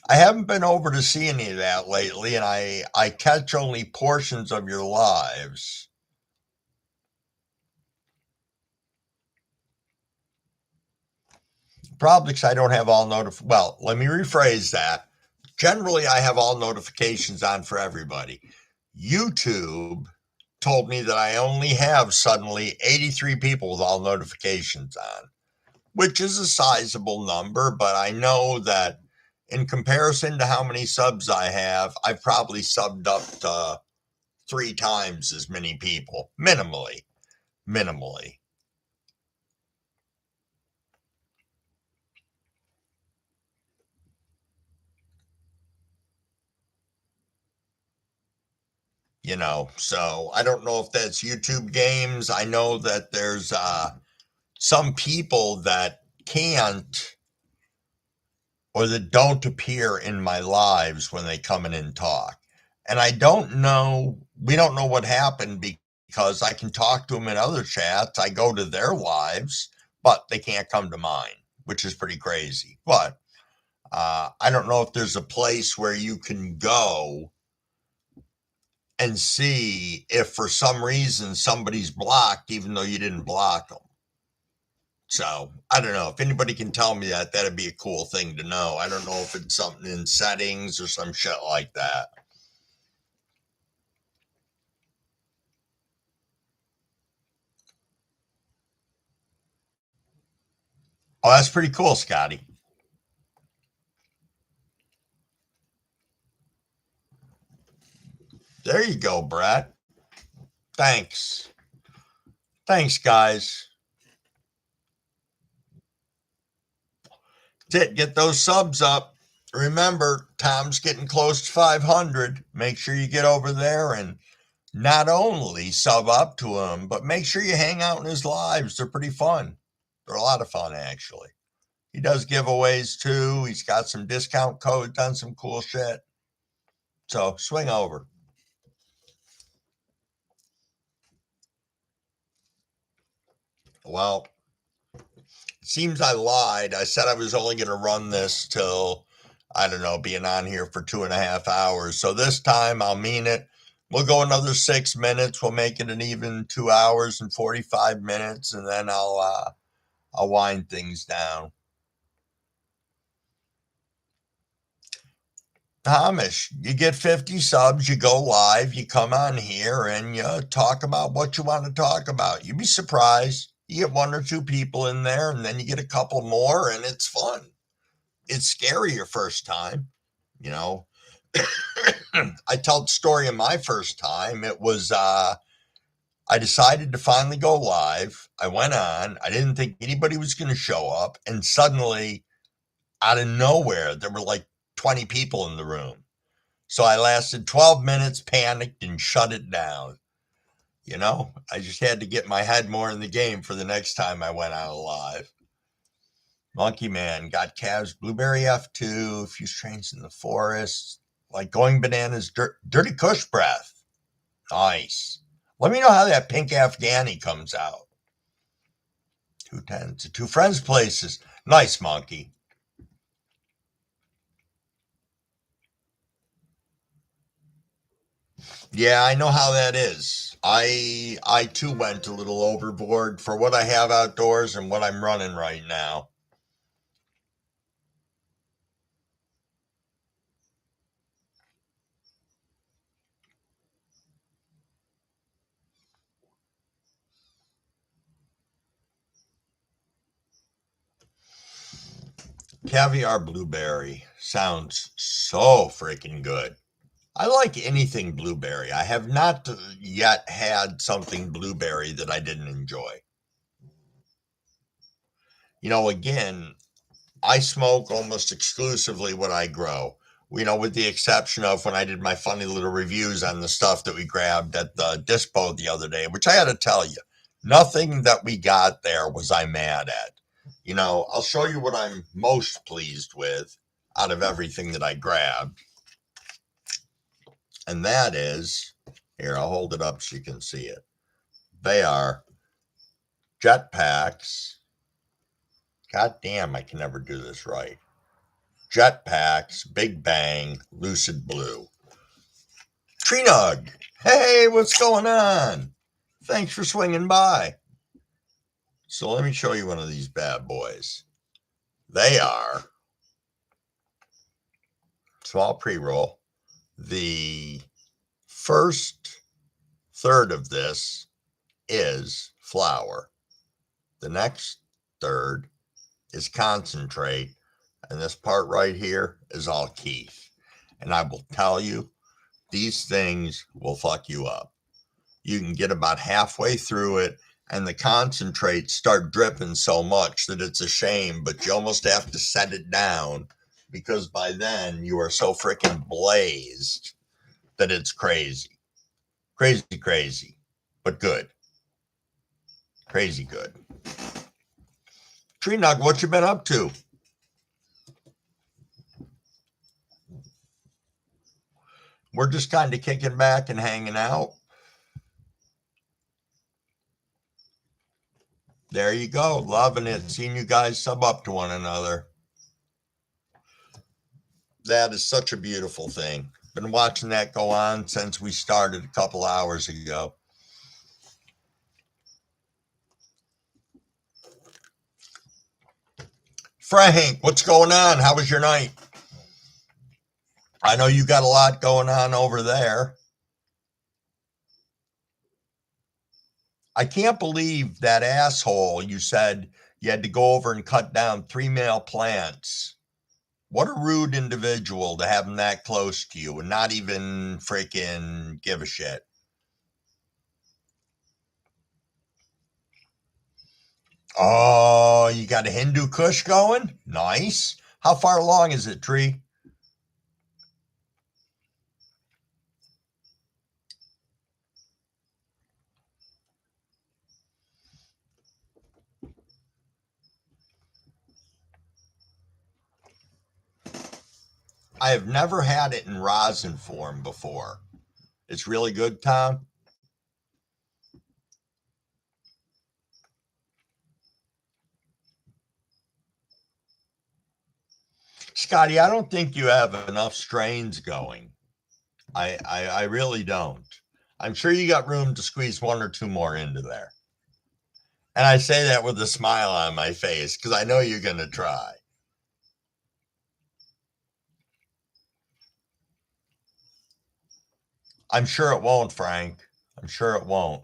I haven't been over to see any of that lately, and I catch only portions of your lives. Probably because I don't have all well, let me rephrase that. Generally, I have all notifications on for everybody. YouTube told me that I only have suddenly 83 people with all notifications on, which is a sizable number, but I know that in comparison to how many subs I have, I've probably subbed up to 3 times as many people, minimally. So I don't know if that's YouTube games. I know that there's some people that can't or that don't appear in my lives when they come in and talk. And I don't know, we don't know what happened because I can talk to them in other chats. I go to their lives, but they can't come to mine, which is pretty crazy. But I don't know if there's a place where you can go and see if for some reason somebody's blocked, even though you didn't block them. So I don't know if anybody can tell me that. That'd be a cool thing to know. I don't know if it's something in settings or some shit like that. Oh, that's pretty cool, Scotty. There you go, Brett. Thanks. Thanks, guys. That's it. Get those subs up. Remember, Tom's getting close to 500. Make sure you get over there and not only sub up to him, but make sure you hang out in his lives. They're pretty fun. They're a lot of fun, actually. He does giveaways too. He's got some discount codes, done some cool shit. So swing over. Well, it seems I lied. I said I was only going to run this till, I don't know, being on here for 2.5 hours. So this time I'll mean it. We'll go another 6 minutes. We'll make it an even 2 hours and 45 minutes, and then I'll wind things down. Hamish, you get 50 subs, you go live, you come on here and you talk about what you want to talk about. You'd be surprised. You get 1 or 2 people in there and then you get a couple more and it's fun. It's scary your first time, you know. I tell the story of my first time. It was, I decided to finally go live. I went on. I didn't think anybody was going to show up. And suddenly, out of nowhere, there were like 20 people in the room. So I lasted 12 minutes, panicked, and shut it down. I just had to get my head more in the game for the next time I went out live. Monkey Man got calves, blueberry F2, a few strains in the forest, like going bananas, dirty Kush breath. Nice. Let me know how that pink Afghani comes out. 2 10 to 2 friends' places. Nice monkey. Yeah, I know how that is. I too went a little overboard for what I have outdoors and what I'm running right now. Caviar blueberry sounds so freaking good. I like anything blueberry. I have not yet had something blueberry that I didn't enjoy. Again, I smoke almost exclusively what I grow. With the exception of when I did my funny little reviews on the stuff that we grabbed at the dispo the other day, which I had to tell you, nothing that we got there was I mad at. I'll show you what I'm most pleased with out of everything that I grabbed. And that is, here, I'll hold it up so you can see it. They are jetpacks. God damn, I can never do this right. Jetpacks, Big Bang, Lucid Blue. Tree Nug. Hey, what's going on? Thanks for swinging by. So let me show you one of these bad boys. They are small pre-roll. The first third of this is flower. The next third is concentrate. And this part right here is all Keith. And I will tell you, these things will fuck you up. You can get about halfway through it and the concentrates start dripping so much that it's a shame, but you almost have to set it down because by then you are so freaking blazed that it's crazy. Crazy, crazy, but good. Crazy good. Tree Nug, what you been up to? We're just kind of kicking back and hanging out. There you go. Loving it. Seeing you guys sub up to one another. That is such a beautiful thing. Been watching that go on since we started a couple hours ago. Frank, what's going on? How was your night? I know you got a lot going on over there. I can't believe that asshole you said you had to go over and cut down 3 male plants. What a rude individual to have him that close to you and not even freaking give a shit. Oh, you got a Hindu Kush going? Nice. How far along is it, Tree? I have never had it in rosin form before. It's really good, Tom. Scotty, I don't think you have enough strains going. I really don't. I'm sure you got room to squeeze one or two more into there. And I say that with a smile on my face because I know you're going to try. I'm sure it won't, Frank. I'm sure it won't.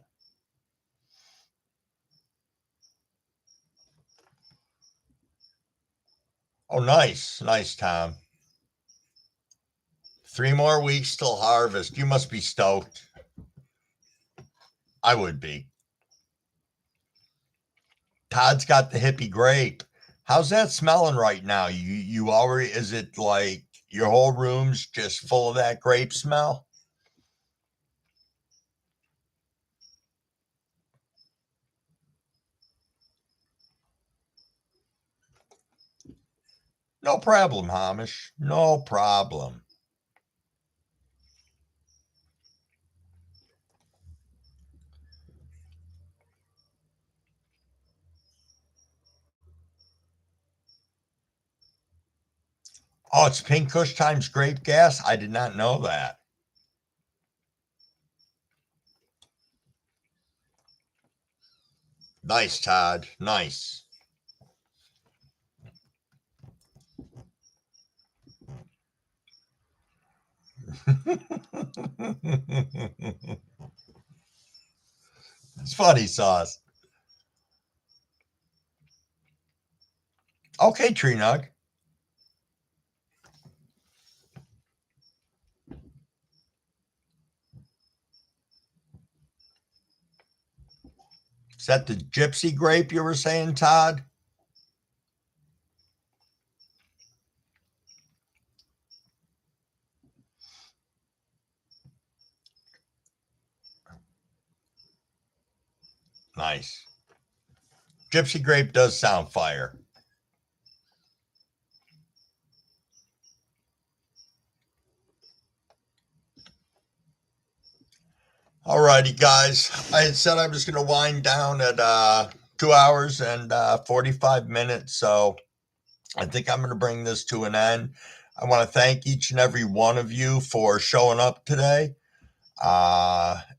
Oh, nice. Nice, Tom. 3 more weeks till harvest. You must be stoked. I would be. Todd's got the hippie grape. How's that smelling right now? You already, is it like your whole room's just full of that grape smell? No problem, Hamish. No problem. Oh, it's Pink Kush times grape gas? I did not know that. Nice, Todd. Nice. It's funny sauce. Okay, Tree Nug. Is that the gypsy grape you were saying, Todd? Nice. Gypsy grape does sound fire. All righty, guys. I had said I was going to wind down at 2 hours and 45 minutes. So I think I'm going to bring this to an end. I want to thank each and every one of you for showing up today.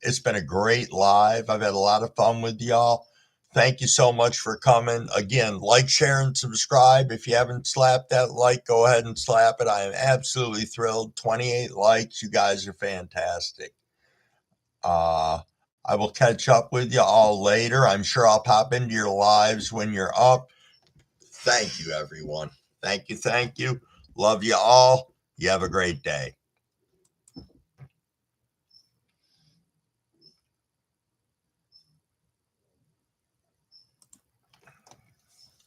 It's been a great live. I've had a lot of fun with y'all. Thank you so much for coming. Again, like, share, and subscribe. If you haven't slapped that like, go ahead and slap it. I am absolutely thrilled. 28 likes. You guys are fantastic. Uh, I will catch up with you all later. I'm sure I'll pop into your lives when you're up. Thank you, everyone. Thank you. Thank you. Love you all. You have a great day.